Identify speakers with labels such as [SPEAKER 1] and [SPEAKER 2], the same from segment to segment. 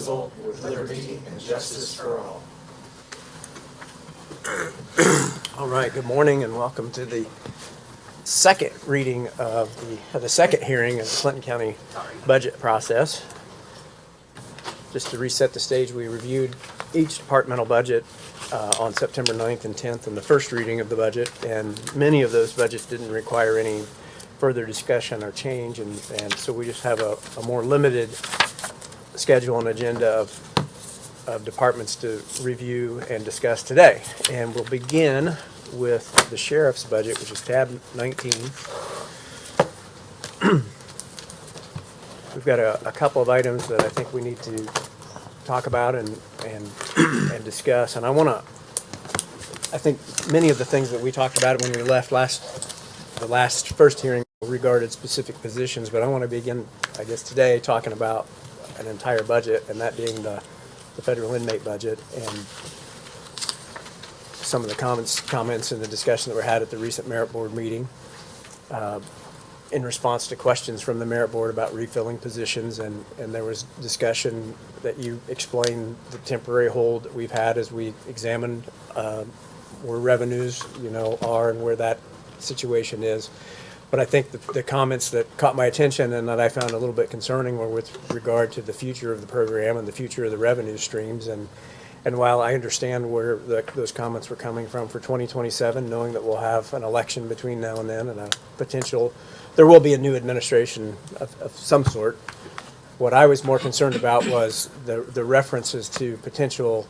[SPEAKER 1] indivisible, with liberty and justice for all.
[SPEAKER 2] All right, good morning and welcome to the second reading of the second hearing of the Clinton County budget process. Just to reset the stage, we reviewed each departmental budget on September 9th and 10th in the first reading of the budget, and many of those budgets didn't require any further discussion or change, and so we just have a more limited schedule and agenda of departments to review and discuss today. And we'll begin with the sheriff's budget, which is tab 19. We've got a couple of items that I think we need to talk about and discuss. And I think many of the things that we talked about when we left the last first hearing regarded specific positions, but I want to begin, I guess, today talking about an entire budget, and that being the federal inmate budget, and some of the comments and the discussion that were had at the recent merit board meeting in response to questions from the merit board about refilling positions, and there was discussion that you explained the temporary hold that we've had as we examined where revenues are and where that situation is. But I think the comments that caught my attention and that I found a little bit concerning were with regard to the future of the program and the future of the revenue streams. And while I understand where those comments were coming from for 2027, knowing that we'll have an election between now and then and a potential, there will be a new administration of some sort. What I was more concerned about was the references to potential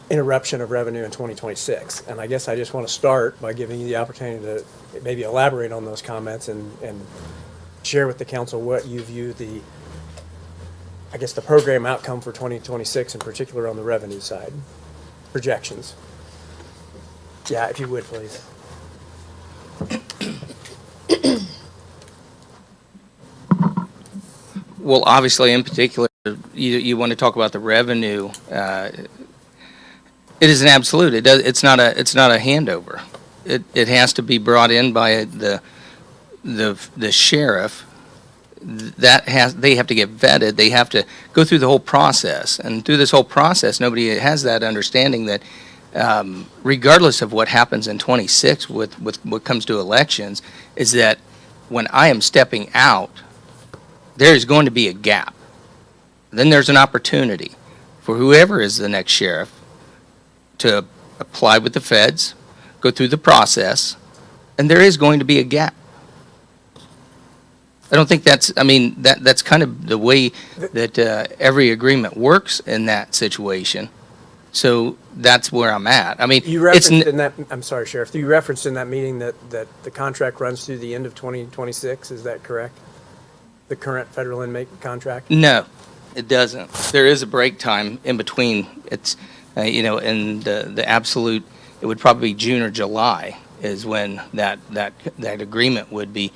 [SPEAKER 2] interruption of revenue in 2026. And I guess I just want to start by giving you the opportunity to maybe elaborate on those comments and share with the council what you view the program outcome for 2026, in particular on the revenue side, projections. Yeah, if you would, please.
[SPEAKER 3] Well, obviously, in particular, you want to talk about the revenue. It is an absolute. It's not a handover. It has to be brought in by the sheriff. They have to get vetted. They have to go through the whole process, and through this whole process, nobody has that understanding that regardless of what happens in 26 with what comes to elections, is that when I am stepping out, there is going to be a gap. Then there's an opportunity for whoever is the next sheriff to apply with the feds, go through the process, and there is going to be a gap. I don't think that's kind of the way that every agreement works in that situation. So that's where I'm at. I mean,
[SPEAKER 2] you referenced in that, I'm sorry, Sheriff, you referenced in that meeting that the contract runs through the end of 2026, is that correct? The current federal inmate contract?
[SPEAKER 3] No, it doesn't. There is a break time in between. It's, and the absolute, it would probably be June or July is when that agreement would be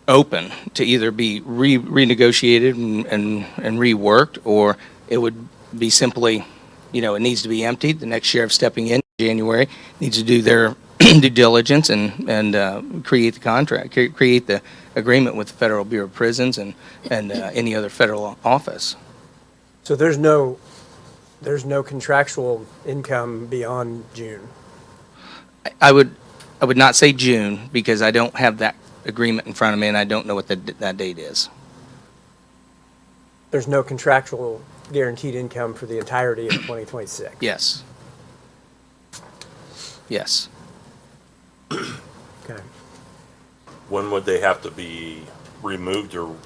[SPEAKER 3] open to either be renegotiated and reworked, or it would be simply, it needs to be emptied. The next sheriff stepping in January needs to do their due diligence and create the contract, create the agreement with the Federal Bureau of Prisons and any other federal office.
[SPEAKER 2] So there's no contractual income beyond June?
[SPEAKER 3] I would not say June, because I don't have that agreement in front of me and I don't know what that date is.
[SPEAKER 2] There's no contractual guaranteed income for the entirety of 2026?
[SPEAKER 3] Yes. Yes.
[SPEAKER 2] Okay.
[SPEAKER 4] When would they have to be removed or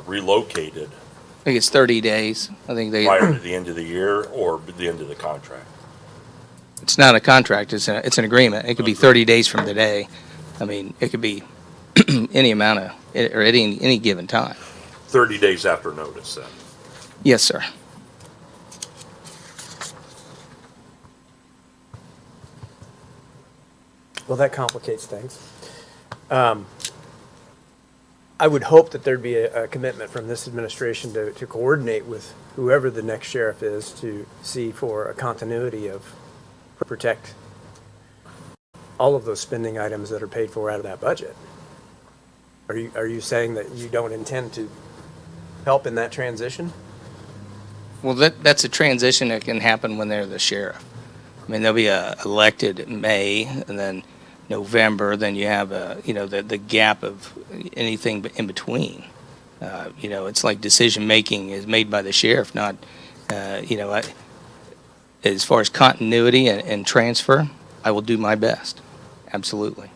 [SPEAKER 4] relocated?
[SPEAKER 3] I think it's 30 days. I think
[SPEAKER 4] Prior to the end of the year or the end of the contract?
[SPEAKER 3] It's not a contract. It's an agreement. It could be 30 days from today. I mean, it could be any amount of, or at any given time.
[SPEAKER 4] 30 days after notice, then?
[SPEAKER 3] Yes, sir.
[SPEAKER 2] Well, that complicates things. I would hope that there'd be a commitment from this administration to coordinate with whoever the next sheriff is to see for a continuity of protect all of those spending items that are paid for out of that budget. Are you saying that you don't intend to help in that transition?
[SPEAKER 3] Well, that's a transition that can happen when they're the sheriff. I mean, they'll be elected in May, and then November, then you have the gap of anything in between. It's like decision-making is made by the sheriff, not, as far as continuity and transfer, I will do my best, absolutely.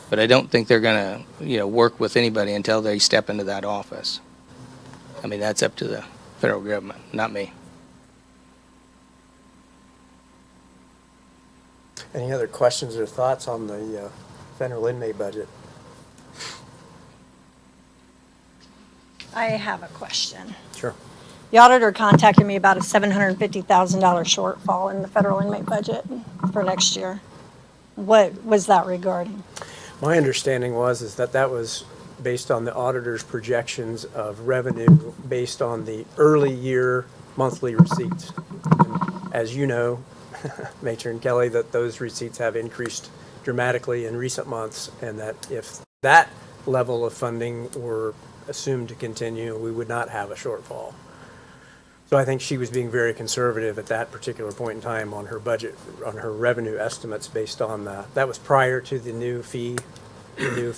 [SPEAKER 3] But I don't think they're going to, work with anybody until they step into that office. I mean, that's up to the federal government, not me.
[SPEAKER 2] Any other questions or thoughts on the federal inmate budget?
[SPEAKER 5] I have a question.
[SPEAKER 2] Sure.
[SPEAKER 5] The auditor contacted me about a $750,000 shortfall in the federal inmate budget for next year. What was that regarding?
[SPEAKER 2] My understanding is that was based on the auditor's projections of revenue based on the early year monthly receipts. And as you know, Matron Kelly, that those receipts have increased dramatically in recent months, and that if that level of funding were assumed to continue, we would not have a shortfall. So I think she was being very conservative at that particular point in time on her budget, on her revenue estimates based on that was prior to the new fee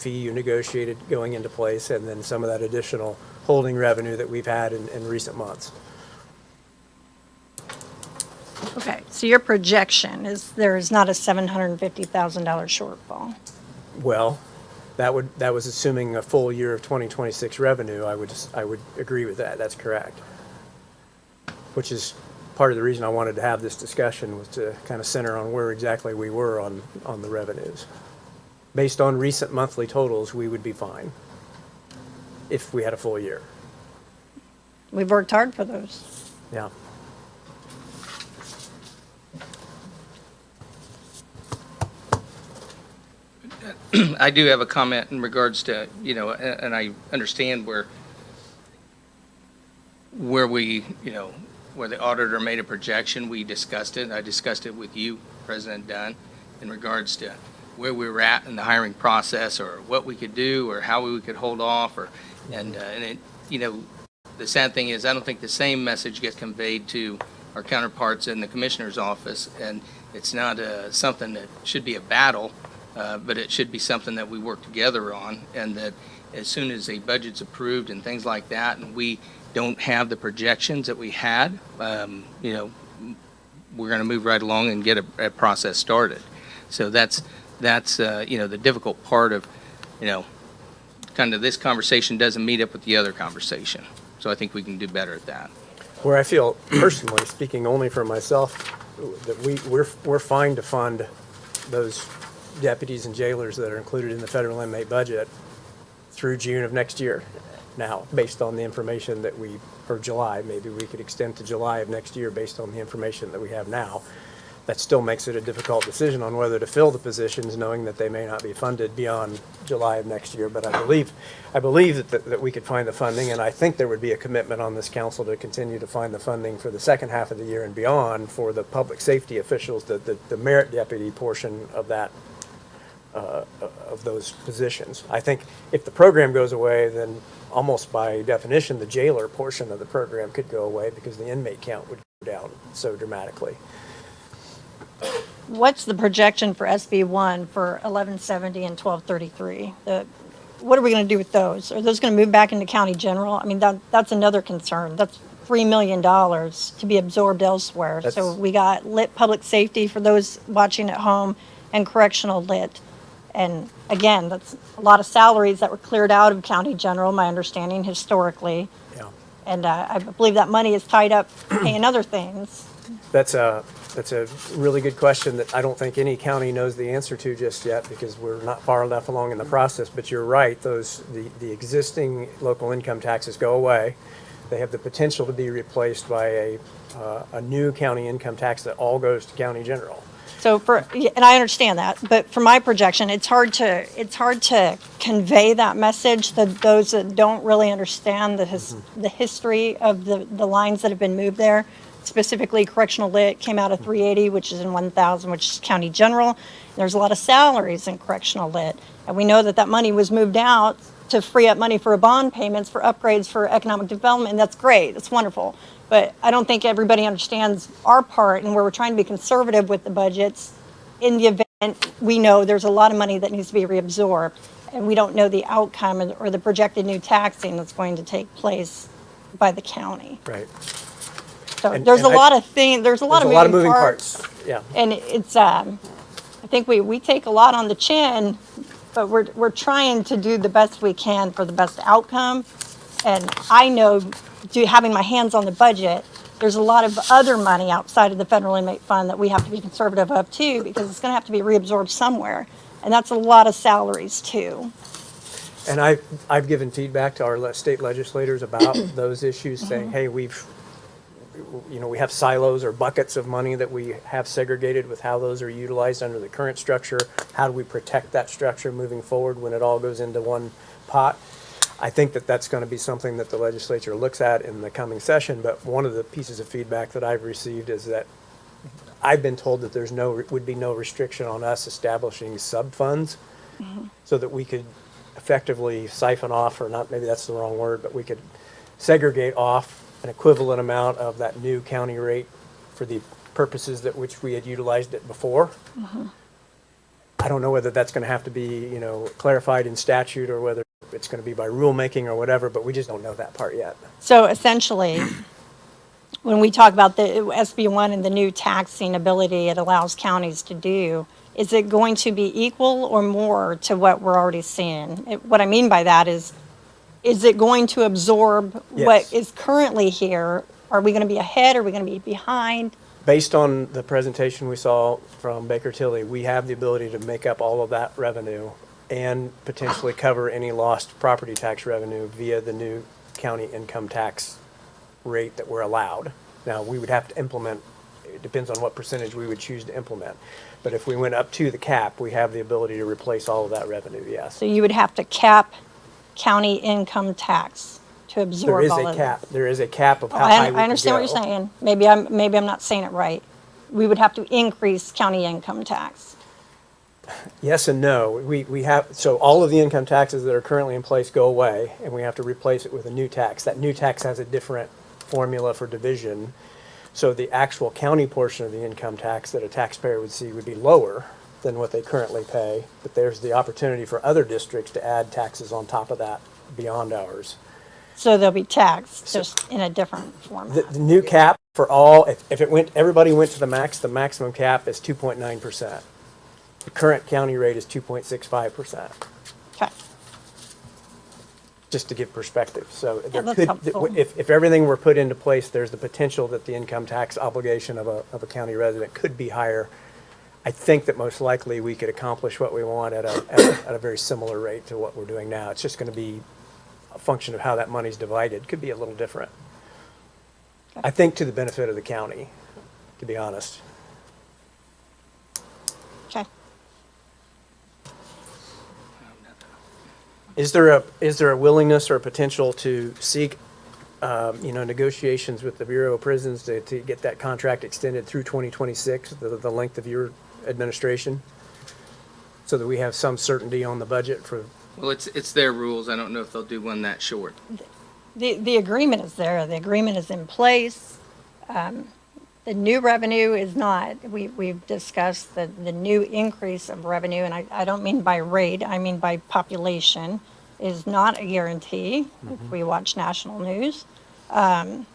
[SPEAKER 2] you negotiated going into place, and then some of that additional holding revenue that we've had in recent months.
[SPEAKER 5] Okay, so your projection is there is not a $750,000 shortfall.
[SPEAKER 2] Well, that was assuming a full year of 2026 revenue. I would agree with that. That's correct. Which is part of the reason I wanted to have this discussion, was to kind of center on where exactly we were on the revenues. Based on recent monthly totals, we would be fine if we had a full year.
[SPEAKER 5] We've worked hard for those.
[SPEAKER 2] Yeah.
[SPEAKER 3] I do have a comment in regards to, and I understand where we, where the auditor made a projection. We discussed it. I discussed it with you, President Dunn, in regards to where we were at in the hiring process, or what we could do, or how we could hold off, and it, the sad thing is I don't think the same message gets conveyed to our counterparts in the commissioner's office, and it's not something that should be a battle, but it should be something that we work together on, and that as soon as a budget's approved and things like that, and we don't have the projections that we had, we're going to move right along and get a process started. So that's the difficult part of, kind of this conversation doesn't meet up with the other conversation. So I think we can do better at that.
[SPEAKER 2] Where I feel personally, speaking only for myself, that we're fine to fund those deputies and jailers that are included in the federal inmate budget through June of next year. Now, based on the information that or July, maybe we could extend to July of next year based on the information that we have now. That still makes it a difficult decision on whether to fill the positions, knowing that they may not be funded beyond July of next year. But I believe that we could find the funding, and I think there would be a commitment on this council to continue to find the funding for the second half of the year and beyond for the public safety officials, the merit deputy portion of that, of those positions. I think if the program goes away, then almost by definition, the jailer portion of the program could go away, because the inmate count would go down so dramatically.
[SPEAKER 5] What's the projection for SB1 for 1170 and 1233? What are we going to do with those? Are those going to move back into county general? I mean, that's another concern. That's $3 million to be absorbed elsewhere. So we got lit public safety for those watching at home, and correctional lit. And again, that's a lot of salaries that were cleared out of county general, my understanding, historically.
[SPEAKER 2] Yeah.
[SPEAKER 5] And I believe that money is tied up paying other things.
[SPEAKER 2] That's a really good question that I don't think any county knows the answer to just yet, because we're not far enough along in the process. But you're right, the existing local income taxes go away. They have the potential to be replaced by a new county income tax that all goes to county general.
[SPEAKER 5] So and I understand that, but for my projection, it's hard to convey that message to those that don't really understand the history of the lines that have been moved there. Specifically, correctional lit came out of 380, which is in 1,000, which is county general. There's a lot of salaries in correctional lit, and we know that money was moved out to free up money for bond payments, for upgrades, for economic development, and that's great, that's wonderful. But I don't think everybody understands our part and where we're trying to be conservative with the budgets. In the event, we know there's a lot of money that needs to be reabsorbed, and we don't know the outcome or the projected new taxing that's going to take place by the county.
[SPEAKER 2] Right.
[SPEAKER 5] So
[SPEAKER 2] And-
[SPEAKER 5] there's
[SPEAKER 2] and
[SPEAKER 5] a lot of things, there's a lot
[SPEAKER 2] There's
[SPEAKER 5] of
[SPEAKER 2] a lot of
[SPEAKER 5] moving
[SPEAKER 2] moving
[SPEAKER 5] parts.
[SPEAKER 2] parts, yeah.
[SPEAKER 5] And it's, I think we take a lot on the chin, but we're trying to do the best we can for the best outcome. And I know, having my hands on the budget, there's a lot of other money outside of the federal inmate fund that we have to be conservative of too, because it's gonna have to be reabsorbed somewhere. And that's a lot of salaries too.
[SPEAKER 2] And I've given feedback to our state legislators about those issues, saying, hey, we have silos or buckets of money that we have segregated with how those are utilized under the current structure. How do we protect that structure moving forward when it all goes into one pot? I think that that's going to be something that the legislature looks at in the coming session, but one of the pieces of feedback that I've received is that I've been told that would be no restriction on us establishing sub-funds so that we could effectively siphon off, or not, maybe that's the wrong word, but we could segregate off an equivalent amount of that new county rate for the purposes that which we had utilized it before. I don't know whether that's going to have to be, clarified in statute or whether it's going to be by rulemaking or whatever, but we just don't know that part yet.
[SPEAKER 5] So essentially, when we talk about the SB1 and the new taxing ability it allows counties to do, is it going to be equal or more to what we're already seeing? What I mean by that is it going to absorb what
[SPEAKER 2] Yes.
[SPEAKER 5] is currently here? Are we going to be ahead? Are we going to be behind?
[SPEAKER 2] Based on the presentation we saw from Baker Tilly, we have the ability to make up all of that revenue and potentially cover any lost property tax revenue via the new county income tax rate that we're allowed. Now, we would have to implement, it depends on what percentage we would choose to implement. But if we went up to the cap, we have the ability to replace all of that revenue, yes.
[SPEAKER 5] So you would have to cap county income tax to
[SPEAKER 2] There
[SPEAKER 5] absorb
[SPEAKER 2] is
[SPEAKER 5] all
[SPEAKER 2] a
[SPEAKER 5] of
[SPEAKER 2] cap.
[SPEAKER 5] that.
[SPEAKER 2] There is a cap of how
[SPEAKER 5] I
[SPEAKER 2] high we can
[SPEAKER 5] understand what
[SPEAKER 2] go.
[SPEAKER 5] you're saying. Maybe I'm not saying it right. We would have to increase county income tax.
[SPEAKER 2] Yes and no. We have, so all of the income taxes that are currently in place go away, and we have to replace it with a new tax. That new tax has a different formula for division. So the actual county portion of the income tax that a taxpayer would see would be lower than what they currently pay. But there's the opportunity for other districts to add taxes on top of that beyond ours.
[SPEAKER 5] So they'll be taxed, just in a different format.
[SPEAKER 2] The new cap for all, if it went, everybody went to the max, the maximum cap is 2.9%. The current county rate is 2.65%.
[SPEAKER 5] Okay.
[SPEAKER 2] Just to give perspective. So there
[SPEAKER 5] that's
[SPEAKER 2] could,
[SPEAKER 5] helpful.
[SPEAKER 2] if everything were put into place, there's the potential that the income tax obligation of a county resident could be higher. I think that most likely we could accomplish what we want at a very similar rate to what we're doing now. It's just going to be a function of how that money's divided. Could be a little different. I think to the benefit of the county, to be honest.
[SPEAKER 5] Okay.
[SPEAKER 2] Is there a willingness or a potential to seek, negotiations with the Bureau of Prisons to get that contract extended through 2026, the length of your administration, so that we have some certainty on the budget for?
[SPEAKER 3] Well, it's their rules. I don't know if they'll do one that short.
[SPEAKER 5] The agreement is there. The agreement is in place. The new revenue is not. We've discussed the new increase of revenue, and I don't mean by rate, I mean by population, is not a guarantee if we watch national news. Again,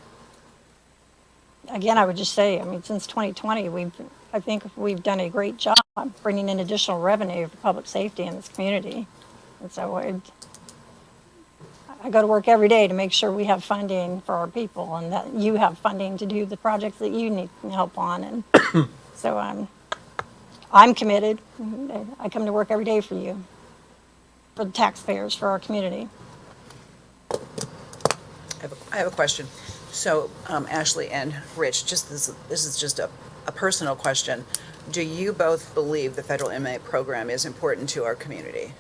[SPEAKER 5] I would just say, since 2020, I think we've done a great job bringing in additional revenue for public safety in this community. And so I go to work every day to make sure we have funding for our people and that you have funding to do the projects that you need help on. And so I'm committed. I come to work every day for you, for the taxpayers, for our community.
[SPEAKER 6] I have a question. So, Ashley and Rich, this is just a personal question. Do you both believe the federal inmate program is important to our community?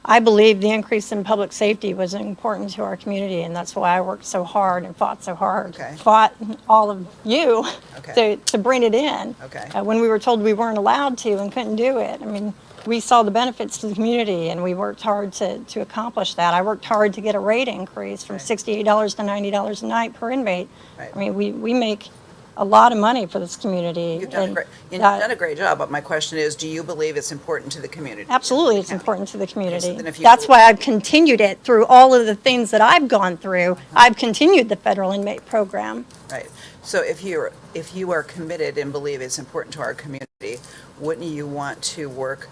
[SPEAKER 5] I believe the increase in public safety was important to our community, and that's why I worked so hard and fought so hard.
[SPEAKER 6] Okay.
[SPEAKER 5] Fought all of you
[SPEAKER 6] Okay.
[SPEAKER 5] to bring it in.
[SPEAKER 6] Okay.
[SPEAKER 5] When we were told we weren't allowed to and couldn't do it. I mean, we saw the benefits to the community, and we worked hard to accomplish that. I worked hard to get a rate increase from
[SPEAKER 6] Right.
[SPEAKER 5] $68 to $90 a night per inmate.
[SPEAKER 6] Right.
[SPEAKER 5] I mean, we make a lot of money for this community.
[SPEAKER 6] You've done a
[SPEAKER 5] and
[SPEAKER 6] great, you've
[SPEAKER 5] that-
[SPEAKER 6] done a great job, but my question is, do you believe it's important to the community?
[SPEAKER 5] Absolutely, it's
[SPEAKER 6] County?
[SPEAKER 5] important to the community.
[SPEAKER 6] then if you-
[SPEAKER 5] That's why I've continued it through all of the things that I've gone through. I've continued the federal inmate program.
[SPEAKER 6] Right. So if you are committed and believe it's important to our community, wouldn't you want to work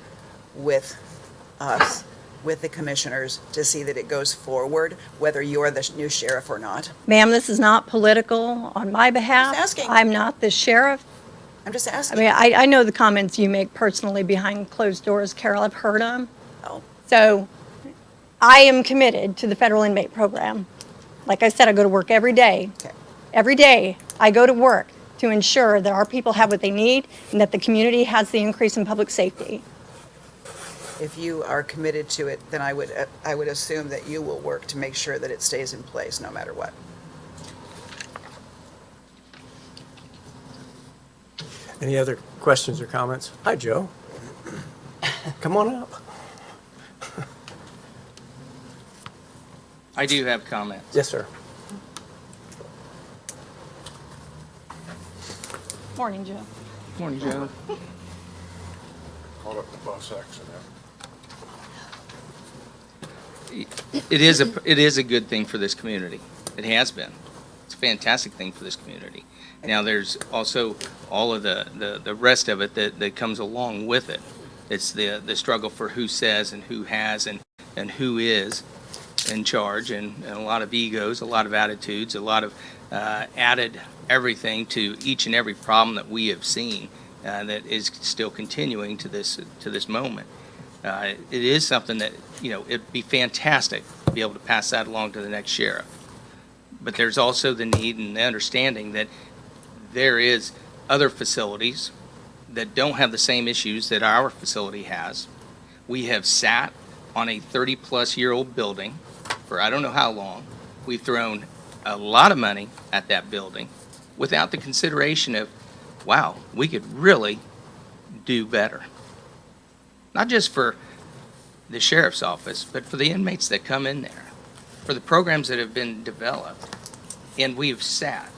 [SPEAKER 6] with us, with the commissioners, to see that it goes forward, whether you're the new sheriff or not?
[SPEAKER 5] Ma'am, this is not political on my behalf.
[SPEAKER 6] Just asking.
[SPEAKER 5] I'm not the sheriff.
[SPEAKER 6] I'm just
[SPEAKER 5] I
[SPEAKER 6] asking.
[SPEAKER 5] mean, I know the comments you make personally behind closed doors, Carol. I've heard them.
[SPEAKER 6] Oh,
[SPEAKER 5] So I am committed to the federal inmate program. Like I said, I go to work every day.
[SPEAKER 6] okay.
[SPEAKER 5] Every day, I go to work to ensure that our people have what they need and that the community has the increase in public safety.
[SPEAKER 6] If you are committed to it, then I would assume that you will work to make sure that it stays in place no matter what.
[SPEAKER 2] Any other questions or comments? Hi, Joe. Come on up.
[SPEAKER 3] I do have comments.
[SPEAKER 2] Yes, sir.
[SPEAKER 5] Morning, Joe.
[SPEAKER 3] Morning, Joe.
[SPEAKER 7] Call up the bus accident.
[SPEAKER 3] It is a good thing for this community. It has been. It's a fantastic thing for this community. Now, there's also all of the rest of it that comes along with it. It's the struggle for who says and who has and who is in charge, and a lot of egos, a lot of attitudes, a lot of added everything to each and every problem that we have seen that is still continuing to this moment. It is something that, it'd be fantastic to be able to pass that along to the next sheriff. But there's also the need and the understanding that there is other facilities that don't have the same issues that our facility has. We have sat on a 30-plus-year-old building for I don't know how long. We've thrown a lot of money at that building without the consideration of, wow, we could really do better. Not just for the sheriff's office, but for the inmates that come in there, for the programs that have been developed. And we've sat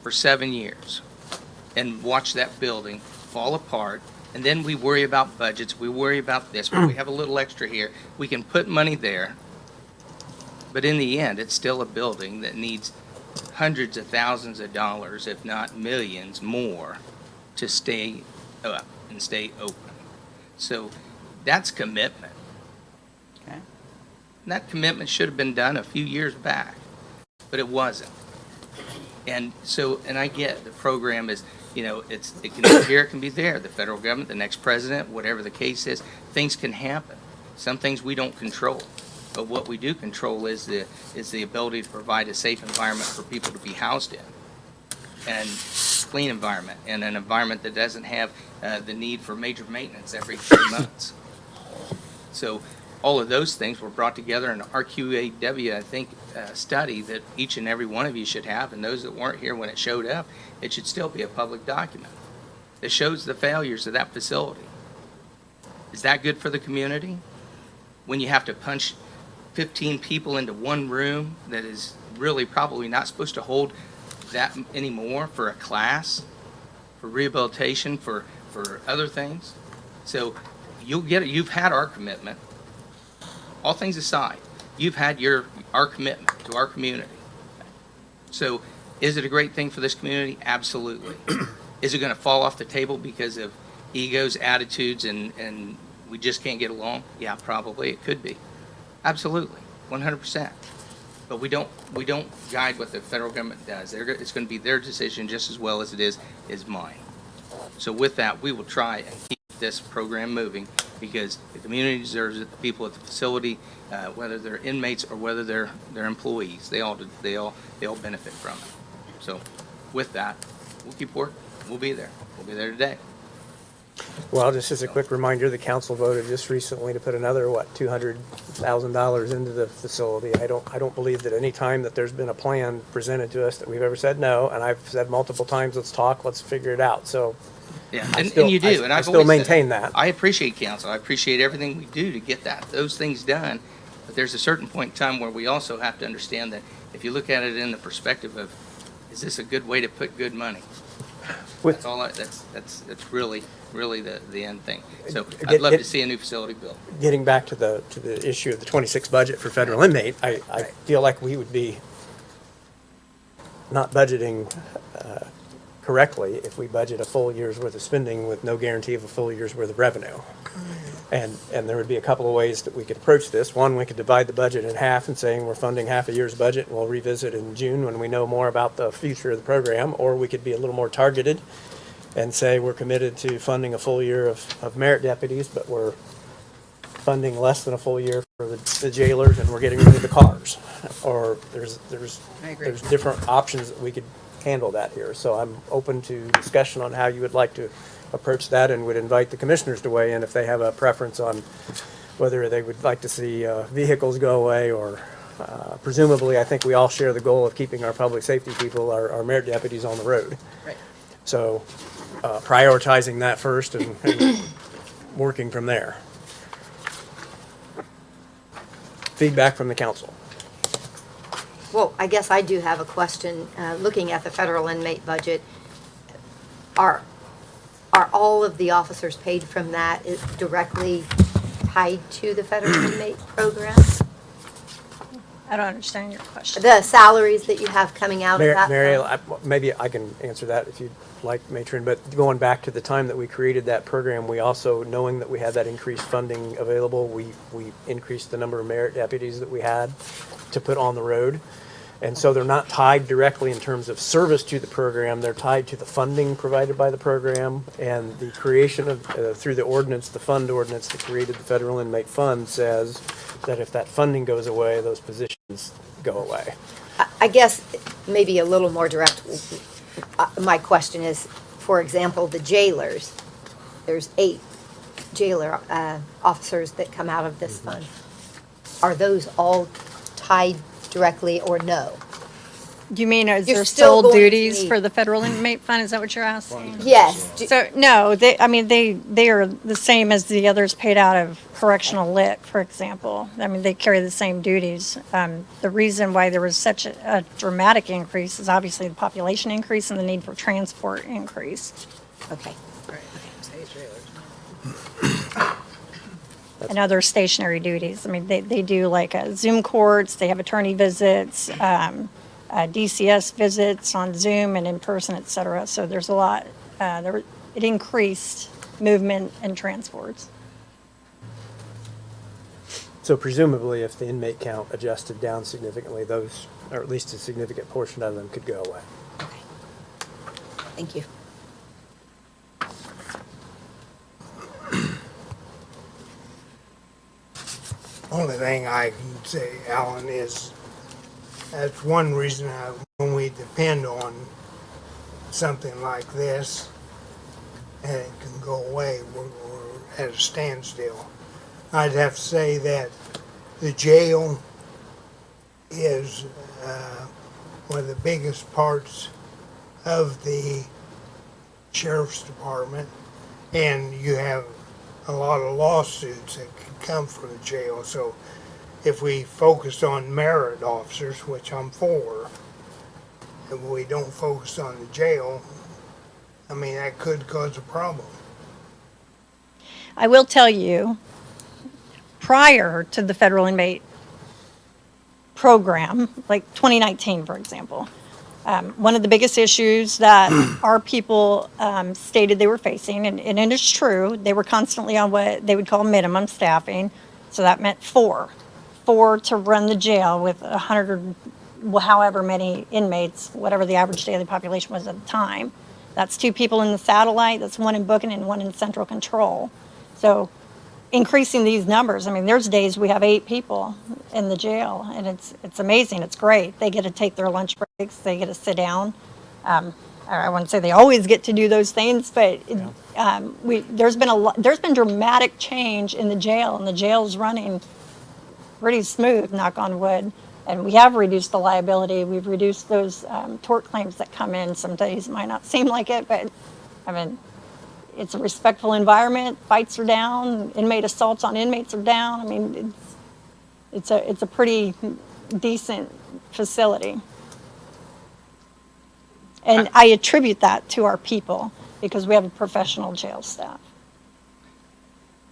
[SPEAKER 3] for 7 years and watched that building fall apart. And then we worry about budgets, we worry about this, but we have a little extra here. We can put money there. But in the end, it's still a building that needs hundreds of thousands of dollars, if not millions more, to stay up and stay open. So that's commitment.
[SPEAKER 6] Okay.
[SPEAKER 3] And that commitment should have been done a few years back, but it wasn't. And so, and I get the program is, it can be here, it can be there. The federal government, the next president, whatever the case is, things can happen. Some things we don't control. But what we do control is the ability to provide a safe environment for people to be housed in, and clean environment, and an environment that doesn't have the need for major maintenance every 3 months. So all of those things were brought together in an RQAW, I think, study that each and every one of you should have, and those that weren't here when it showed up, it should still be a public document that shows the failures of that facility. Is that good for the community? When you have to punch 15 people into one room that is really probably not supposed to hold that anymore for a class, for rehabilitation, for other things. So you'll get it. You've had our commitment. All things aside, you've had our commitment to our community. So is it a great thing for this community? Absolutely. Is it going to fall off the table because of egos, attitudes, and we just can't get along? Yeah, probably. It could be. Absolutely, 100%. But we don't guide what the federal government does. It's going to be their decision just as well as it is mine. So with that, we will try and keep this program moving because the community deserves it. The people at the facility, whether they're inmates or whether they're employees, they all benefit from it. So with that, we'll keep working. We'll be there. We'll be there today.
[SPEAKER 2] Well, just as a quick reminder, the council voted just recently to put another, $200,000 into the facility. I don't believe that any time that there's been a plan presented to us that we've ever said no, and I've said multiple times, let's talk, let's figure it out. So
[SPEAKER 3] Yeah,
[SPEAKER 2] I
[SPEAKER 3] and
[SPEAKER 2] still-
[SPEAKER 3] you do,
[SPEAKER 2] I-
[SPEAKER 3] and
[SPEAKER 2] I
[SPEAKER 3] I've
[SPEAKER 2] still
[SPEAKER 3] always said-
[SPEAKER 2] maintain that.
[SPEAKER 3] I appreciate council, I appreciate everything we do to get those things done, but there's a certain point in time where we also have to understand that if you look at it in the perspective of, is this a good way to put good money?
[SPEAKER 2] With-
[SPEAKER 3] That's all, that's really the end thing. So
[SPEAKER 2] Get-
[SPEAKER 3] I'd love
[SPEAKER 2] get-
[SPEAKER 3] to see a new facility built.
[SPEAKER 2] Getting back to the issue of the 26 budget for federal inmate, I feel like we would be not budgeting correctly if we budget a full year's worth of spending with no guarantee of a full year's worth of revenue. And there would be a couple of ways that we could approach this. One, we could divide the budget in half and saying we're funding half a year's budget, and we'll revisit in June when we know more about the future of the program. Or we could be a little more targeted and say we're committed to funding a full year of merit deputies, but we're funding less than a full year for the jailers, and we're getting rid of the cars. Or there's
[SPEAKER 6] I agree.
[SPEAKER 2] different options that we could handle that here. So I'm open to discussion on how you would like to approach that, and would invite the commissioners to weigh in if they have a preference on whether they would like to see vehicles go away, or presumably, I think we all share the goal of keeping our public safety people, our merit deputies on the road.
[SPEAKER 6] Right.
[SPEAKER 2] So prioritizing that first and working from there. Feedback from the council.
[SPEAKER 7] Well, I guess I do have a question. Looking at the federal inmate budget, are all of the officers paid from that directly tied to the federal inmate program?
[SPEAKER 5] I don't understand your question.
[SPEAKER 7] The salaries that you have coming out of that?
[SPEAKER 2] Mary,
[SPEAKER 7] fund?
[SPEAKER 2] maybe I can answer that if you'd like, Matron, but going back to the time that we created that program, we also, knowing that we had that increased funding available, we increased the number of merit deputies that we had to put on the road. And so they're not tied directly in terms of service to the program, they're tied to the funding provided by the program, and the creation of, through the ordinance, the fund ordinance that created the federal inmate fund says that if that funding goes away, those positions go away.
[SPEAKER 7] I guess maybe a little more direct. My question is, for example, the jailers, there's 8 jailer officers that come out of this fund. Are those all tied directly or no?
[SPEAKER 5] Do you mean, is
[SPEAKER 7] You're
[SPEAKER 5] there
[SPEAKER 7] still
[SPEAKER 5] still
[SPEAKER 7] going to
[SPEAKER 5] duties
[SPEAKER 7] need-
[SPEAKER 5] for the federal inmate fund? Is that what you're asking?
[SPEAKER 7] Yes.
[SPEAKER 5] So, no, they are the same as the others paid out of correctional lit, for example. I mean, they carry the same duties. The reason why there was such a dramatic increase is obviously the population increase and the need for transport increase.
[SPEAKER 7] Okay.
[SPEAKER 6] Right. Say trailers.
[SPEAKER 5] And other stationary duties. I mean, they do like Zoom courts, they have attorney visits, DCS visits on Zoom and in person, et cetera. So there's a lot, it increased movement and transports.
[SPEAKER 2] So presumably, if the inmate count adjusted down significantly, those, or at least a significant portion of them, could go away.
[SPEAKER 7] Okay. Thank you.
[SPEAKER 8] Only thing I can say, Alan, is that's one reason when we depend on something like this and it can go away, we're at a standstill. I'd have to say that the jail is one of the biggest parts of the sheriff's department, and you have a lot of lawsuits that could come from the jail. So if we focus on merit officers, which I'm for, if we don't focus on the jail, I mean, that could cause a problem.
[SPEAKER 5] I will tell you, prior to the federal inmate program, like 2019, for example, one of the biggest issues that our people stated they were facing, and it is true, they were constantly on what they would call minimum staffing. So that meant four to run the jail with 100, however many inmates, whatever the average daily population was at the time. That's 2 people in the satellite, that's 1 in booking and 1 in central control. So increasing these numbers, I mean, there's days we have 8 people in the jail, and it's amazing, it's great. They get to take their lunch breaks, they get to sit down. I wouldn't say they always get to do those things, but there's been dramatic change in the jail, and the jail's running pretty smooth, knock on wood. And we have reduced the liability. We've reduced those tort claims that come in. Some days it might not seem like it, but I mean, it's a respectful environment. Fights are down. Inmate assaults on inmates are down. I mean, it's a pretty decent facility. And I attribute that to our people because we have a professional jail staff.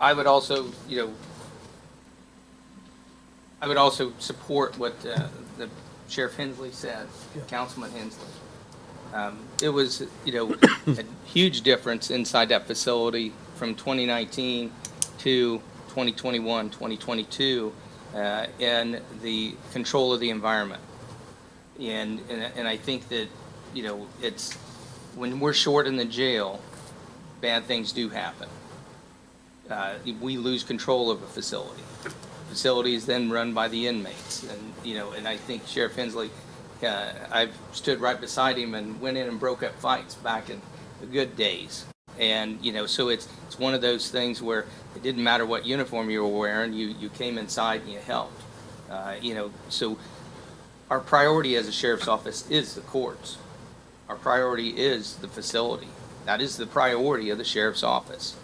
[SPEAKER 3] I would also, I would also support what the Sheriff Hensley said, Councilman Hensley. It was, a huge difference inside that facility from 2019 to 2021, 2022, in the control of the environment. And I think that, it's, when we're short in the jail, bad things do happen. We lose control of a facility. Facility is then run by the inmates, and I think Sheriff Hensley, I've stood right beside him and went in and broke up fights back in the good days. And, so it's one of those things where it didn't matter what uniform you were wearing, you came inside and you helped. So our priority as a sheriff's office is the courts. Our priority is the facility. That is the priority of the sheriff's office.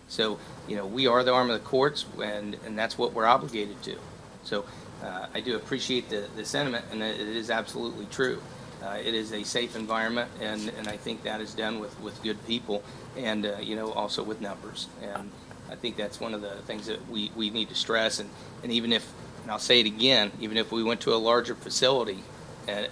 [SPEAKER 3] So, we are the arm of the courts, and that's what we're obligated to. So I do appreciate the sentiment, and it is absolutely true. It is a safe environment, and I think that is done with good people and, also with numbers. And I think that's one of the things that we need to stress. And even if, and I'll say it again, even if we went to a larger facility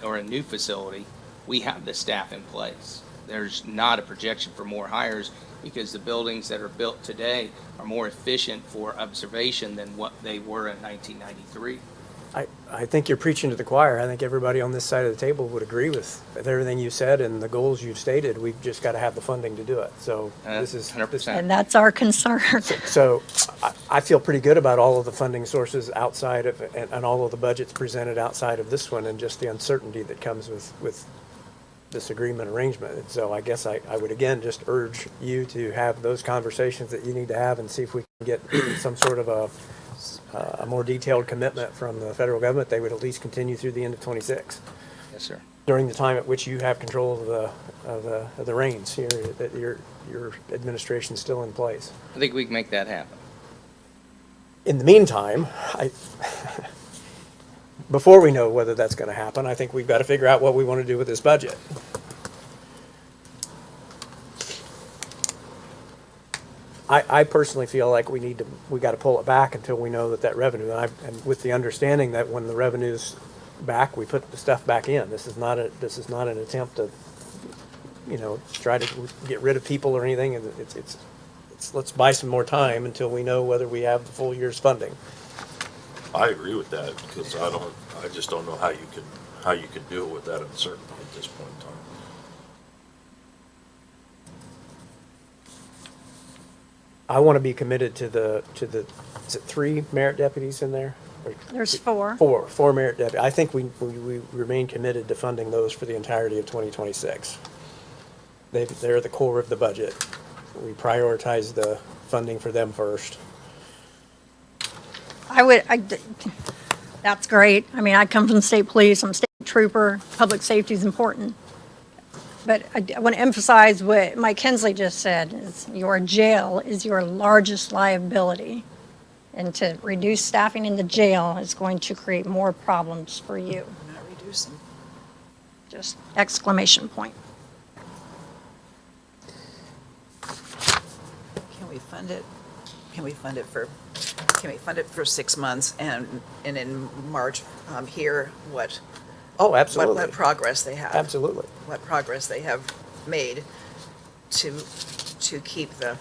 [SPEAKER 3] or a new facility, we have the staff in place. There's not a projection for more hires because the buildings that are built today are more efficient for observation than what they were in 1993.
[SPEAKER 2] I think you're preaching to the choir. I think everybody on this side of the table would agree with everything you said and the goals you've stated. We've just got to have the funding to do it. So this is
[SPEAKER 3] 100%.
[SPEAKER 5] And that's our concern.
[SPEAKER 2] So I feel pretty good about all of the funding sources outside of, and all of the budgets presented outside of this one, and just the uncertainty that comes with this agreement arrangement. And so I guess I would again just urge you to have those conversations that you need to have and see if we can get some sort of a more detailed commitment from the federal government. They would at least continue through the end of 26.
[SPEAKER 3] Yes, sir.
[SPEAKER 2] During the time at which you have control of the reins here, that your administration's still in place.
[SPEAKER 3] I think we can make that happen.
[SPEAKER 2] In the meantime, before we know whether that's going to happen, I think we've got to figure out what we want to do with this budget. I personally feel like we got to pull it back until we know that revenue, and with the understanding that when the revenue's back, we put the stuff back in. This is not an attempt to, try to get rid of people or anything. It's let's buy some more time until we know whether we have the full year's funding.
[SPEAKER 4] I agree with that, because I just don't know how you could do it with that uncertainty at this point in time.
[SPEAKER 2] I want to be committed to the, is it 3 merit deputies in there? Or
[SPEAKER 5] There's 4.
[SPEAKER 2] Four merit deputies. I think we remain committed to funding those for the entirety of 2026. They're the core of the budget. We prioritize the funding for them first.
[SPEAKER 5] That's great. I mean, I come from the state police, I'm a state trooper, public safety is important. But I want to emphasize what Mike Hensley just said, is your jail is your largest liability. And to reduce staffing in the jail is going to create more problems for you.
[SPEAKER 6] Not reducing.
[SPEAKER 5] Just exclamation point.
[SPEAKER 6] Can we fund it? Can we fund it for 6 months and in March, hear what
[SPEAKER 2] Oh, absolutely.
[SPEAKER 6] what progress they have?
[SPEAKER 2] Absolutely.
[SPEAKER 6] What progress they have made to keep the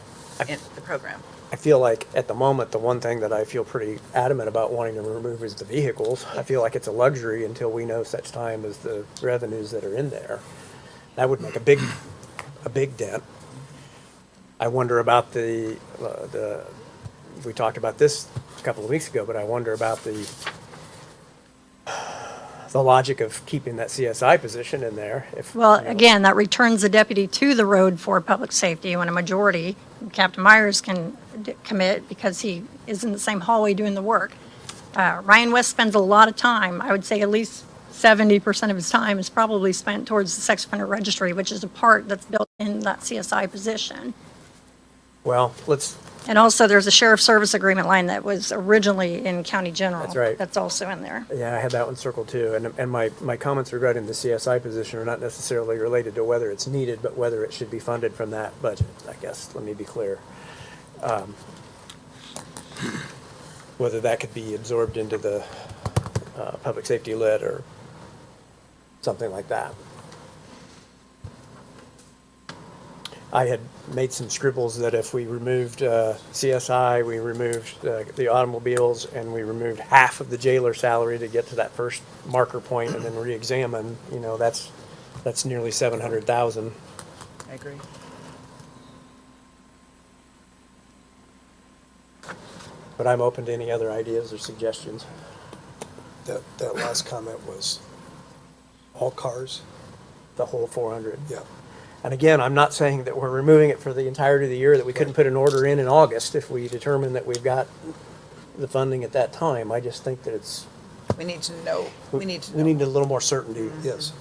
[SPEAKER 6] program.
[SPEAKER 2] I feel like at the moment, the one thing that I feel pretty adamant about wanting to remove is the vehicles. I feel like it's a luxury until we know such time as the revenues that are in there. That would make a big dent. I wonder about we talked about this a couple of weeks ago, but I wonder about the the logic of keeping that CSI position in there. If,
[SPEAKER 5] Well,
[SPEAKER 2] you know,
[SPEAKER 5] again, that returns the deputy to the road for public safety when a majority, Captain Myers can commit because he is in the same hallway doing the work. Ryan West spends a lot of time, I would say at least 70% of his time is probably spent towards the sex offender registry, which is a part that's built in that CSI position.
[SPEAKER 2] Well, let's,
[SPEAKER 5] And also, there's a sheriff's service agreement line that was originally in county general.
[SPEAKER 2] That's right.
[SPEAKER 5] That's also in there.
[SPEAKER 2] yeah, I had that one circled too. And my comments regarding the CSI position are not necessarily related to whether it's needed, but whether it should be funded from that budget, I guess. Let me be clear. Whether that could be absorbed into the public safety lit or something like that. I had made some scribbles that if we removed CSI, we removed the automobiles, and we removed half of the jailer salary to get to that first marker point and then re-examine, you know, that's nearly 700,000.
[SPEAKER 6] I agree.
[SPEAKER 2] But I'm open to any other ideas or suggestions.
[SPEAKER 9] That last comment was all cars?
[SPEAKER 2] The whole 400.
[SPEAKER 9] Yeah.
[SPEAKER 2] And again, I'm not saying that we're removing it for the entirety of the year, that we couldn't put an order in August if we determine that we've got the funding at that time. I just think that it's,
[SPEAKER 6] We need to know, we need to
[SPEAKER 2] we
[SPEAKER 6] know.
[SPEAKER 2] need a little more certainty.
[SPEAKER 9] Yes.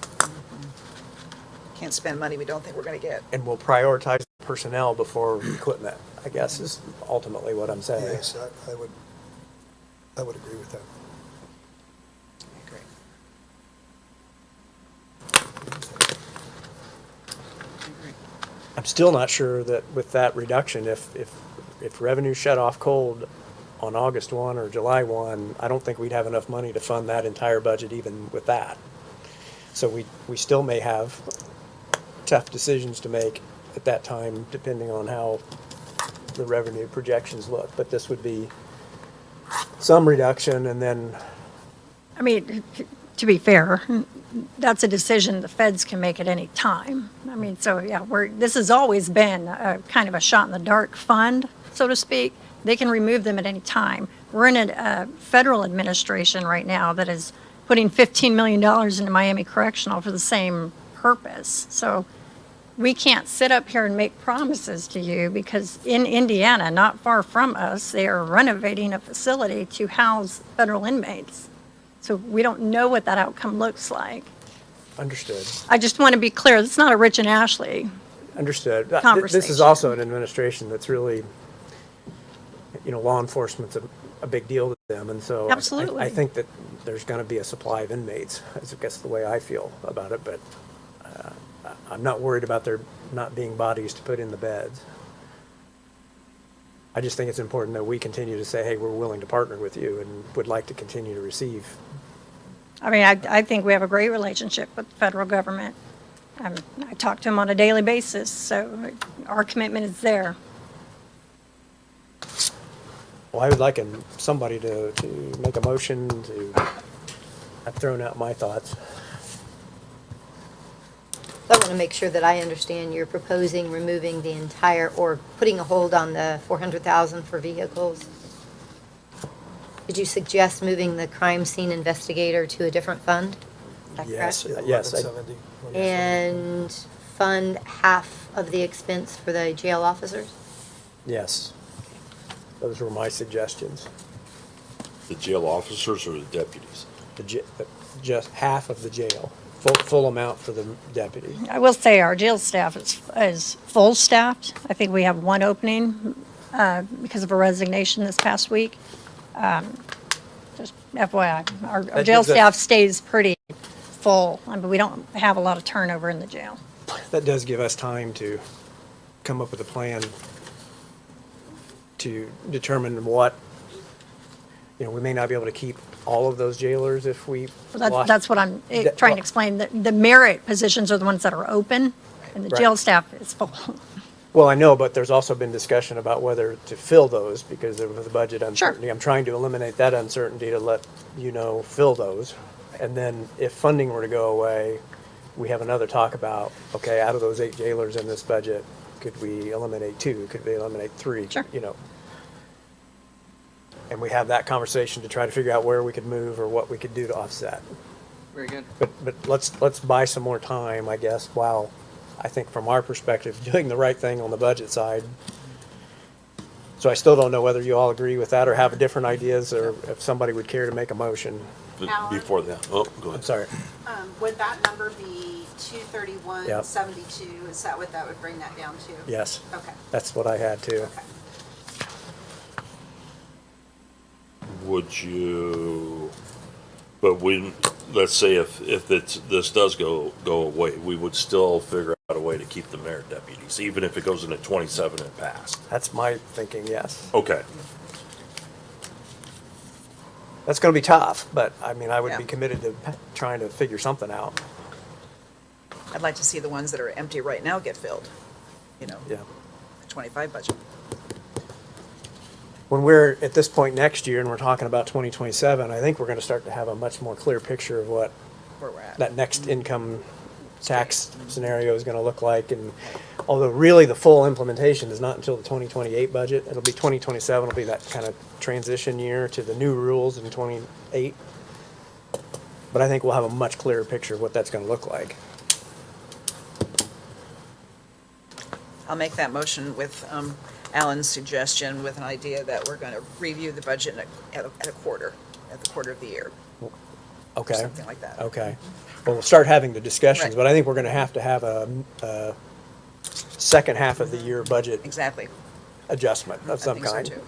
[SPEAKER 6] Can't spend money we don't think we're gonna get.
[SPEAKER 2] And we'll prioritize personnel before equipment, I guess is ultimately what I'm saying.
[SPEAKER 9] Yes, I would agree with that.
[SPEAKER 6] I agree. I agree.
[SPEAKER 2] I'm still not sure that with that reduction, if revenue shut off cold on August 1 or July 1, I don't think we'd have enough money to fund that entire budget even with that. So we still may have tough decisions to make at that time, depending on how the revenue projections look. But this would be some reduction, and then,
[SPEAKER 5] I mean, to be fair, that's a decision the feds can make at any time. I mean, so, yeah, this has always been a kind of a shot in the dark fund, so to speak. They can remove them at any time. We're in a federal administration right now that is putting $15 million into Miami Correctional for the same purpose. So we can't sit up here and make promises to you because in Indiana, not far from us, they are renovating a facility to house federal inmates. So we don't know what that outcome looks like.
[SPEAKER 2] understood.
[SPEAKER 5] I just want to be clear, it's not a Rich and Ashley.
[SPEAKER 2] Understood. This is
[SPEAKER 5] Conversation.
[SPEAKER 2] also an administration that's really, you know, law enforcement's a big deal to them, and so
[SPEAKER 5] Absolutely.
[SPEAKER 2] I think that there's going to be a supply of inmates. That's, I guess, the way I feel about it. But I'm not worried about there not being bodies to put in the beds. I just think it's important that we continue to say, hey, we're willing to partner with you and would like to continue to receive.
[SPEAKER 5] I mean, I think we have a great relationship with the federal government. I talk to them on a daily basis, so our commitment is there.
[SPEAKER 2] Well, I would like somebody to make a motion to, I've thrown out my thoughts.
[SPEAKER 7] I want to make sure that I understand you're proposing removing the entire, or putting a hold on the 400,000 for vehicles. Did you suggest moving the crime scene investigator to a different fund? Is that
[SPEAKER 2] Yes.
[SPEAKER 7] correct?
[SPEAKER 2] Yes, I-
[SPEAKER 9] 1170.
[SPEAKER 7] And fund half of the expense for the jail officers?
[SPEAKER 2] Yes. Those were my suggestions.
[SPEAKER 4] The jail officers or the deputies?
[SPEAKER 2] Just half of the jail, full amount for the deputy.
[SPEAKER 5] I will say our jail staff is full staffed. I think we have one opening because of a resignation this past week. Just FYI, our
[SPEAKER 2] That
[SPEAKER 5] jail
[SPEAKER 2] gives us-
[SPEAKER 5] staff stays pretty full, but we don't have a lot of turnover in the jail.
[SPEAKER 2] That does give us time to come up with a plan to determine what, you know, we may not be able to keep all of those jailers if we
[SPEAKER 5] Well,
[SPEAKER 2] lost.
[SPEAKER 5] that's what I'm
[SPEAKER 2] That-
[SPEAKER 5] trying
[SPEAKER 2] well-
[SPEAKER 5] to explain. The merit positions are the ones that are open, and the
[SPEAKER 2] Right.
[SPEAKER 5] jail staff is full.
[SPEAKER 2] Well, I know, but there's also been discussion about whether to fill those because of the budget uncertainty. I'm trying to eliminate that uncertainty to let you know, fill those. And then if funding were to go away, we have another talk about, okay, out of those 8 jailers in this budget, could we eliminate 2? Could we eliminate 3?
[SPEAKER 5] Sure.
[SPEAKER 2] You know. And we have that conversation to try to figure out where we could move or what we could do to offset.
[SPEAKER 3] Very good.
[SPEAKER 2] But let's buy some more time, I guess, while, I think from our perspective, doing the right thing on the budget side. So I still don't know whether you all agree with that or have different ideas, or if somebody would care to make a motion.
[SPEAKER 4] Before that, oh, go
[SPEAKER 2] I'm
[SPEAKER 4] ahead.
[SPEAKER 2] sorry.
[SPEAKER 6] Would that number be 231,72? Is that what that would bring that down to?
[SPEAKER 2] Yes,
[SPEAKER 6] Okay,
[SPEAKER 2] that's what I had too.
[SPEAKER 6] okay.
[SPEAKER 4] Would you, but let's say if this does go away, we would still figure out a way to keep the merit deputies, even if it goes into 27 and past.
[SPEAKER 2] That's my thinking, yes.
[SPEAKER 4] Okay,
[SPEAKER 2] That's going to be tough, but I mean, I would be
[SPEAKER 6] Yeah.
[SPEAKER 2] committed to trying to figure something out.
[SPEAKER 6] I'd like to see the ones that are empty right now get filled, you know,
[SPEAKER 2] Yeah.
[SPEAKER 6] the 25 budget.
[SPEAKER 2] When we're at this point next year and we're talking about 2027, I think we're going to start to have a much more clear picture of what
[SPEAKER 6] Where we're at.
[SPEAKER 2] that next income tax scenario is going to look like. And although really the full implementation is not until the 2028 budget, it'll be 2027 will be that kind of transition year to the new rules in 28. But I think we'll have a much clearer picture of what that's going to look like.
[SPEAKER 6] I'll make that motion with Alan's suggestion, with an idea that we're going to review the budget at the quarter of the year,
[SPEAKER 2] Okay.
[SPEAKER 6] something like that.
[SPEAKER 2] Okay. Well, we'll start having the discussions,
[SPEAKER 6] Right.
[SPEAKER 2] but I think we're going to have a second half of the year budget
[SPEAKER 6] Exactly.
[SPEAKER 2] adjustment of
[SPEAKER 6] I
[SPEAKER 2] some
[SPEAKER 6] think so
[SPEAKER 2] kind.
[SPEAKER 6] too.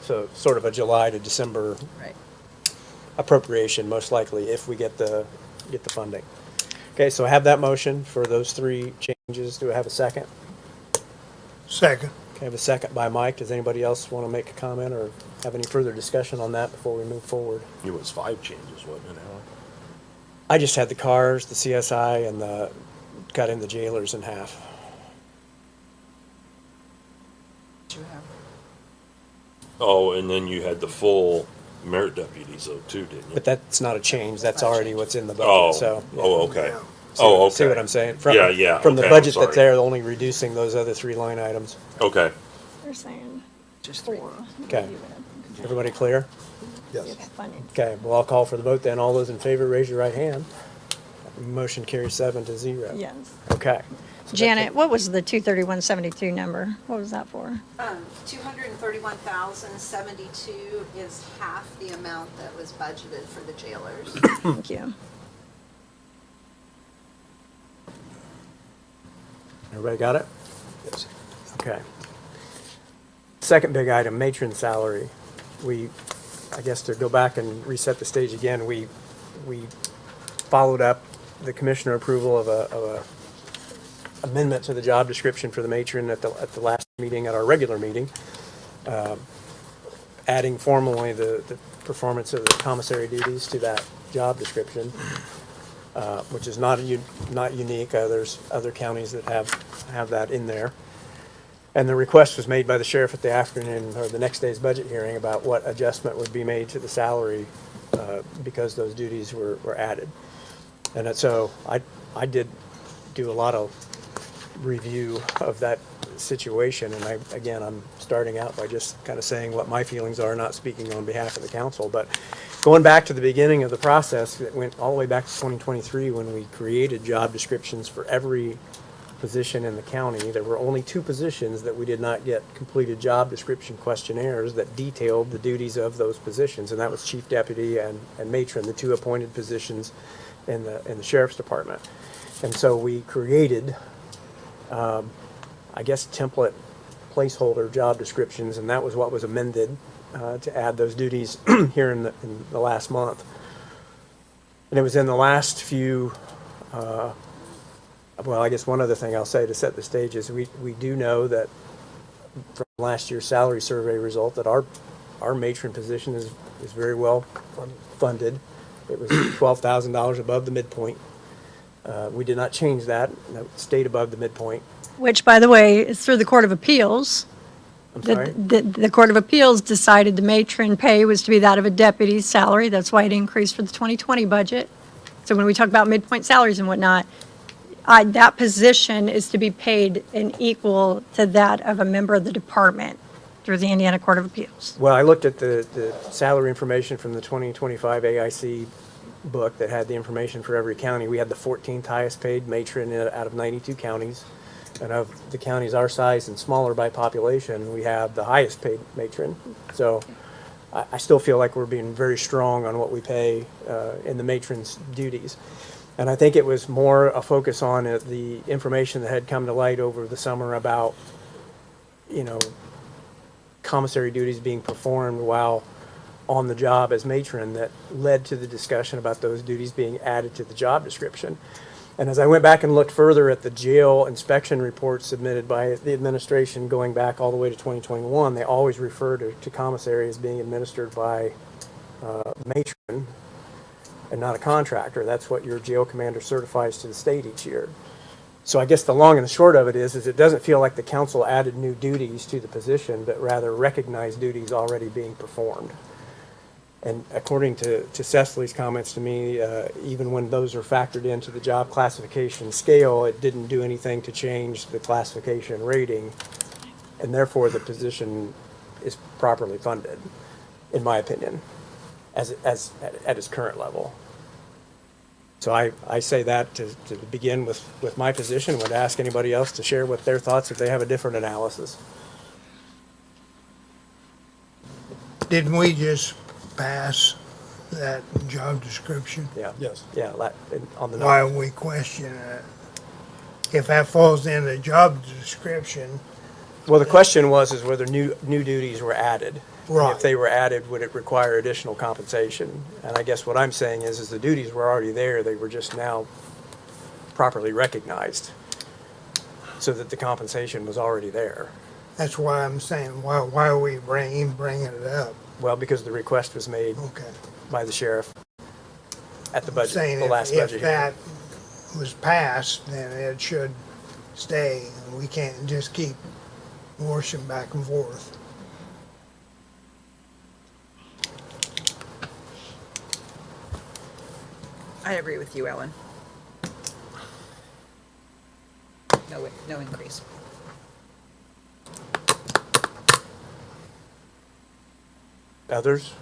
[SPEAKER 2] So sort of a July to December
[SPEAKER 6] Right.
[SPEAKER 2] appropriation, most likely, if we get the funding. Okay, so I have that motion for those three changes. Do I have a second?
[SPEAKER 8] Second.
[SPEAKER 2] Okay, I have a second by Mike. Does anybody else want to make a comment or have any further discussion on that before we move forward?
[SPEAKER 4] it was 5 changes, wasn't it, Alan?
[SPEAKER 2] I just had the cars, the CSI, and cut in the jailers in half.
[SPEAKER 6] Do you have?
[SPEAKER 4] Oh, and then you had the full merit deputies though too, didn't you?
[SPEAKER 2] But that's not a change. That's
[SPEAKER 6] Not a
[SPEAKER 2] already
[SPEAKER 6] change.
[SPEAKER 2] what's in the
[SPEAKER 4] Oh,
[SPEAKER 2] budget, so. yeah.
[SPEAKER 4] oh, okay.
[SPEAKER 8] Yeah.
[SPEAKER 4] Oh, okay.
[SPEAKER 2] See what I'm saying?
[SPEAKER 4] Yeah,
[SPEAKER 2] From the
[SPEAKER 4] okay, I'm
[SPEAKER 2] budget that's
[SPEAKER 4] sorry.
[SPEAKER 2] there, only reducing those other three line items.
[SPEAKER 4] Okay,
[SPEAKER 5] They're saying
[SPEAKER 6] Just 3.
[SPEAKER 5] 4.
[SPEAKER 2] Okay. Everybody clear?
[SPEAKER 9] Yes.
[SPEAKER 5] Funding.
[SPEAKER 2] Okay, well, I'll call for the vote then. All those in favor, raise your right hand. Motion carries 7-0.
[SPEAKER 5] Yes.
[SPEAKER 2] Okay. So
[SPEAKER 5] Janet, what was the 231.72 number? What was that for?
[SPEAKER 10] 231,072 is half the amount that was budgeted for the jailers.
[SPEAKER 5] Thank you.
[SPEAKER 2] Everybody got it?
[SPEAKER 9] Yes.
[SPEAKER 2] Okay. Second big item, matron salary. I guess to go back and reset the stage again, we followed up the commissioner approval of a amendment to the job description for the matron at the last meeting, at our regular meeting, adding formally the performance of the commissary duties to that job description, which is not unique. There's other counties that have that in there. And the request was made by the sheriff at the afternoon, or the next day's budget hearing, about what adjustment would be made to the salary because those duties were added. And so I did do a lot of review of that situation, and I'm starting out by just kind of saying what my feelings are, not speaking on behalf of the council. But going back to the beginning of the process, it went all the way back to 2023 when we created job descriptions for every position in the county. There were only 2 positions that we did not get completed job description questionnaires that detailed the duties of those positions, and that was chief deputy and matron, the 2 appointed positions in the sheriff's department. And so we created, I guess, template placeholder job descriptions, and that was what was amended to add those duties here in the last month. And it was in the last few. Well, I guess one other thing I'll say to set the stage is we do know that from last year's salary survey result that our matron position is very well funded. It was $12,000 above the midpoint. We did not change that. It stayed above the midpoint.
[SPEAKER 5] Which, by the way, is through the Court of Appeals.
[SPEAKER 2] I'm sorry?
[SPEAKER 5] The Court of Appeals decided the matron pay was to be that of a deputy's salary. That's why it increased for the 2020 budget. So when we talk about midpoint salaries and whatnot, that position is to be paid in equal to that of a member of the department through the Indiana Court of Appeals.
[SPEAKER 2] Well, I looked at the salary information from the 2025 AIC book that had the information for every county. We had the 14th highest paid matron out of 92 counties. And of the counties our size and smaller by population, we have the highest paid matron. So I still feel like we're being very strong on what we pay in the matron's duties. And I think it was more a focus on the information that had come to light over the summer about, commissary duties being performed while on the job as matron that led to the discussion about those duties being added to the job description. And as I went back and looked further at the jail inspection reports submitted by the administration going back all the way to 2021, they always refer to commissary as being administered by matron and not a contractor. That's what your jail commander certifies to the state each year. So I guess the long and the short of it is it doesn't feel like the council added new duties to the position, but rather recognized duties already being performed. And according to Cecily's comments to me, even when those are factored into the job classification scale, it didn't do anything to change the classification rating, and therefore the position is properly funded, in my opinion, at its current level. So I say that to begin with my position. Would ask anybody else to share with their thoughts if they have a different analysis.
[SPEAKER 8] Didn't we just pass that job description?
[SPEAKER 2] Yeah.
[SPEAKER 9] Yes.
[SPEAKER 2] Yeah, on the
[SPEAKER 8] Why
[SPEAKER 2] note.
[SPEAKER 8] we question it? If that falls in the job description,
[SPEAKER 2] Well, the question was whether new duties were added.
[SPEAKER 8] Right.
[SPEAKER 2] If they were added, would it require additional compensation? And I guess what I'm saying is the duties were already there. They were just now properly recognized so that the compensation was already there.
[SPEAKER 8] that's why I'm saying, why are we bringing it up?
[SPEAKER 2] Well, because the request was made
[SPEAKER 8] Okay.
[SPEAKER 2] by the sheriff at the budget,
[SPEAKER 8] Saying
[SPEAKER 2] the last
[SPEAKER 8] if
[SPEAKER 2] budget hearing.
[SPEAKER 8] that was passed, then it should stay. We can't just keep washing back and forth.
[SPEAKER 6] I agree with you, Ellen. No increase.
[SPEAKER 2] Others?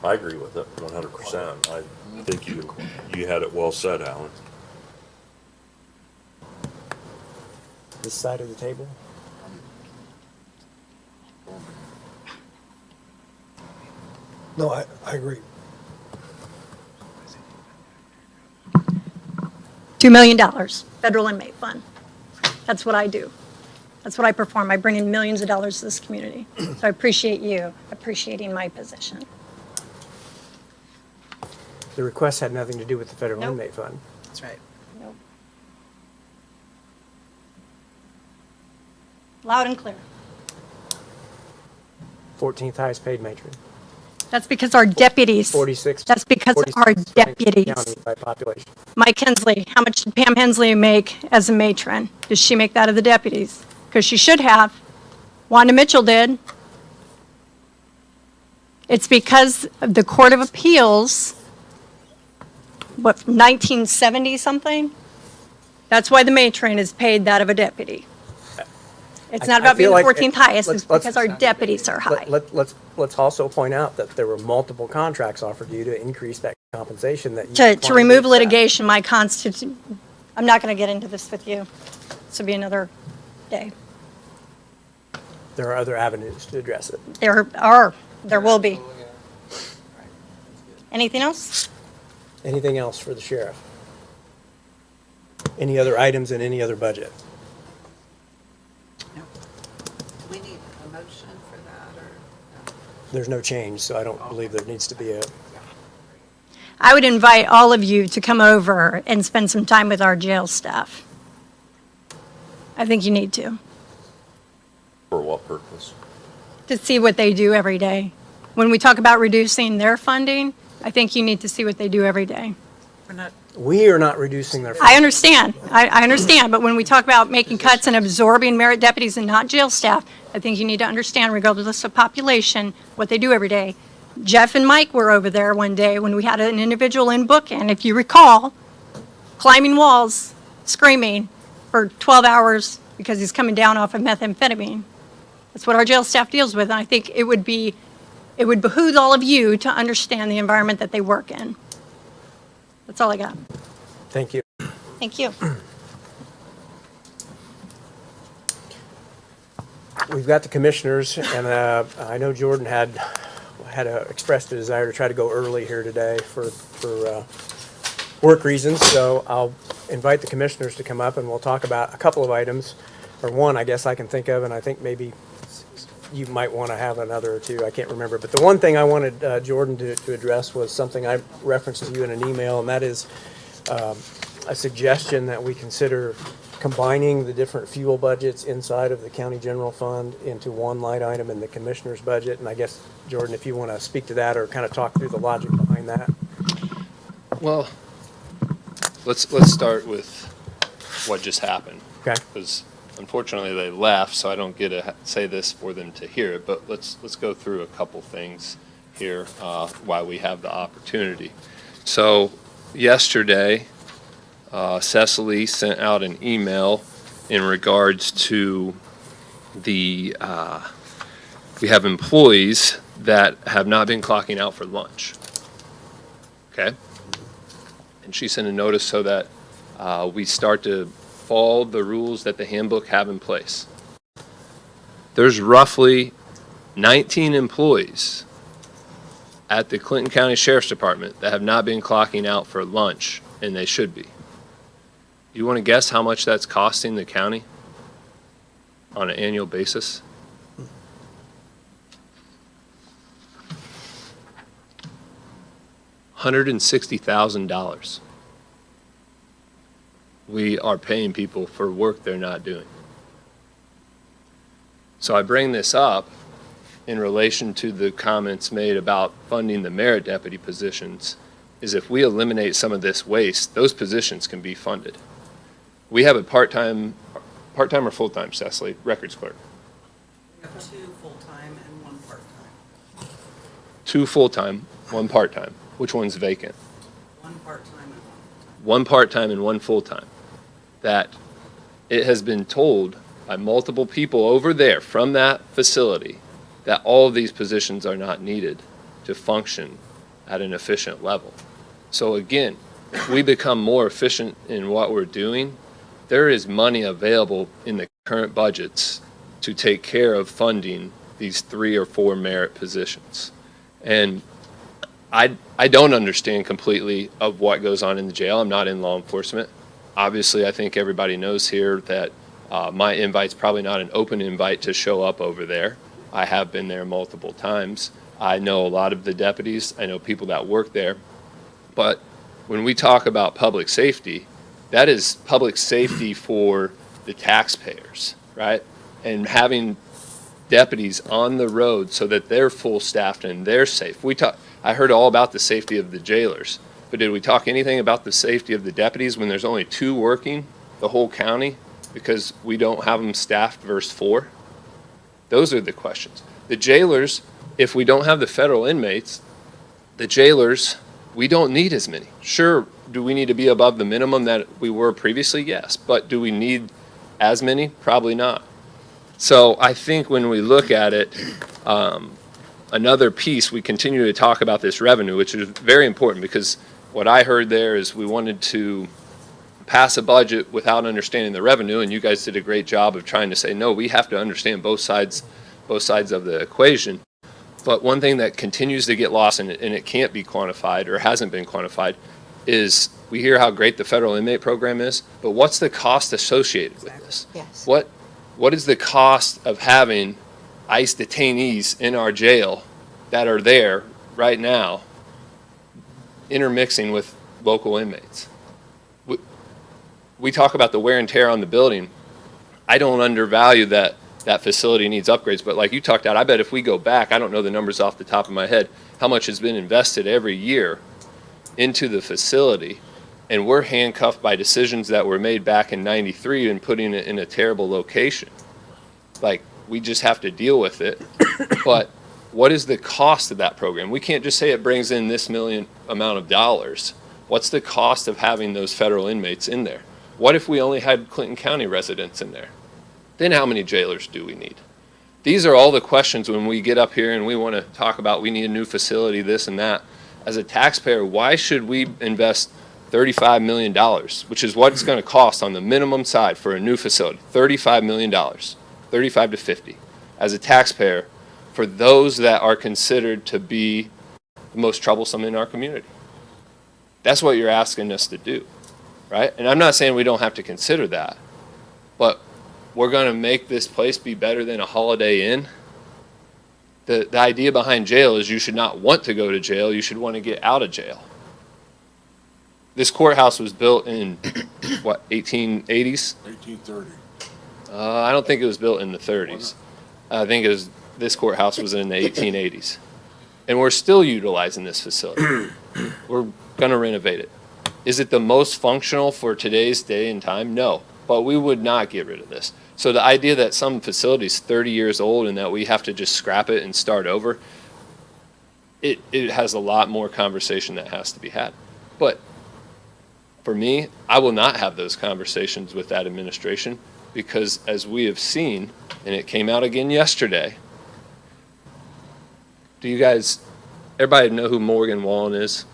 [SPEAKER 4] I agree with it 100%. I think you had it well said, Alan.
[SPEAKER 2] This side of the table?
[SPEAKER 9] No, I agree.
[SPEAKER 5] $2 million, federal inmate fund. That's what I do. That's what I perform. I bring in millions of dollars to this community. So I appreciate you appreciating my position.
[SPEAKER 2] The request had nothing to do with the federal
[SPEAKER 5] Nope.
[SPEAKER 2] inmate fund.
[SPEAKER 6] That's right.
[SPEAKER 5] Nope. Loud and clear.
[SPEAKER 2] 14th highest paid matron.
[SPEAKER 5] That's because our deputies.
[SPEAKER 2] 46.
[SPEAKER 5] That's because our
[SPEAKER 2] 46
[SPEAKER 5] deputies.
[SPEAKER 2] county by population.
[SPEAKER 5] Mike Hensley, how much did Pam Hensley make as a matron? Does she make that of the deputies? Because she should have. Wanda Mitchell did. It's because of the Court of Appeals, 1970 something? That's why the matron is paid that of a deputy. It's not
[SPEAKER 2] I
[SPEAKER 5] about being
[SPEAKER 2] feel
[SPEAKER 5] the
[SPEAKER 2] like
[SPEAKER 5] 14th highest, it's
[SPEAKER 2] let's-
[SPEAKER 5] because our deputies are high.
[SPEAKER 2] Let's also point out that there were multiple contracts offered to you to increase that compensation that you.
[SPEAKER 5] To
[SPEAKER 2] wanted
[SPEAKER 5] remove
[SPEAKER 2] accept.
[SPEAKER 5] litigation, I'm not going to get into this with you. This will be another day.
[SPEAKER 2] There are other avenues to address it.
[SPEAKER 5] There will be. Anything else?
[SPEAKER 2] Anything else for the sheriff? Any other items in any other budget?
[SPEAKER 10] Do we need a motion for that, or? No?
[SPEAKER 2] There's no change, so I don't believe there needs to be a,
[SPEAKER 5] I would invite all of you to come over and spend some time with our jail staff. I think you need to
[SPEAKER 4] For what purpose?
[SPEAKER 5] see what they do every day. When we talk about reducing their funding, I think you need to see what they do every day.
[SPEAKER 6] We're not,
[SPEAKER 2] we are not reducing their.
[SPEAKER 5] I understand, I understand, but when we talk about making cuts and absorbing merit deputies and not jail staff, I think you need to understand, regardless of population, what they do every day. Jeff and Mike were over there one day when we had an individual in bookend, if you recall, climbing walls, screaming for 12 hours because he's coming down off of methamphetamine. That's what our jail staff deals with, and I think it would be it would behoove all of you to understand the environment that they work in. That's all I got.
[SPEAKER 2] Thank you.
[SPEAKER 5] Thank you.
[SPEAKER 2] We've got the commissioners, and I know Jordan had expressed a desire to try to go early here today for work reasons, so I'll invite the commissioners to come up, and we'll talk about a couple of items, or one I guess I can think of, and I think maybe you might want to have another or two, I can't remember. But the one thing I wanted Jordan to address was something I referenced to you in an email, and that is a suggestion that we consider combining the different fuel budgets inside of the county general fund into one line item in the commissioner's budget. And I guess, Jordan, if you want to speak to that or kind of talk through the logic behind that.
[SPEAKER 11] Well, let's start with what just happened.
[SPEAKER 2] Okay.
[SPEAKER 11] Because unfortunately they left, so I don't get to say this for them to hear it. But let's go through a couple things here while we have the opportunity. So yesterday, Cecily sent out an email in regards to the, we have employees that have not been clocking out for lunch. Okay? And she sent a notice so that we start to follow the rules that the handbook have in place. There's roughly 19 employees at the Clinton County Sheriff's Department that have not been clocking out for lunch, and they should be. You want to guess how much that's costing the county on an annual basis? $160,000. We are paying people for work they're not doing. So I bring this up in relation to the comments made about funding the merit deputy positions, is if we eliminate some of this waste, those positions can be funded. We have a part-time or full-time, Cecily, records clerk?
[SPEAKER 6] We have 2 full-time and 1 part-time.
[SPEAKER 11] 2 full-time, 1 part-time. Which one's vacant?
[SPEAKER 6] 1 part-time and 1 full-time.
[SPEAKER 11] 1 part-time and 1 full-time. That it has been told by multiple people over there from that facility that all of these positions are not needed to function at an efficient level. So again, if we become more efficient in what we're doing, there is money available in the current budgets to take care of funding these 3 or 4 merit positions. And I don't understand completely of what goes on in the jail. I'm not in law enforcement. Obviously, I think everybody knows here that my invite's probably not an open invite to show up over there. I have been there multiple times. I know a lot of the deputies. I know people that work there. But when we talk about public safety, that is public safety for the taxpayers, right? And having deputies on the road so that they're full staffed and they're safe. I heard all about the safety of the jailers, but did we talk anything about the safety of the deputies when there's only 2 working the whole county because we don't have them staffed versus 4? Those are the questions. The jailers, if we don't have the federal inmates, the jailers, we don't need as many. Sure, do we need to be above the minimum that we were previously? Yes. But do we need as many? Probably not. So I think when we look at it, another piece, we continue to talk about this revenue, which is very important because what I heard there is we wanted to pass a budget without understanding the revenue, and you guys did a great job of trying to say, no, we have to understand both sides of the equation. But one thing that continues to get lost, and it can't be quantified or hasn't been quantified, is we hear how great the federal inmate program is, but what's the cost associated with this?
[SPEAKER 7] Yes.
[SPEAKER 11] What is the cost of having ICE detainees in our jail that are there right now intermixing with local inmates? We talk about the wear and tear on the building. I don't undervalue that facility needs upgrades, but like you talked about, I bet if we go back, I don't know the numbers off the top of my head, how much has been invested every year into the facility, and we're handcuffed by decisions that were made back in '93 and putting it in a terrible location. Like, we just have to deal with it. But what is the cost of that program? We can't just say it brings in this million amount of dollars. What's the cost of having those federal inmates in there? What if we only had Clinton County residents in there? Then how many jailers do we need? These are all the questions when we get up here and we want to talk about we need a new facility, this and that. As a taxpayer, why should we invest $35 million, which is what it's going to cost on the minimum side for a new facility? $35 million, 35 to 50, as a taxpayer, for those that are considered to be the most troublesome in our community. That's what you're asking us to do, right? And I'm not saying we don't have to consider that, but we're going to make this place be better than a Holiday Inn. The idea behind jail is you should not want to go to jail, you should want to get out of jail. This courthouse was built in, what, 1880s?
[SPEAKER 12] 1830.
[SPEAKER 11] I don't think it was built in the 30s. I think this courthouse was in the 1880s. And we're still utilizing this facility. We're going to renovate it. Is it the most functional for today's day and time? No, but we would not get rid of this. So the idea that some facility is 30 years old and that we have to just scrap it and start over, it has a lot more conversation that has to be had. But for me, I will not have those conversations with that administration because as we have seen, and it came out again yesterday, do you guys, everybody know who Morgan Wallen is,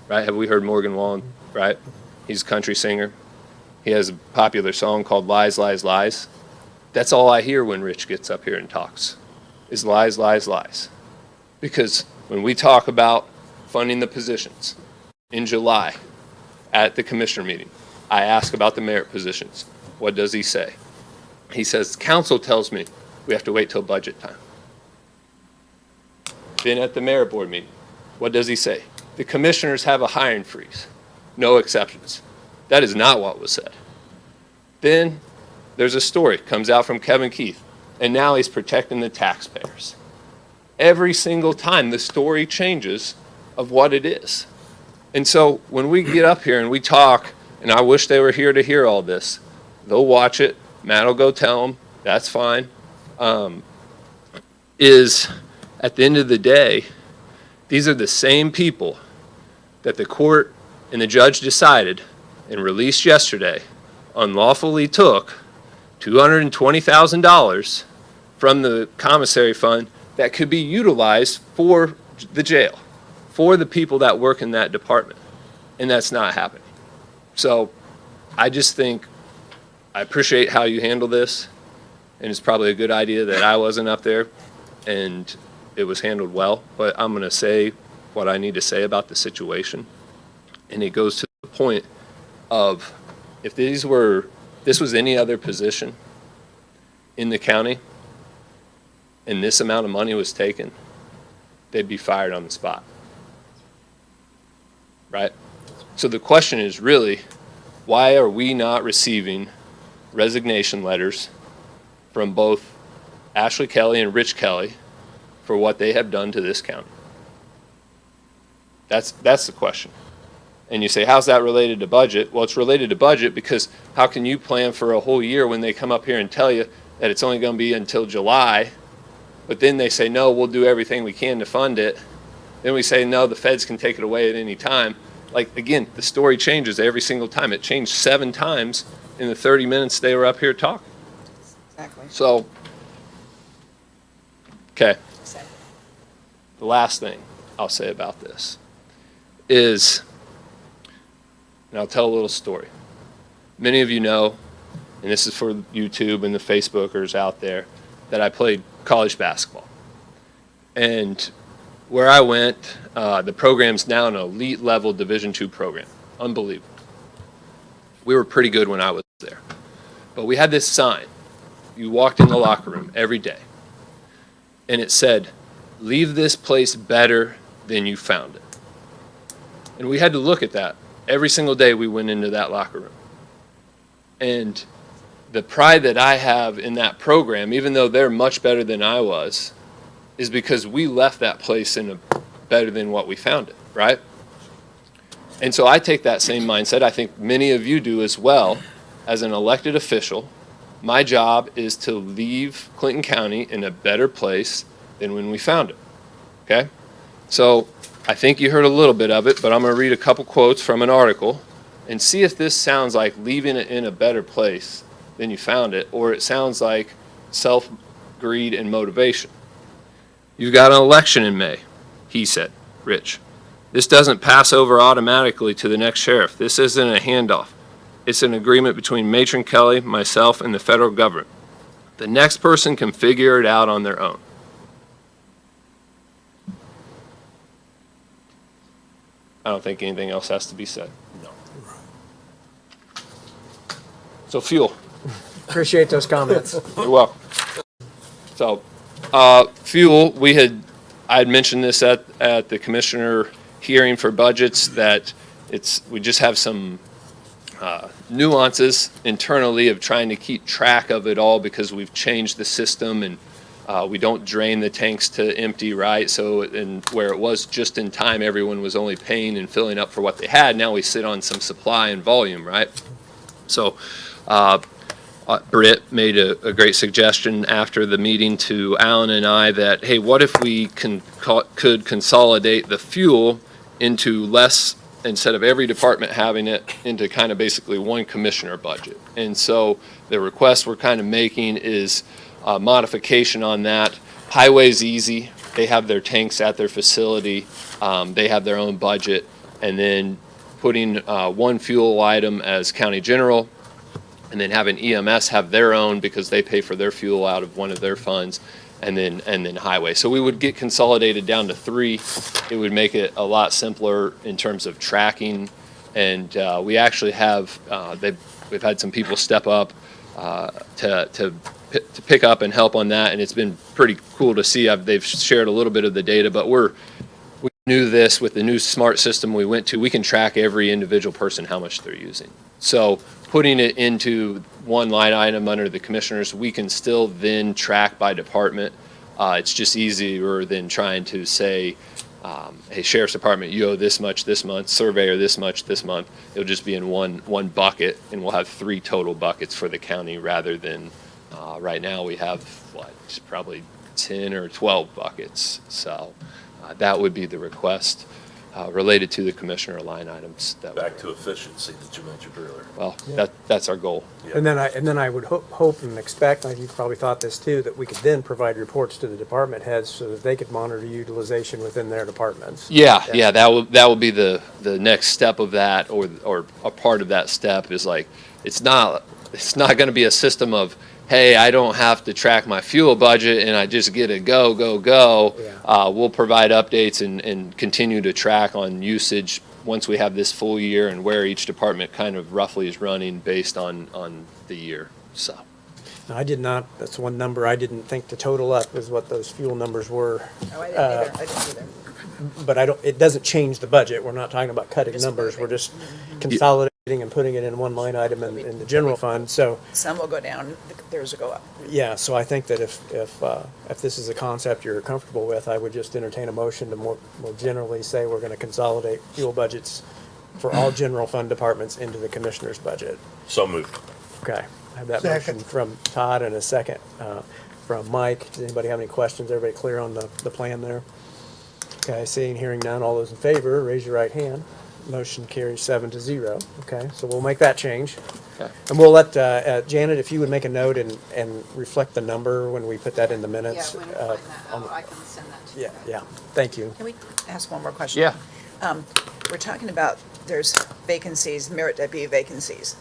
[SPEAKER 11] right? Have we heard Morgan Wallen, right? He's a country singer. He has a popular song called Lies, Lies, Lies. That's all I hear when Rich gets up here and talks, is lies, lies, lies. Because when we talk about funding the positions in July at the commissioner meeting, I ask about the merit positions. What does he say? He says, council tells me we have to wait till budget time. Then at the merit board meeting, what does he say? The commissioners have a hiring freeze, no exceptions. That is not what was said. Then there's a story, comes out from Kevin Keith, and now he's protecting the taxpayers. Every single time the story changes of what it is. And so when we get up here and we talk, and I wish they were here to hear all this, they'll watch it, Matt will go tell them, that's fine, is at the end of the day, these are the same people that the court and the judge decided and released yesterday unlawfully took $220,000 from the commissary fund that could be utilized for the jail, for the people that work in that department. And that's not happening. So I just think I appreciate how you handle this, and it's probably a good idea that I wasn't up there and it was handled well, but I'm going to say what I need to say about the situation. And it goes to the point of if this was any other position in the county and this amount of money was taken, they'd be fired on the spot. Right? So the question is really, why are we not receiving resignation letters from both Ashley Kelly and Rich Kelly for what they have done to this county? That's the question. And you say, how's that related to budget? Well, it's related to budget because how can you plan for a whole year when they come up here and tell you that it's only going to be until July, but then they say, no, we'll do everything we can to fund it. Then we say, no, the feds can take it away at any time. Like, again, the story changes every single time. It changed 7 times in the 30 minutes they were up here talking.
[SPEAKER 6] Exactly.
[SPEAKER 11] So, okay. The last thing I'll say about this is, and I'll tell a little story. Many of you know, and this is for YouTube and the Facebookers out there, that I played college basketball. And where I went, the program's now an elite level Division II program. Unbelievable. We were pretty good when I was there. But we had this sign. You walked in the locker room every day. And it said, leave this place better than you found it. And we had to look at that. Every single day we went into that locker room. And the pride that I have in that program, even though they're much better than I was, is because we left that place in a better than what we found it, right? And so I take that same mindset. I think many of you do as well. As an elected official, my job is to leave Clinton County in a better place than when we found it, okay? So I think you heard a little bit of it, but I'm going to read a couple quotes from an article and see if this sounds like leaving it in a better place than you found it, or it sounds like greed, and motivation. You've got an election in May, he said, Rich. This doesn't pass over automatically to the next sheriff. This isn't a handoff. It's an agreement between Matron Kelly, myself, and the federal government. The next person can figure it out on their own. I don't think anything else has to be said.
[SPEAKER 4] No.
[SPEAKER 11] So fuel.
[SPEAKER 2] Appreciate those comments.
[SPEAKER 11] You're welcome. So, fuel, I had mentioned this at the commissioner hearing for budgets, that we just have some nuances internally of trying to keep track of it all, because we've changed the system, and we don't drain the tanks to empty, right? So, and where it was just in time, everyone was only paying and filling up for what they had. Now we sit on some supply and volume, right? So, Britt made a great suggestion after the meeting to Alan and I that, hey, what if we could consolidate the fuel into less, instead of every department having it, into kind of basically one commissioner budget. And so the request we're kind of making is a modification on that. Highway's easy. They have their tanks at their facility. They have their own budget. And then putting one fuel item as county general, and then having EMS have their own, because they pay for their fuel out of one of their funds, and then highway. So we would get consolidated down to 3. It would make it a lot simpler in terms of tracking. And we actually have, we've had some people step up to pick up and help on that, and it's been pretty cool to see. They've shared a little bit of the data, but we knew this with the new smart system we went to. We can track every individual person, how much they're using. So putting it into one line item under the commissioners, we can still then track by department. It's just easier than trying to say, hey, sheriff's department, you owe this much this month, surveyor this much this month. It'll just be in one bucket, and we'll have 3 total buckets for the county, rather than right now we have probably 10 or 12 buckets. So that would be the request related to the commissioner line items.
[SPEAKER 4] Back to efficiency that you mentioned earlier.
[SPEAKER 11] Well, that's our goal.
[SPEAKER 2] And then I would hope and expect, like you probably thought this too, that we could then provide reports to the department heads so that they could monitor utilization within their departments.
[SPEAKER 11] Yeah, that will be the next step of that, or a part of that step is like, it's not going to be a system of, hey, I don't have to track my fuel budget and I just get a go.
[SPEAKER 2] Yeah.
[SPEAKER 11] We'll provide updates and continue to track on usage once we have this full year, and where each department kind of roughly is running based on the year. So
[SPEAKER 2] I did not, that's one number I didn't think to total up is what those fuel numbers were.
[SPEAKER 6] Oh, I didn't either.
[SPEAKER 2] But it doesn't change the budget. We're not talking about cutting
[SPEAKER 6] Just
[SPEAKER 2] numbers. We're
[SPEAKER 6] moving.
[SPEAKER 2] just consolidating and putting it in one line item in the general fund. So,
[SPEAKER 6] Some will go down, theirs will go up.
[SPEAKER 2] yeah, so I think that if this is a concept you're comfortable with, I would just entertain a motion to more generally say we're going to consolidate fuel budgets for all general fund departments into the commissioner's budget.
[SPEAKER 4] So moved.
[SPEAKER 2] Okay, I have that
[SPEAKER 8] Second.
[SPEAKER 2] motion from Todd and a second from Mike. Does anybody have any questions? Everybody clear on the plan there? Okay, seeing, hearing none, all those in favor, raise your right hand. Motion carries 7-0. Okay, so we'll make that change.
[SPEAKER 11] Okay.
[SPEAKER 2] And we'll let, Janet, if you would make a note and reflect the number when we put that in the
[SPEAKER 10] Yeah,
[SPEAKER 2] minutes.
[SPEAKER 10] when we find that out, I can send that to you.
[SPEAKER 2] Yeah, thank you.
[SPEAKER 6] Can we ask one more question?
[SPEAKER 11] yeah,
[SPEAKER 6] We're talking about, there's vacancies, merit deputy vacancies.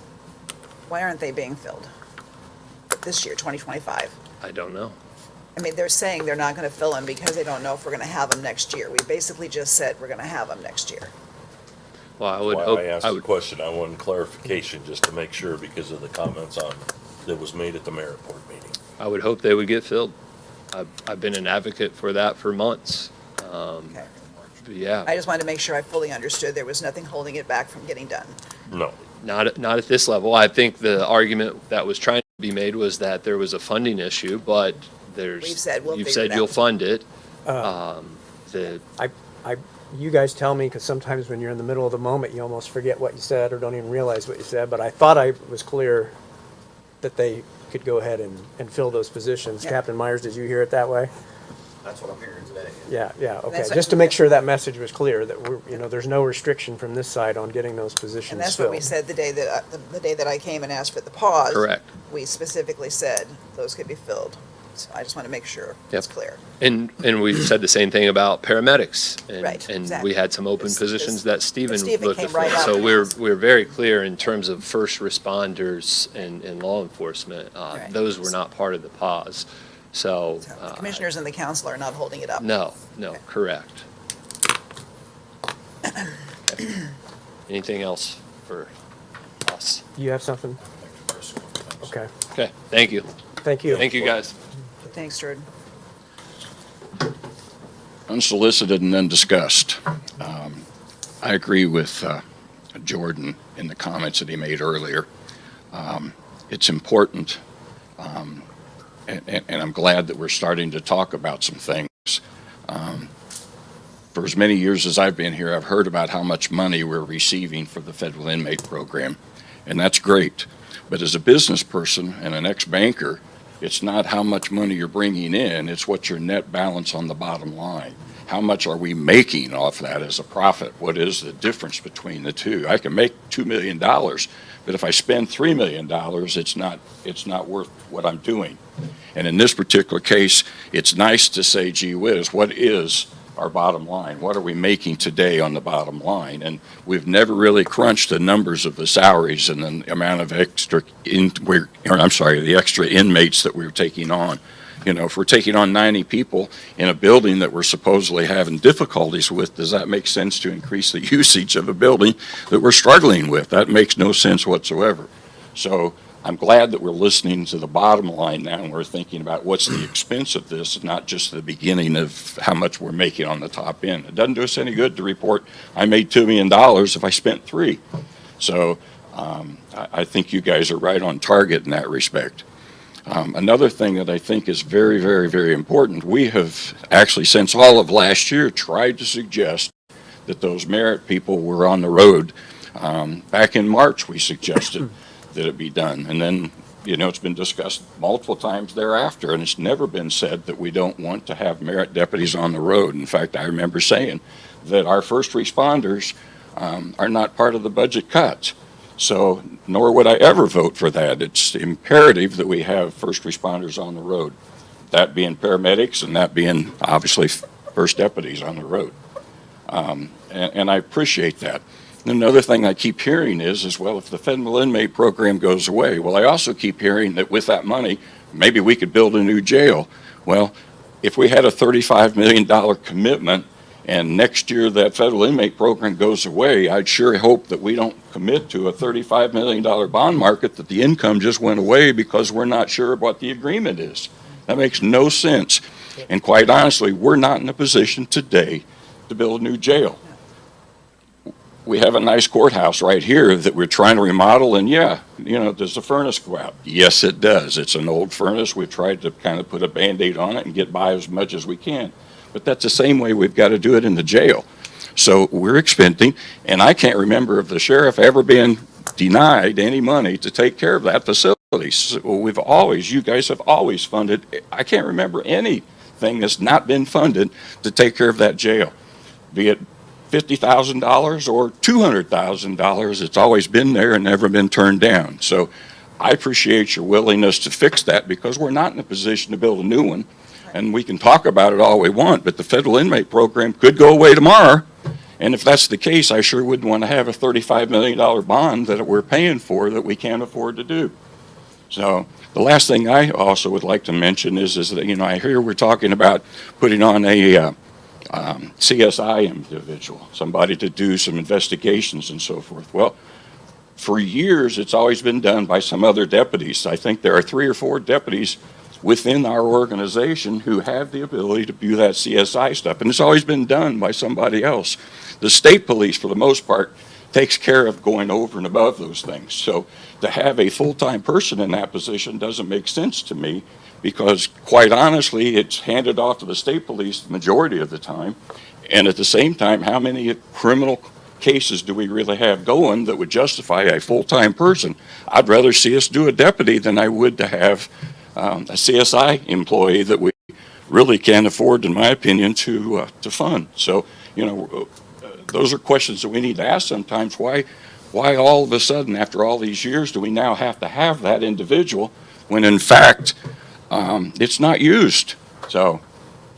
[SPEAKER 6] Why aren't they being filled this year, 2025?
[SPEAKER 11] I don't know.
[SPEAKER 6] I mean, they're saying they're not going to fill them because they don't know if we're going to have them next year. We basically just said we're going to have them next year.
[SPEAKER 11] Well, I would
[SPEAKER 4] Why
[SPEAKER 11] hope,
[SPEAKER 4] I asked
[SPEAKER 11] I
[SPEAKER 4] the
[SPEAKER 11] would,
[SPEAKER 4] question, I wanted clarification just to make sure, because of the comments that was made at the merit board meeting.
[SPEAKER 11] I would hope they would get filled. I've been an advocate for that for months.
[SPEAKER 6] Okay.
[SPEAKER 11] But yeah,
[SPEAKER 6] I just wanted to make sure I fully understood there was nothing holding it back from getting done.
[SPEAKER 4] No.
[SPEAKER 11] not at this level. I think the argument that was trying to be made was that there was a funding issue, but
[SPEAKER 6] We've said we'll
[SPEAKER 11] you've
[SPEAKER 6] figure
[SPEAKER 11] said
[SPEAKER 6] it
[SPEAKER 11] you'll
[SPEAKER 6] out.
[SPEAKER 11] fund it.
[SPEAKER 2] Uh,
[SPEAKER 11] The
[SPEAKER 2] You guys tell me, because sometimes when you're in the middle of the moment, you almost forget what you said or don't even realize what you said, but I thought I was clear that they could go ahead and fill those positions.
[SPEAKER 6] Yeah.
[SPEAKER 2] Captain Myers, did you hear it that way?
[SPEAKER 1] That's what I'm hearing today.
[SPEAKER 2] Yeah, okay.
[SPEAKER 6] That's what-
[SPEAKER 2] Just to make sure that message was clear, that there's no restriction from this side on getting those positions
[SPEAKER 6] And that's
[SPEAKER 2] filled.
[SPEAKER 6] what we said the day that I came and asked for the pause.
[SPEAKER 11] Correct.
[SPEAKER 6] We specifically said those could be filled. So I just want to make sure
[SPEAKER 11] Yep.
[SPEAKER 6] it's clear.
[SPEAKER 11] And we've said the same thing about paramedics.
[SPEAKER 6] Right,
[SPEAKER 11] And
[SPEAKER 6] exactly.
[SPEAKER 11] we had some open
[SPEAKER 6] This-
[SPEAKER 11] positions
[SPEAKER 6] this-
[SPEAKER 11] that Stephen
[SPEAKER 6] Stephen
[SPEAKER 11] looked
[SPEAKER 6] came
[SPEAKER 11] at.
[SPEAKER 6] right
[SPEAKER 11] So
[SPEAKER 6] after
[SPEAKER 11] we're very clear in terms of first responders and law enforcement.
[SPEAKER 6] Right.
[SPEAKER 11] Those were not part of the pause. So.
[SPEAKER 6] So the commissioners and the council are not holding it up.
[SPEAKER 11] No, correct. Okay. Anything else for us?
[SPEAKER 2] You have something? Okay,
[SPEAKER 11] Okay, thank you.
[SPEAKER 2] thank you.
[SPEAKER 11] Thank you, guys.
[SPEAKER 6] Thanks, Jordan.
[SPEAKER 12] Unsolicited and then discussed. I agree with Jordan in the comments that he made earlier. It's important, and I'm glad that we're starting to talk about some things. For as many years as I've been here, I've heard about how much money we're receiving for the federal inmate program, and that's great. But as a business person and an ex-banker, it's not how much money you're bringing in, it's what your net balance on the bottom line. How much are we making off that as a profit? What is the difference between the two? I can make $2 million, but if I spend $3 million, it's not worth what I'm doing. And in this particular case, it's nice to say, gee whiz, what is our bottom line? What are we making today on the bottom line? And we've never really crunched the numbers of the salaries and the amount of the extra inmates that we're taking on. You know, if we're taking on 90 people in a building that we're supposedly having difficulties with, does that make sense to increase the usage of a building that we're struggling with? That makes no sense whatsoever. So I'm glad that we're listening to the bottom line now, and we're thinking about what's the expense of this, not just the beginning of how much we're making on the top end. It doesn't do us any good to report, I made $2 million if I spent $3 million. So I think you guys are right on target in that respect. Another thing that I think is very, very, very important, we have actually, since all of last year, tried to suggest that those merit people were on the road. Back in March, we suggested that it be done. And then, you know, it's been discussed multiple times thereafter, and it's never been said that we don't want to have merit deputies on the road. In fact, I remember saying that our first responders are not part of the budget cuts. So, nor would I ever vote for that. It's imperative that we have first responders on the road, that being paramedics and that being obviously first deputies on the road. And I appreciate that. Another thing I keep hearing is, well, if the federal inmate program goes away, well, I also keep hearing that with that money, maybe we could build a new jail. Well, if we had a $35 million commitment and next year that federal inmate program goes away, I'd sure hope that we don't commit to a $35 million bond market that the income just went away because we're not sure what the agreement is. That makes no sense. And quite honestly, we're not in a position today to build a new jail. We have a nice courthouse right here that we're trying to remodel, and yeah, you know, does the furnace go out? Yes, it does. It's an old furnace. We've tried to kind of put a Band-Aid on it and get by as much as we can. But that's the same way we've got to do it in the jail. So we're expending, and I can't remember of the sheriff ever being denied any money to take care of that facility. So we've always, you guys have always funded, I can't remember anything that's not been funded to take care of that jail, be it $50,000 or $200,000. It's always been there and never been turned down. So I appreciate your willingness to fix that because we're not in a position to build a new one. And we can talk about it all we want, but the federal inmate program could go away tomorrow. And if that's the case, I sure wouldn't want to have a $35 million bond that we're paying for that we can't afford to do. So the last thing I also would like to mention is that, you know, I hear we're talking about putting on a CSI individual, somebody to do some investigations and so forth. Well, for years, it's always been done by some other deputies. I think there are 3 or 4 deputies within our organization who have the ability to do that CSI stuff, and it's always been done by somebody else. The state police, for the most part, takes care of going over and above those things. So to have a full-time person in that position doesn't make sense to me because, quite honestly, it's handed off to the state police the majority of the time. And at the same time, how many criminal cases do we really have going that would justify a full-time person? I'd rather see us do a deputy than I would to have a CSI employee that we really can't afford, in my opinion, to fund. So, you know, those are questions that we need to ask sometimes. Why all of a sudden, after all these years, do we now have to have that individual when, in fact, it's not used. So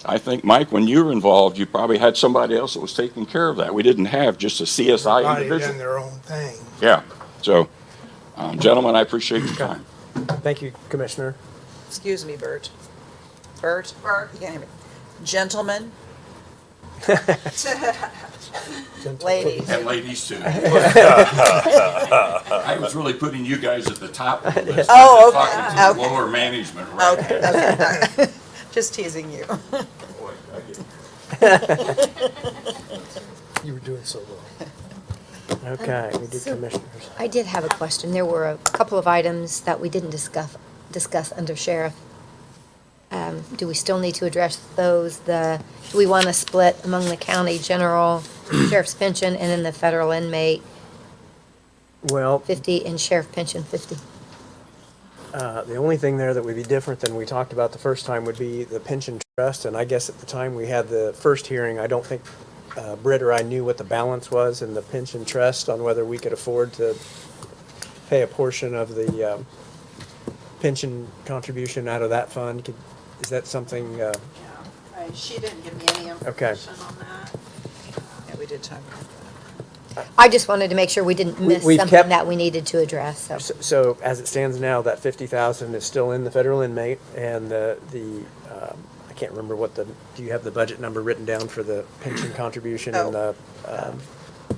[SPEAKER 12] I think, Mike, when you were involved, you probably had somebody else that was taking care of that. We didn't have just a CSI
[SPEAKER 8] Everybody
[SPEAKER 12] individual.
[SPEAKER 8] done their own thing.
[SPEAKER 12] Yeah, so, gentlemen, I appreciate your time.
[SPEAKER 2] Thank you, Commissioner.
[SPEAKER 6] Excuse me, Bert. Bert? Bert. You can't hear me. Gentlemen, ladies.
[SPEAKER 12] And ladies too. I was really putting you guys at the top of the list.
[SPEAKER 6] Oh, okay,
[SPEAKER 12] Talking to the
[SPEAKER 6] okay.
[SPEAKER 12] lower management right
[SPEAKER 6] Okay,
[SPEAKER 12] now.
[SPEAKER 6] okay. Just teasing you.
[SPEAKER 12] Boy, I get-
[SPEAKER 9] You were doing so well.
[SPEAKER 2] Okay, we did
[SPEAKER 7] So-
[SPEAKER 2] Commissioners.
[SPEAKER 7] I did have a question. There were a couple of items that we didn't discuss under sheriff. Do we still need to address those? Do we want to split among the county general, sheriff's pension, and then the federal inmate
[SPEAKER 2] Well,
[SPEAKER 7] 50 and sheriff pension 50?
[SPEAKER 2] the only thing there that would be different than we talked about the first time would be the pension trust, and I guess at the time we had the first hearing, I don't think Britt or I knew what the balance was in the pension trust on whether we could afford to pay a portion of the pension contribution out of that fund. Is that something,
[SPEAKER 10] Yeah, she didn't give me any
[SPEAKER 2] Okay.
[SPEAKER 10] information on that.
[SPEAKER 6] Yeah, we did talk about that.
[SPEAKER 7] I just wanted to make sure we didn't miss
[SPEAKER 2] we've
[SPEAKER 7] something
[SPEAKER 2] kept-
[SPEAKER 7] that we needed to address, so.
[SPEAKER 2] so as it stands now, that 50,000 is still in the federal inmate, and I can't remember do you have the budget number written down for the pension contribution and the,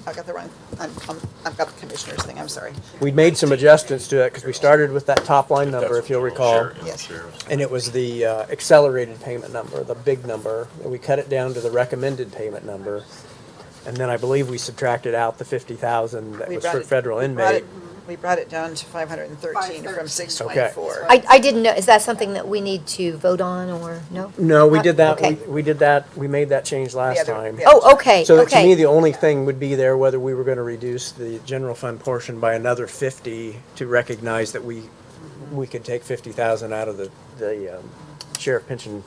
[SPEAKER 6] I got the wrong, I've got the commissioner's thing, I'm sorry.
[SPEAKER 2] we made some adjustments to it because we started with that top line number, if you'll recall.
[SPEAKER 6] Yes.
[SPEAKER 2] And it was the accelerated payment number, the big number, and we cut it down to the recommended payment number. And then I believe we subtracted out the 50,000 that
[SPEAKER 6] We
[SPEAKER 2] was
[SPEAKER 6] brought
[SPEAKER 2] for
[SPEAKER 6] it-
[SPEAKER 2] federal
[SPEAKER 6] we brought
[SPEAKER 2] inmate.
[SPEAKER 6] it- We brought it down to 513 from 624.
[SPEAKER 7] I didn't know, is that something that we need to vote on, or no?
[SPEAKER 2] No, we did that,
[SPEAKER 7] Okay.
[SPEAKER 2] we did that, we made that change last
[SPEAKER 6] other-
[SPEAKER 2] time.
[SPEAKER 6] yeah.
[SPEAKER 7] Oh, okay,
[SPEAKER 2] So to me,
[SPEAKER 7] okay.
[SPEAKER 2] the only thing would be there whether we were gonna reduce the general fund portion by another 50 to recognize that we could take 50,000 out of the sheriff pension,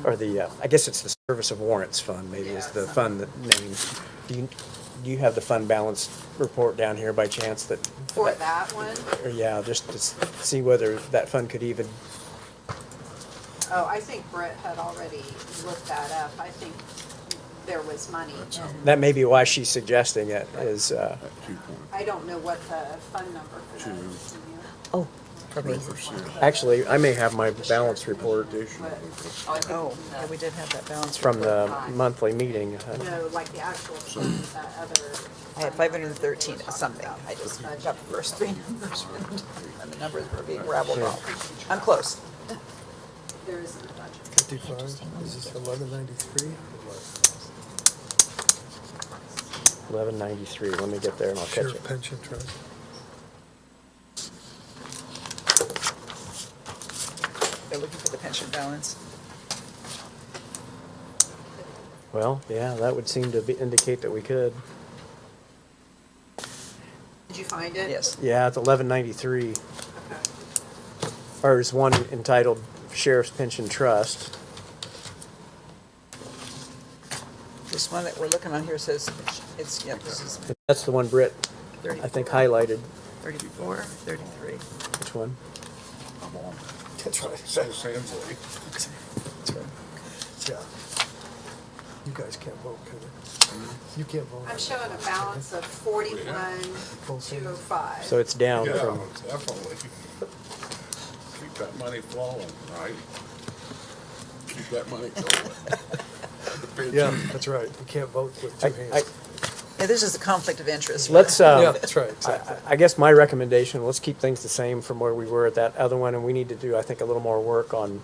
[SPEAKER 2] or I guess it's the service of warrants fund, maybe is the fund that name. Do you have the fund balance report down here by chance that?
[SPEAKER 10] For that one,
[SPEAKER 2] Or yeah, just to see whether that fund could even,
[SPEAKER 10] oh, I think Brett had already looked that up. I think there was money.
[SPEAKER 2] that may be why she's suggesting it, is,
[SPEAKER 10] I don't know what the fund number for that is. Do you?
[SPEAKER 7] Oh,
[SPEAKER 2] actually, I may have my balance report
[SPEAKER 6] Oh, yeah, we did have that balance.
[SPEAKER 2] from
[SPEAKER 6] report.
[SPEAKER 2] the monthly meeting.
[SPEAKER 10] No, like the actual fund, that other.
[SPEAKER 6] I had 513 something. I just got the first three numbers and the numbers were being rabbled off. I'm close.
[SPEAKER 10] There isn't a budget.
[SPEAKER 9] 55, is this 1193?
[SPEAKER 2] 1193, let me get there and I'll catch
[SPEAKER 9] Sheriff
[SPEAKER 2] it.
[SPEAKER 9] pension trust.
[SPEAKER 6] They're looking for the pension balance.
[SPEAKER 2] Well, yeah, that would seem to indicate that we could.
[SPEAKER 10] Did you find it?
[SPEAKER 6] Yes.
[SPEAKER 2] Yeah, it's 1193.
[SPEAKER 10] Okay.
[SPEAKER 2] Or there's one entitled Sheriff's Pension Trust.
[SPEAKER 6] This one that we're looking on here says it's, yeah, this is
[SPEAKER 2] That's the one Britt, I think, highlighted.
[SPEAKER 6] 34, 33.
[SPEAKER 2] Which one?
[SPEAKER 9] That's right. That's right. Yeah. You guys can't vote, can you? You can't vote.
[SPEAKER 10] I'm showing a balance of 41,205.
[SPEAKER 2] So it's down
[SPEAKER 13] Yeah,
[SPEAKER 2] from,
[SPEAKER 13] definitely. Keep that money flowing, right? Keep that money going.
[SPEAKER 9] Yeah, that's right. You can't vote with two hands.
[SPEAKER 6] Yeah, this is a conflict of interest.
[SPEAKER 2] let's,
[SPEAKER 9] Yeah, that's right, exactly.
[SPEAKER 2] I guess my recommendation, let's keep things the same from where we were at that other one, and we need to do, I think, a little more work on,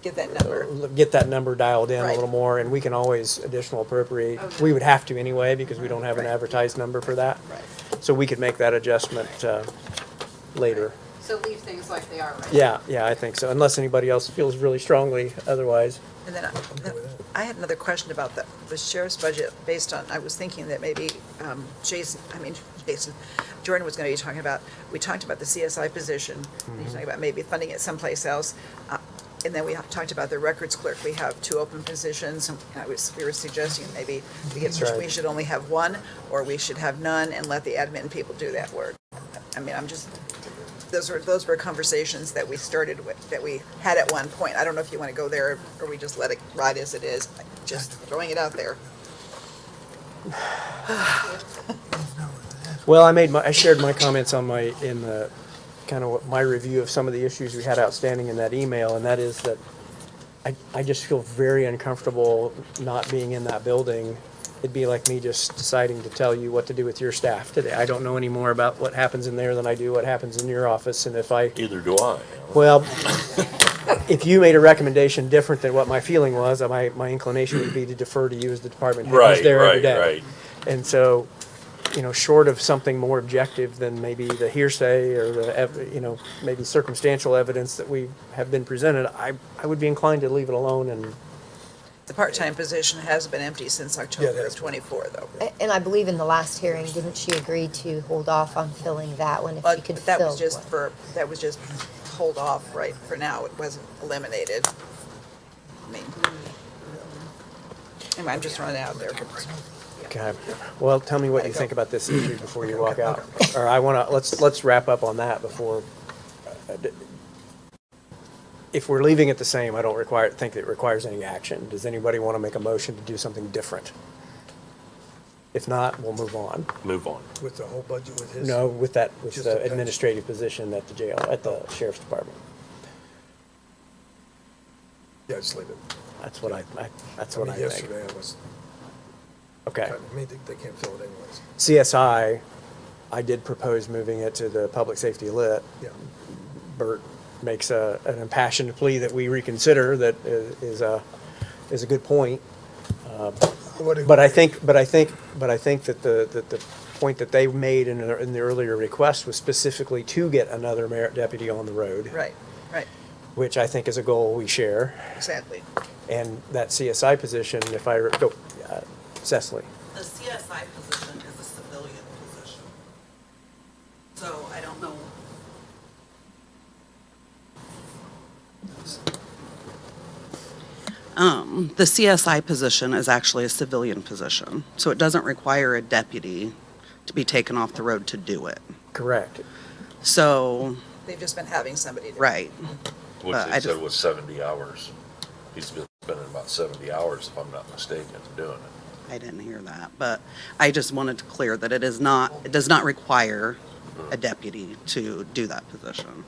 [SPEAKER 6] Get that number.
[SPEAKER 2] get that number dialed in a
[SPEAKER 6] Right.
[SPEAKER 2] little more, and we can always additional appropriate. We would have to anyway, because we don't have an advertised number for that.
[SPEAKER 6] Right.
[SPEAKER 2] So we could make that adjustment later.
[SPEAKER 10] So leave things like they are right
[SPEAKER 2] Yeah, I think so, unless anybody else feels really strongly otherwise.
[SPEAKER 6] And then I had another question about the sheriff's budget based on, I was thinking that maybe Jordan was going to be talking about, we talked about the CSI position, and he's talking about maybe funding it someplace else. And then we talked about the records clerk. We have 2 open positions. And we were suggesting maybe
[SPEAKER 2] right.
[SPEAKER 6] we should only have 1, or we should have none and let the admin people do that work. I mean, I'm just, those were conversations that we started with, that we had at one point. I don't know if you want to go there, or we just let it ride as it is, just throwing it out there.
[SPEAKER 2] Well, I shared my comments on in the, kind of my review of some of the issues we had outstanding in that email, and that is that I just feel very uncomfortable not being in that building. It'd be like me just deciding to tell you what to do with your staff today. I don't know any more about what happens in there than I do what happens in your office, and if I,
[SPEAKER 4] Either do I.
[SPEAKER 2] well, if you made a recommendation different than what my feeling was, my inclination would be to defer to you as the department head who's
[SPEAKER 4] Right,
[SPEAKER 2] there every
[SPEAKER 4] right,
[SPEAKER 2] day.
[SPEAKER 4] right.
[SPEAKER 2] And so, short of something more objective than maybe the hearsay or the, maybe circumstantial evidence that we have been presented, I would be inclined to leave it alone and,
[SPEAKER 6] The part-time position has been empty since October
[SPEAKER 9] that's
[SPEAKER 6] of '24, though.
[SPEAKER 7] And I believe in the last hearing, didn't she agree to hold off on filling that one if she could
[SPEAKER 6] But that
[SPEAKER 7] fill
[SPEAKER 6] was just
[SPEAKER 7] one?
[SPEAKER 6] that was just hold off right for now. It wasn't eliminated. I mean, anyway, I'm just throwing it out there.
[SPEAKER 2] okay. Well, tell me what you think about this issue before you walk out. Or let's wrap up on that before, if we're leaving it the same, I don't think it requires any action. Does anybody want to make a motion to do something different? If not, we'll move on.
[SPEAKER 4] Move on.
[SPEAKER 9] With the whole budget with his?
[SPEAKER 2] No, with
[SPEAKER 9] Just
[SPEAKER 2] the
[SPEAKER 9] the
[SPEAKER 2] administrative position at the jail, at the sheriff's department.
[SPEAKER 9] Yeah, just leave it.
[SPEAKER 2] That's what I think.
[SPEAKER 9] Yesterday I was,
[SPEAKER 2] Okay.
[SPEAKER 9] I mean, they can't fill it anyways.
[SPEAKER 2] CSI, I did propose moving it to the public safety lit.
[SPEAKER 9] Yeah.
[SPEAKER 2] Bert makes an impassioned plea that we reconsider that is a good point. But I think that the point that they made in the earlier request was specifically to get another merit deputy on the road.
[SPEAKER 6] Right,
[SPEAKER 2] Which I think is a goal we share.
[SPEAKER 6] exactly.
[SPEAKER 2] And that CSI position, if I, go, Cecily.
[SPEAKER 14] The CSI position is a civilian position. So I don't know. The CSI position is actually a civilian position, so it doesn't require a deputy to be taken off the road to do it.
[SPEAKER 2] Correct.
[SPEAKER 14] So,
[SPEAKER 6] They've just been having somebody do it.
[SPEAKER 14] right.
[SPEAKER 4] Which
[SPEAKER 14] But
[SPEAKER 4] they
[SPEAKER 14] I
[SPEAKER 4] said
[SPEAKER 14] just-
[SPEAKER 4] was 70 hours. He's been spending about 70 hours, if I'm not mistaken, doing it.
[SPEAKER 14] I didn't hear that, but I just wanted to clear that it does not require a deputy to do that position.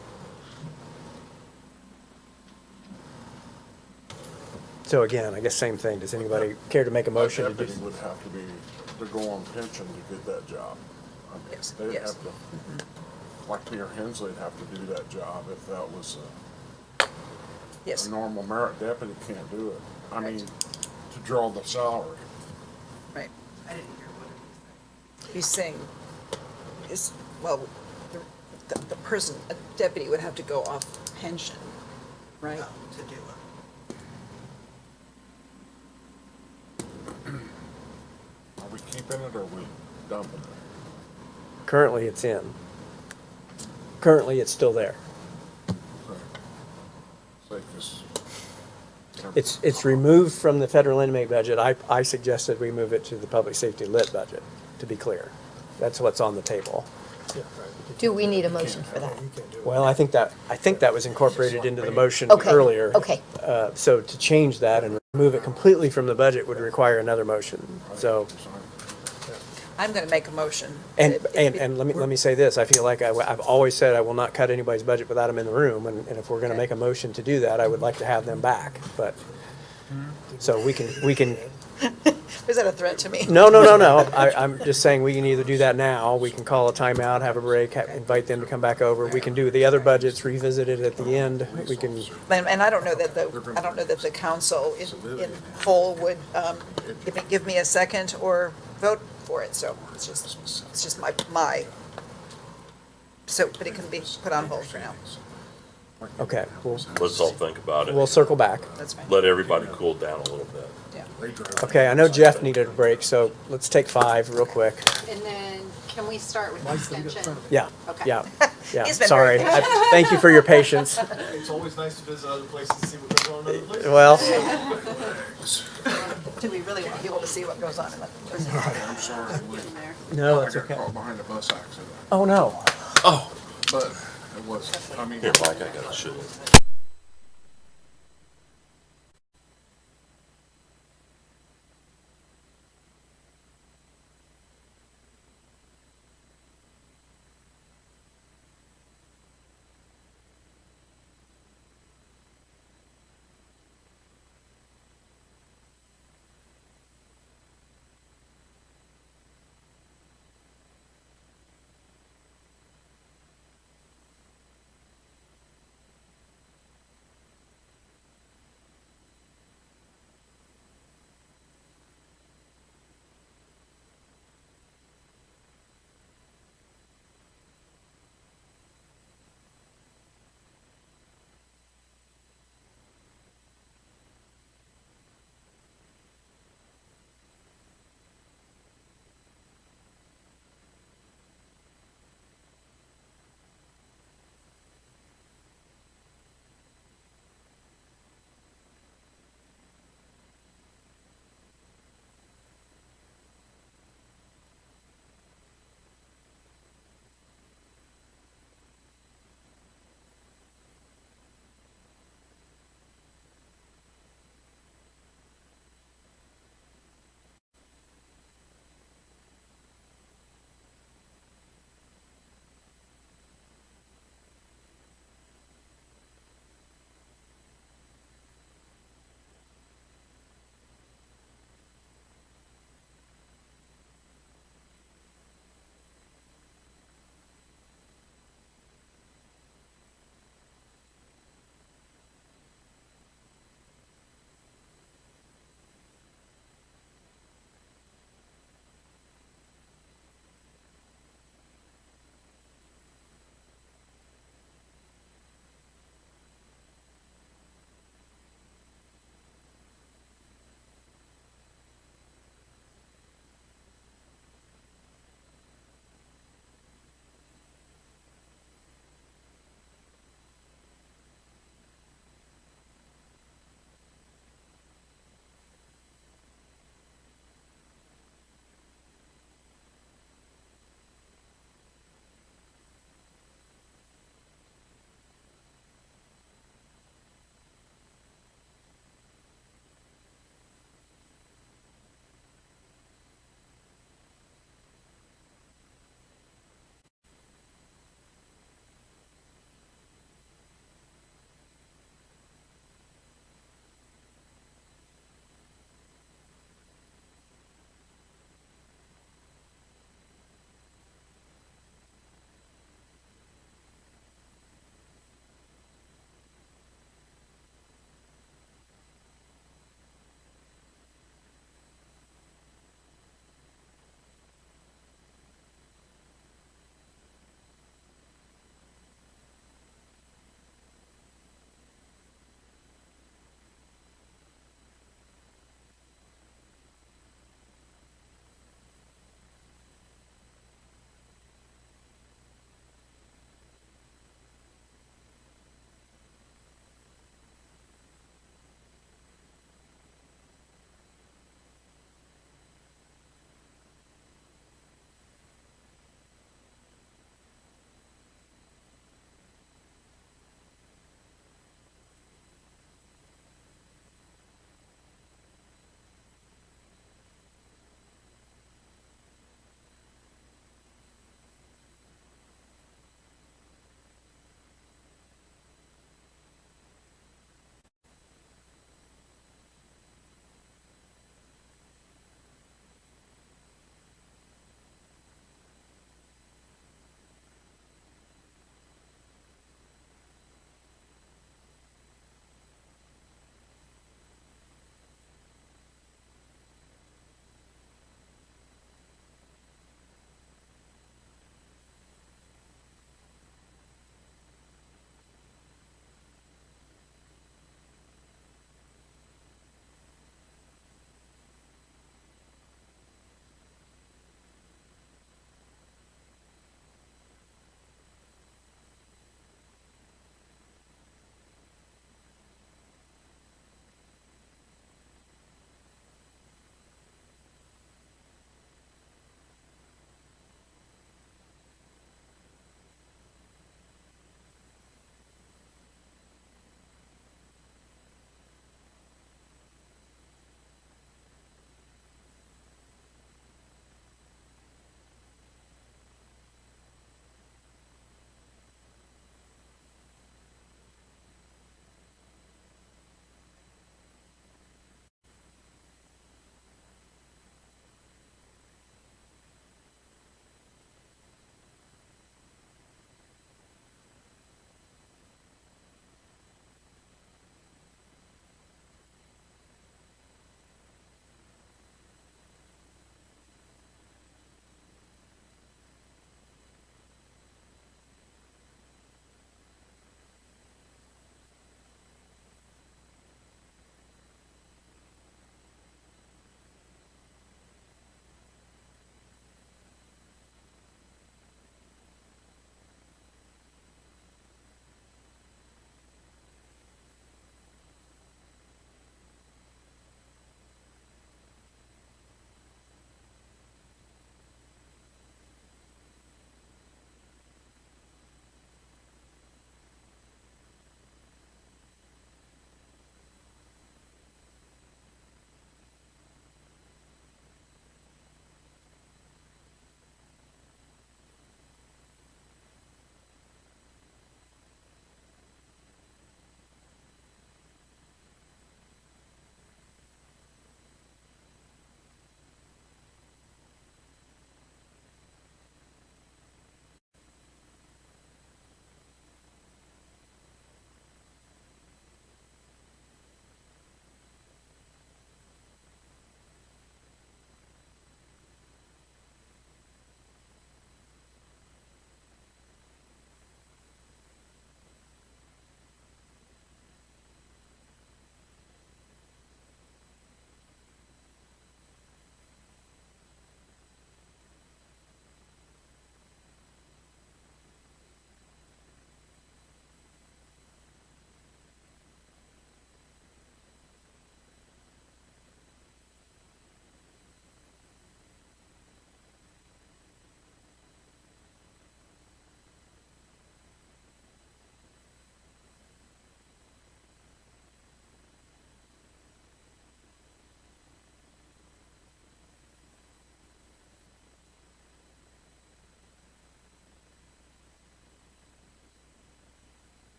[SPEAKER 2] So again, I guess same thing. Does anybody care to make a motion to do?
[SPEAKER 13] Deputy would have to be, to go on pension to get that job. I mean,
[SPEAKER 6] Yes,
[SPEAKER 13] they'd
[SPEAKER 6] yes.
[SPEAKER 13] have to, like Mayor Hensley'd have to do that job if that was
[SPEAKER 6] Yes,
[SPEAKER 13] a normal merit deputy can't do it. I
[SPEAKER 6] Right.
[SPEAKER 13] mean, to draw the salary.
[SPEAKER 6] right.
[SPEAKER 14] I didn't hear what
[SPEAKER 6] He's saying, well, the person, a deputy would have to go off pension, right?
[SPEAKER 14] to do it.
[SPEAKER 13] Are we keeping it or are we dumping it?
[SPEAKER 2] Currently, it's in. Currently, it's still there.
[SPEAKER 13] Okay. Say, 'cause
[SPEAKER 2] It's removed from the federal inmate budget. I suggested we move it to the public safety lit budget, to be clear. That's what's on the table.
[SPEAKER 7] Do we need a motion for that?
[SPEAKER 9] You can't do it.
[SPEAKER 2] Well, I think that was incorporated into the motion
[SPEAKER 7] Okay,
[SPEAKER 2] earlier.
[SPEAKER 7] okay.
[SPEAKER 2] So to change that and remove it completely from the budget would require another motion. So,
[SPEAKER 6] I'm gonna make a motion.
[SPEAKER 2] and let me say this, I feel like I've always said I will not cut anybody's budget without them in the room, and if we're gonna make a motion to do that, I would like to have them back, but, so we can,
[SPEAKER 6] Was that a threat to me?
[SPEAKER 2] no. I'm just saying we can either do that now, we can call a timeout, have a break, invite them to come back over. We can do the other budgets, revisit it at the end. We can,
[SPEAKER 6] And I don't know that the council in whole would give me a second or vote for it, so it's just my, so, but it can be put on hold for now.
[SPEAKER 2] okay,
[SPEAKER 4] Let's all think about
[SPEAKER 2] we'll
[SPEAKER 4] it.
[SPEAKER 2] circle back.
[SPEAKER 6] That's fine.
[SPEAKER 4] Let everybody cool down a little bit.
[SPEAKER 6] Yeah.
[SPEAKER 2] Okay, I know Jeff needed a break, so let's take 5 real quick.
[SPEAKER 10] And then, can we start with extension?
[SPEAKER 2] Yeah,
[SPEAKER 10] Okay.
[SPEAKER 2] yeah, yeah,
[SPEAKER 6] He's been
[SPEAKER 2] sorry.
[SPEAKER 6] very
[SPEAKER 2] Thank you for your patience.
[SPEAKER 1] It's always nice to visit other places and see what goes on in other places.
[SPEAKER 2] Well,
[SPEAKER 6] Do we really want people to see what goes on in the?
[SPEAKER 13] I'm sorry.
[SPEAKER 2] no,
[SPEAKER 13] I
[SPEAKER 2] that's
[SPEAKER 13] got
[SPEAKER 2] okay.
[SPEAKER 13] caught behind a bus accident.
[SPEAKER 2] Oh, no.
[SPEAKER 13] But It was, I mean.
[SPEAKER 4] Here, Mike, I gotta show you.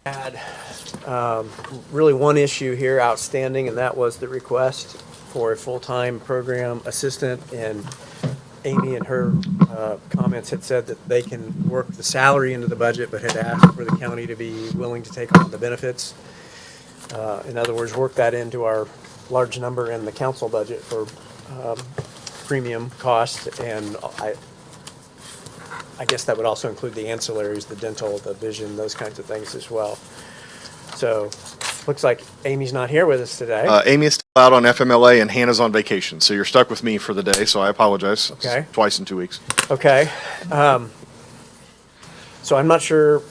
[SPEAKER 2] had really one issue here outstanding, and that was the request for a full-time program assistant. And Amy, in her comments, had said that they can work the salary into the budget, but had asked for the county to be willing to take on the benefits. In other words, work that into our large number in the council budget for premium cost. And I guess that would also include the ancillaries, the dental, the vision, those kinds of things as well. So, looks like Amy's not here with us today.
[SPEAKER 15] Amy is still out on FMLA and Hannah's on vacation, so you're stuck with me for the day, so I apologize.
[SPEAKER 2] Okay.
[SPEAKER 15] It's twice in 2 weeks.
[SPEAKER 2] Okay. So I'm not sure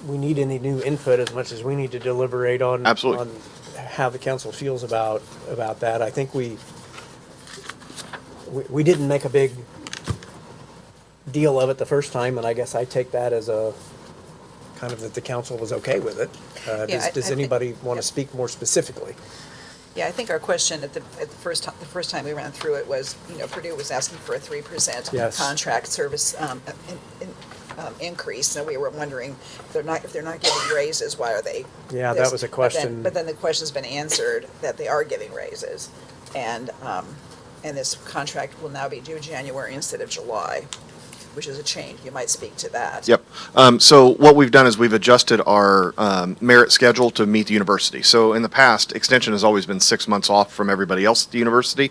[SPEAKER 2] we need any new input as much as we need to deliberate on.
[SPEAKER 15] Absolutely.
[SPEAKER 2] On how the council feels about that. I think we didn't make a big deal of it the first time, and I guess I take that as a kind of that the council was okay with it. Does anybody want to speak more specifically?
[SPEAKER 6] Yeah, I think our question at the first time we ran through it was, Purdue was asking for a 3%
[SPEAKER 2] Yes.
[SPEAKER 6] contract service increase, and we were wondering if they're not giving raises, why are they?
[SPEAKER 2] Yeah,
[SPEAKER 6] this?
[SPEAKER 2] that was a question.
[SPEAKER 6] But then the question's been answered that they are giving raises, and this contract will now be due January instead of July, which is a change. You might speak to that.
[SPEAKER 15] Yep. So what we've done is we've adjusted our merit schedule to meet the university. So in the past, extension has always been 6 months off from everybody else at the university.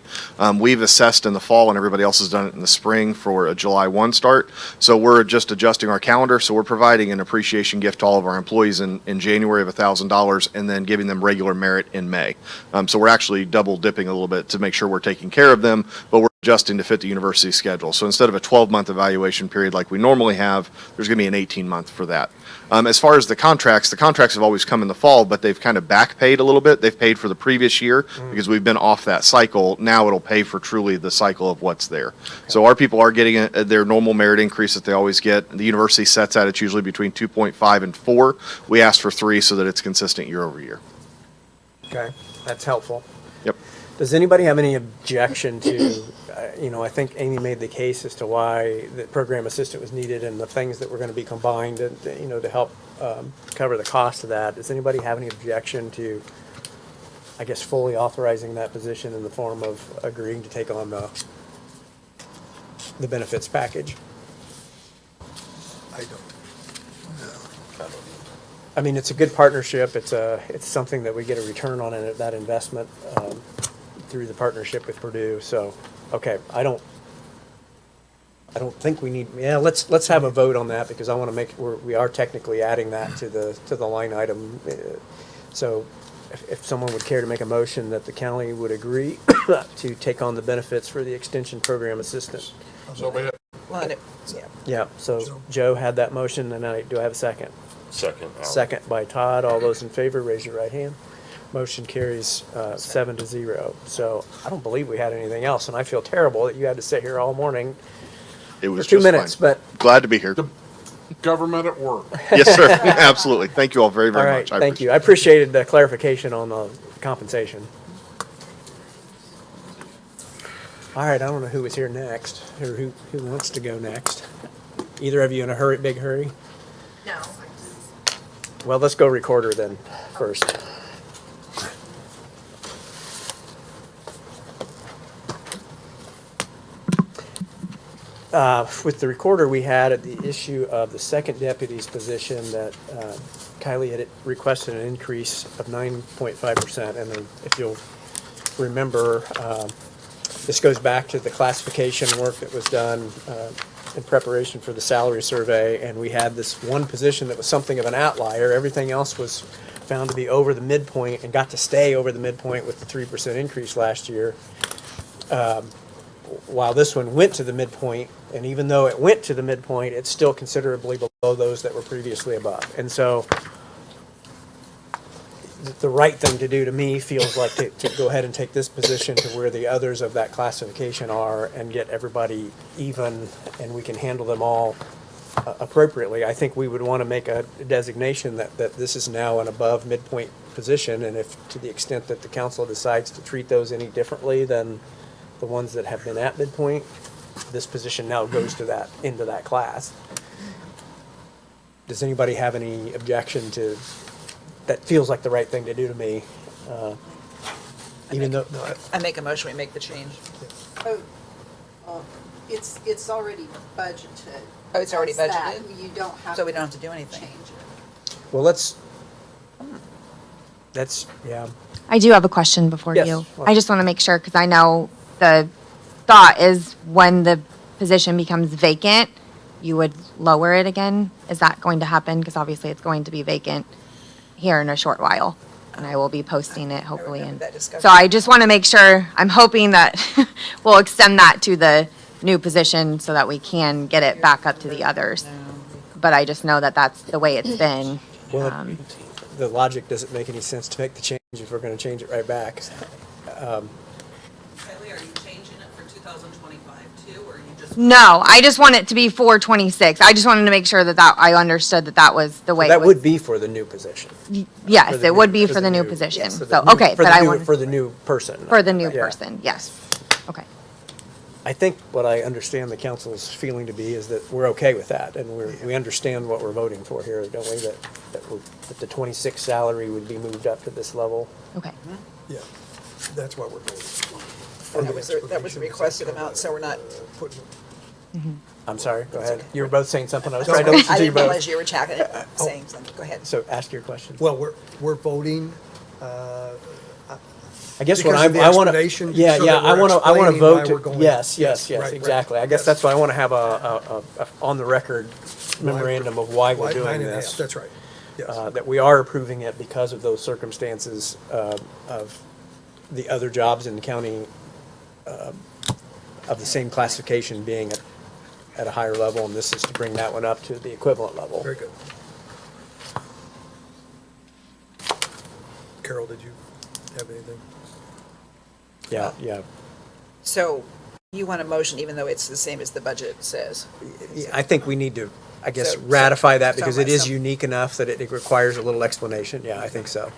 [SPEAKER 15] We've assessed in the fall, and everybody else has done it in the spring for a July 1 start. So we're just adjusting our calendar. So we're providing an appreciation gift to all of our employees in January of $1,000, and then giving them regular merit in May. So we're actually double dipping a little bit to make sure we're taking care of them, but we're adjusting to fit the university schedule. So instead of a 12-month evaluation period like we normally have, there's going to be an 18-month for that. As far as the contracts have always come in the fall, but they've kind of back paid a little bit. They've paid for the previous year because we've been off that cycle. Now it'll pay for truly the cycle of what's there. Okay. So our people are getting their normal merit increase that they always get. The university sets at it's usually between 2.5 and 4. We ask for 3 so that it's consistent year over year.
[SPEAKER 2] Okay, that's helpful.
[SPEAKER 15] Yep.
[SPEAKER 2] Does anybody have any objection to, I think Amy made the case as to why the program assistant was needed and the things that were going to be combined, to help cover the cost of that. Does anybody have any objection to, I guess, fully authorizing that position in the form of agreeing to take on the benefits package?
[SPEAKER 9] I don't.
[SPEAKER 2] I mean, it's a good partnership. It's something that we get a return on in that investment through the partnership with Purdue. So, okay, I don't think we need. Yeah, let's have a vote on that because I want to we are technically adding that to the line item. So, if someone would care to make a motion that the county would agree to take on the benefits for the extension program assistant.
[SPEAKER 13] So be it.
[SPEAKER 6] Well,
[SPEAKER 2] Yeah. So Joe had that motion, and do I have a second?
[SPEAKER 4] Second.
[SPEAKER 2] Second by Todd. All those in favor, raise your right hand. Motion carries 7-0. So I don't believe we had anything else, and I feel terrible that you had to sit here all morning
[SPEAKER 15] It was
[SPEAKER 2] for 2
[SPEAKER 15] just
[SPEAKER 2] minutes.
[SPEAKER 15] fine.
[SPEAKER 2] But
[SPEAKER 15] Glad to be here.
[SPEAKER 13] Government at work.
[SPEAKER 15] Yes, sir. Absolutely. Thank you all very,
[SPEAKER 2] all
[SPEAKER 15] very
[SPEAKER 2] right,
[SPEAKER 15] much.
[SPEAKER 2] thank you. I appreciated the clarification on the compensation. All right, I don't know who was here next or who wants to go next. Either of you in a big hurry?
[SPEAKER 10] No.
[SPEAKER 2] Well, let's go recorder then first. With the recorder, we had at the issue of the second deputy's position that Kylie had requested an increase of 9.5%. And then if you'll remember, this goes back to the classification work that was done in preparation for the salary survey. And we had this one position that was something of an outlier. Everything else was found to be over the midpoint and got to stay over the midpoint with the 3% increase last year. While this one went to the midpoint, and even though it went to the midpoint, it's still considerably below those that were previously above. And so the right thing to do to me feels like to go ahead and take this position to where the others of that classification are and get everybody even, and we can handle them all appropriately. I think we would want to make a designation that this is now an above midpoint position, and if to the extent that the council decides to treat those any differently than the ones that have been at midpoint, this position now goes into that class. does anybody have any objection to, that feels like the right thing to do to me? Even though,
[SPEAKER 6] I make a motion, we make the change.
[SPEAKER 10] It's already budgeted.
[SPEAKER 6] Oh, it's already
[SPEAKER 10] That's that.
[SPEAKER 6] budgeted?
[SPEAKER 10] You don't have.
[SPEAKER 6] So we don't have to do anything.
[SPEAKER 10] Change it.
[SPEAKER 2] well, that's, yeah.
[SPEAKER 16] I do have a question before
[SPEAKER 2] Yes.
[SPEAKER 16] you. I just want to make sure, because I know the thought is when the position becomes vacant, you would lower it again. Is that going to happen? Because obviously it's going to be vacant here in a short while. And I will be posting it hopefully.
[SPEAKER 6] remember that discussion.
[SPEAKER 16] So I just want to make sure, I'm hoping that we'll extend that to the new position so that we can get it back up to the others. But I just know that that's the way it's been.
[SPEAKER 2] Well, the logic doesn't make any sense to make the change if we're gonna change it right back.
[SPEAKER 14] Kylie, are you changing it for 2025 too, or are you just?
[SPEAKER 16] No, I just want it to be 426. I just wanted to make sure that I understood that was the way it
[SPEAKER 2] That
[SPEAKER 16] was.
[SPEAKER 2] would be for the new position.
[SPEAKER 16] Yes,
[SPEAKER 2] for the
[SPEAKER 16] it would
[SPEAKER 2] new-
[SPEAKER 16] be for the new position.
[SPEAKER 2] yes, for
[SPEAKER 16] So,
[SPEAKER 2] the new-
[SPEAKER 16] okay,
[SPEAKER 2] for
[SPEAKER 16] but
[SPEAKER 2] the
[SPEAKER 16] I
[SPEAKER 2] new-
[SPEAKER 16] wanted,
[SPEAKER 2] For the new person.
[SPEAKER 16] for the new
[SPEAKER 2] Yeah.
[SPEAKER 16] person, yes. Okay.
[SPEAKER 2] I think what I understand the council's feeling to be is that we're okay with that, and we understand what we're voting for here, don't we? That the 26 salary would be moved up to this level.
[SPEAKER 16] Okay.
[SPEAKER 9] Yeah, that's why we're going.
[SPEAKER 6] That was the requested amount, so we're not.
[SPEAKER 2] I'm sorry, go ahead.
[SPEAKER 6] okay.
[SPEAKER 2] You were both saying something, I was
[SPEAKER 6] I
[SPEAKER 2] trying to listen to you
[SPEAKER 6] didn't realize
[SPEAKER 2] both.
[SPEAKER 6] you were saying something. Go ahead.
[SPEAKER 2] So ask your question.
[SPEAKER 9] Well, we're voting,
[SPEAKER 2] I guess what
[SPEAKER 9] because of the
[SPEAKER 2] I want to,
[SPEAKER 9] explanation,
[SPEAKER 2] yeah,
[SPEAKER 9] so
[SPEAKER 2] yeah,
[SPEAKER 9] that
[SPEAKER 2] I
[SPEAKER 9] we're
[SPEAKER 2] want to
[SPEAKER 9] explaining
[SPEAKER 2] vote
[SPEAKER 9] why
[SPEAKER 2] to,
[SPEAKER 9] we're going.
[SPEAKER 2] yes,
[SPEAKER 9] Yes,
[SPEAKER 2] yes,
[SPEAKER 9] right, right.
[SPEAKER 2] exactly. I guess
[SPEAKER 9] Yes.
[SPEAKER 2] that's why I want to have a on the record memorandum of why we're doing
[SPEAKER 9] 9.5,
[SPEAKER 2] this.
[SPEAKER 9] that's right, yes.
[SPEAKER 2] That we are approving it because of those circumstances of the other jobs in the county of the same classification being at a higher level, and this is to bring that one up to the equivalent level.
[SPEAKER 9] Very good. Carol, did you have anything?
[SPEAKER 2] Yeah, yeah.
[SPEAKER 6] So you want a motion even though it's the same as the budget says?
[SPEAKER 2] Yeah, I think we need to, I guess,
[SPEAKER 6] So-
[SPEAKER 2] ratify that
[SPEAKER 6] so-
[SPEAKER 2] because it is
[SPEAKER 6] so-
[SPEAKER 2] unique enough that it requires a little explanation. Yeah, I think so.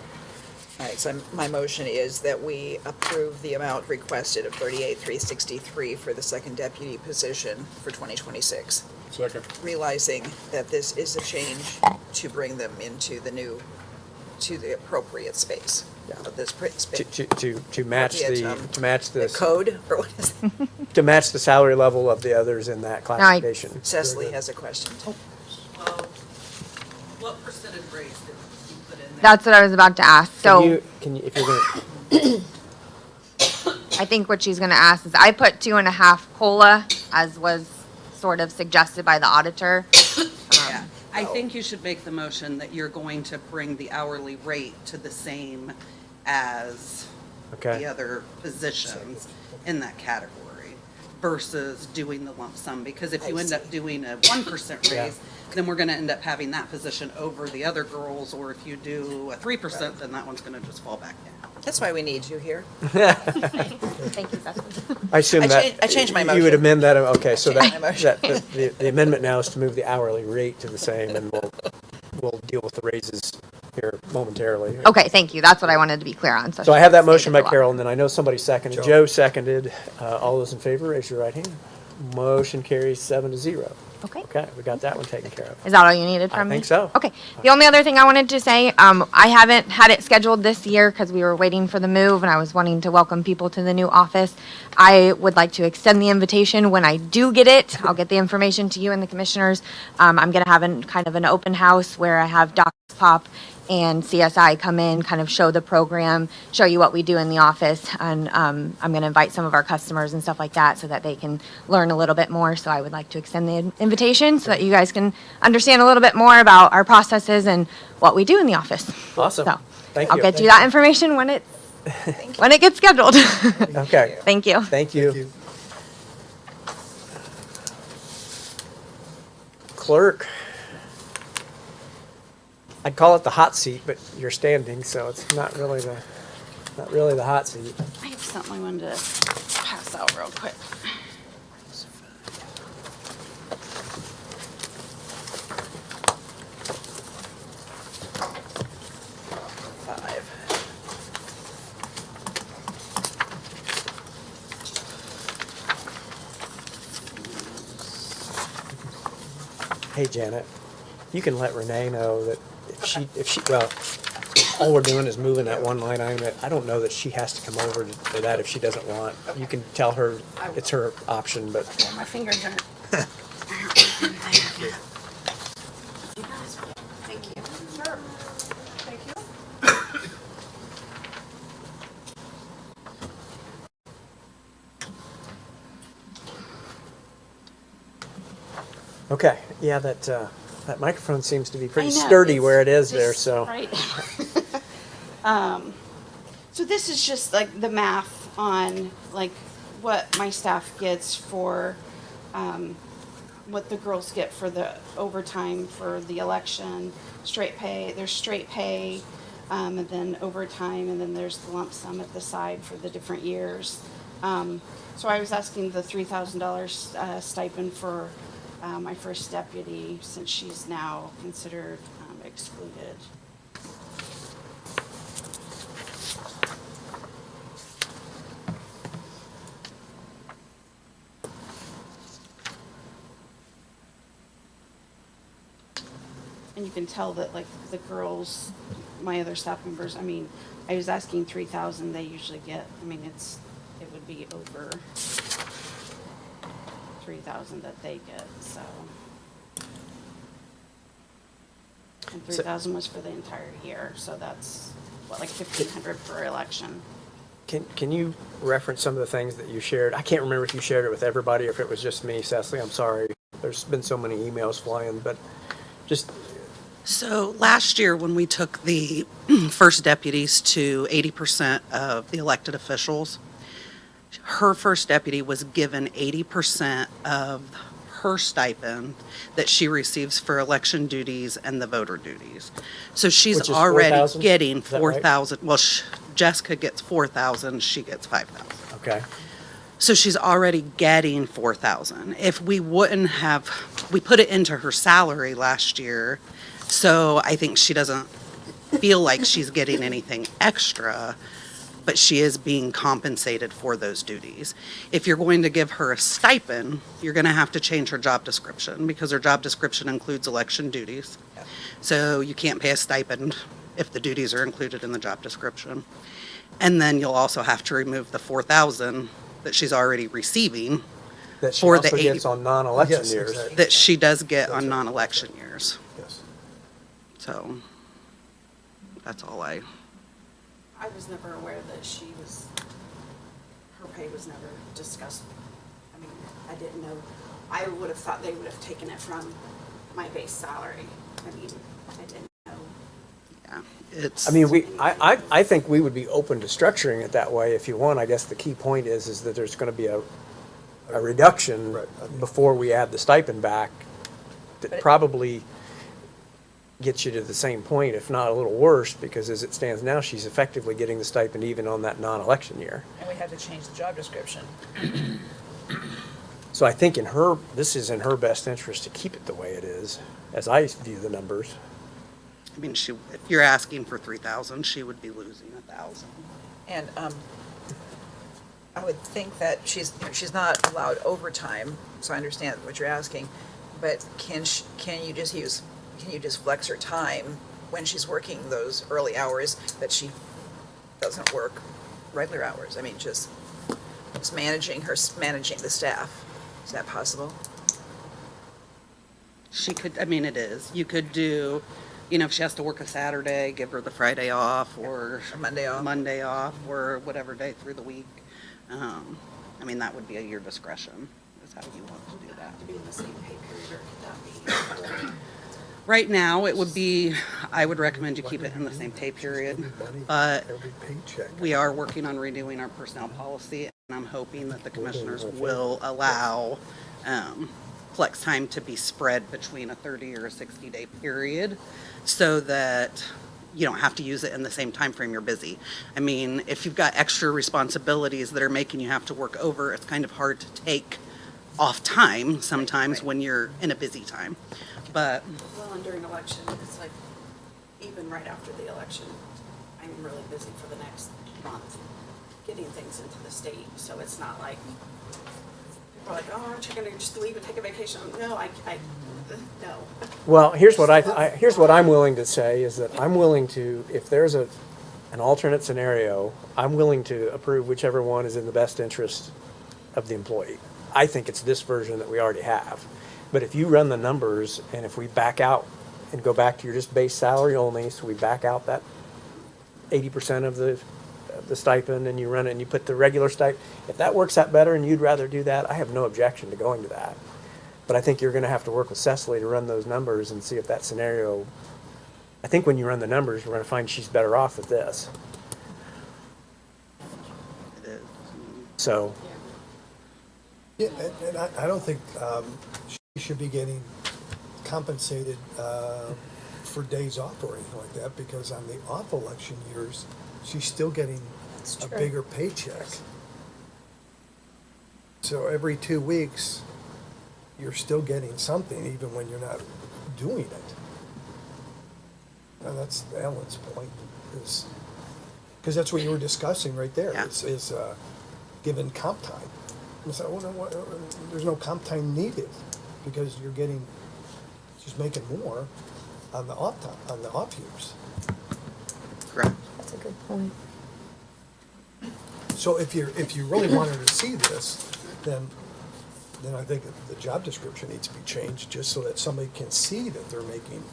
[SPEAKER 6] All right, so my motion is that we approve the amount requested of 38,363 for the second deputy position for 2026,
[SPEAKER 13] Second.
[SPEAKER 6] realizing that this is a change to bring them into to the appropriate space. Of this space.
[SPEAKER 2] To match
[SPEAKER 6] The code, or what is it?
[SPEAKER 2] to match the salary level of the others in that classification.
[SPEAKER 6] Cecily has a question.
[SPEAKER 14] What percentage raise did you put in there?
[SPEAKER 16] That's what I was about to ask. So
[SPEAKER 2] Can you, if you're gonna,
[SPEAKER 16] I think what she's going to ask is I put 2.5 COLA as was sort of suggested by the auditor.
[SPEAKER 14] Yeah.
[SPEAKER 6] Oh.
[SPEAKER 14] I think you should make the motion that you're going to bring the hourly rate to the same as
[SPEAKER 2] Okay.
[SPEAKER 14] the other positions in that category versus doing the lump sum, because if you end up doing a 1%
[SPEAKER 2] Yeah.
[SPEAKER 14] raise, then we're gonna end up having that position over the other girls, or if you do a 3%, then that one's gonna just fall back down.
[SPEAKER 6] That's why we need you here.
[SPEAKER 16] Thank you, Cecily.
[SPEAKER 2] I assume
[SPEAKER 6] I
[SPEAKER 2] that.
[SPEAKER 6] changed- I changed my
[SPEAKER 2] You would
[SPEAKER 6] motion.
[SPEAKER 2] amend that, okay, so
[SPEAKER 6] changed
[SPEAKER 2] that,
[SPEAKER 6] my motion.
[SPEAKER 2] the amendment now is to move the hourly rate to the same, and we'll deal with the raises here momentarily.
[SPEAKER 16] Okay, thank you. That's what I wanted to be clear on.
[SPEAKER 2] So I have that
[SPEAKER 16] she
[SPEAKER 2] motion by
[SPEAKER 16] stated the law.
[SPEAKER 2] Carol, and then I know somebody seconded. Joe seconded. All those in favor, raise your right hand. Motion carries 7-0.
[SPEAKER 16] Okay.
[SPEAKER 2] Okay, we got that one taken care of.
[SPEAKER 16] Is that all you needed
[SPEAKER 2] I
[SPEAKER 16] from me?
[SPEAKER 2] think so.
[SPEAKER 16] Okay. The only other thing I wanted to say, I haven't had it scheduled this year because we were waiting for the move and I was wanting to welcome people to the new office. I would like to extend the invitation when I do get it. I'll get the information to you and the commissioners. I'm going to have kind of an open house where I have Docs Pop and CSI come in, kind of show the program, show you what we do in the office. And I'm going to invite some of our customers and stuff like that so that they can learn a little bit more. So I would like to extend the invitation so that you guys can understand a little bit more about our processes and what we do in the office.
[SPEAKER 2] Awesome.
[SPEAKER 16] So
[SPEAKER 2] Thank
[SPEAKER 16] I'll
[SPEAKER 2] you.
[SPEAKER 16] get you that information when it gets scheduled.
[SPEAKER 2] Okay.
[SPEAKER 16] Thank you.
[SPEAKER 2] Thank you. Clerk. I'd call it the hot seat, but you're standing, so it's not really the hot seat.
[SPEAKER 14] I have something I wanted to pass out real quick.
[SPEAKER 2] Hey, Janet, you can let Renee know that if she, well, all we're doing is moving that one line item. I don't know that she has to come over to that if she doesn't want. You can tell her it's her option, but.
[SPEAKER 10] My fingers are. Thank you. Sure. Thank you.
[SPEAKER 2] Okay, yeah, that microphone seems to be pretty
[SPEAKER 10] I know,
[SPEAKER 2] sturdy
[SPEAKER 10] it's
[SPEAKER 2] where it is there,
[SPEAKER 10] just
[SPEAKER 2] so.
[SPEAKER 10] right. So this is just like the math on like what my staff gets for, what the girls get for the overtime for the election, straight pay, there's straight pay, and then overtime, and then there's the lump sum at the side for the different years. So I was asking the $3,000 stipend for my first deputy, since she's now considered excluded. And you can tell that, like, the girls, my other staff members, I mean, I was asking 3,000, they usually get, I mean, it would be over 3,000 that they get, so. And 3,000 was for the entire year, so that's, what, like 1,500 per election.
[SPEAKER 2] Can you reference some of the things that you shared? I can't remember if you shared it with everybody or if it was just me, Cecily, I'm sorry. There's been so many emails flying, but just.
[SPEAKER 14] So last year, when we took the first deputies to 80% of the elected officials, her first deputy was given 80% of her stipend that she receives for election duties and the voter duties. So she's
[SPEAKER 2] Which is
[SPEAKER 14] already
[SPEAKER 2] 4,000?
[SPEAKER 14] getting
[SPEAKER 2] Is that right?
[SPEAKER 14] 4,000. Well, Jessica gets 4,000, she gets 5,000.
[SPEAKER 2] Okay.
[SPEAKER 14] So she's already getting 4,000. If we wouldn't have, we put it into her salary last year, so I think she doesn't feel like she's getting anything extra, but she is being compensated for those duties. If you're going to give her a stipend, you're going to have to change her job description, because her job description includes election duties. So you can't pay a stipend if the duties are included in the job description. And then you'll also have to remove the 4,000 that she's already receiving
[SPEAKER 2] That she
[SPEAKER 14] for the
[SPEAKER 2] also
[SPEAKER 14] 80
[SPEAKER 2] gets on non-election
[SPEAKER 9] Yes,
[SPEAKER 2] years.
[SPEAKER 9] exactly.
[SPEAKER 14] that she does get on non-election years.
[SPEAKER 9] Yes.
[SPEAKER 14] So that's all I
[SPEAKER 10] was never aware that her pay was never discussed. I mean, I didn't know, I would have thought they would have taken it from my base salary. I mean, I didn't know.
[SPEAKER 14] Yeah, it's.
[SPEAKER 2] I mean, I think we would be open to structuring it that way if you want. I guess the key point is that there's going to be a reduction
[SPEAKER 9] Right.
[SPEAKER 2] before we add the stipend back that probably gets you to the same point, if not a little worse, because as it stands now, she's effectively getting the stipend even on that non-election year.
[SPEAKER 6] And we have to change the job description.
[SPEAKER 2] So I think this is in her best interest to keep it the way it is, as I view the numbers.
[SPEAKER 14] I mean, if you're asking for 3,000, she would be losing 1,000.
[SPEAKER 6] And I would think that she's not allowed overtime, so I understand what you're asking, but can you just flex her time when she's working those early hours that she doesn't work regular hours? I mean, just managing the staff. Is that possible?
[SPEAKER 14] She could, I mean, it is. You could do, if she has to work a Saturday, give her the Friday off, or Monday off, or whatever day through the week. I mean, that would be at your discretion, is how you want to do that.
[SPEAKER 10] To be in the same pay period, or could that be?
[SPEAKER 14] Right now, it would be, I would recommend you keep it in the same pay period, but
[SPEAKER 9] Every paycheck.
[SPEAKER 14] we are working on redoing our personnel policy, and I'm hoping that the commissioners will allow flex time to be spread between a 30 or a 60-day period, so that you don't have to use it in the same time frame you're busy. I mean, if you've got extra responsibilities that are making you have to work over, it's kind of hard to take off time sometimes when you're in a busy time. But
[SPEAKER 10] Well, and during election, it's like, even right after the election, I'm really busy for the next month getting things into the state, so it's not like, people are like, oh, aren't you gonna just leave and take a vacation? No, no.
[SPEAKER 2] Well, here's what here's what I'm willing to say, is that I'm willing to, if there's an alternate scenario, I'm willing to approve whichever one is in the best interest of the employee. I think it's this version that we already have. But if you run the numbers, and if we back out and go back to your just base salary only, so we back out that 80% of the stipend, and you run it and you put the regular stipend, if that works out better and you'd rather do that, I have no objection to going to that. But I think you're gonna have to work with Cecily to run those numbers and see if that scenario, I think when you run the numbers, we're gonna find she's better off with this. So,
[SPEAKER 9] Yeah, and I don't think she should be getting compensated for days off or anything like that, because on the off election years, she's still getting a bigger paycheck. So every 2 weeks, you're still getting something even when you're not doing it. And that's Alan's point, is, because that's what you were discussing right there,
[SPEAKER 14] Yeah.
[SPEAKER 9] is given comp time. And so, well, there's no comp time needed, because you're getting, she's making more on the off time, on the off years.
[SPEAKER 14] Correct.
[SPEAKER 7] That's a good point.
[SPEAKER 9] So if you really wanted to see this, then I think the job description needs to be changed, just so that somebody can see that they're making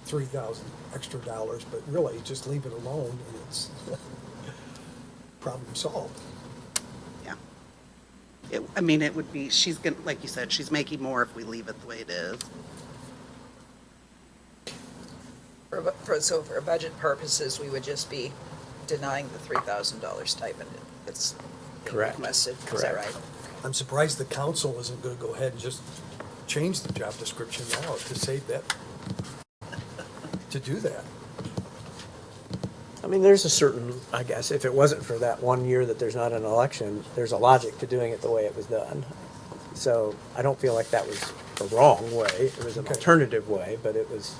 [SPEAKER 9] $3,000 extra dollars, but really just leave it alone and it's problem solved.
[SPEAKER 14] Yeah. I mean, it would be, she's gonna, like you said, she's making more if we leave it the way it is.
[SPEAKER 6] So for budget purposes, we would just be denying the $3,000 stipend that's being
[SPEAKER 2] Correct.
[SPEAKER 6] requested. Is that
[SPEAKER 2] Correct.
[SPEAKER 6] right?
[SPEAKER 9] I'm surprised the council isn't gonna go ahead and just change the job description now to save that, to do that.
[SPEAKER 2] I mean, there's a certain, I guess, if it wasn't for that 1 year that there's not an election, there's a logic to doing it the way it was done. So I don't feel like that was the wrong way. It was an alternative way, but it was,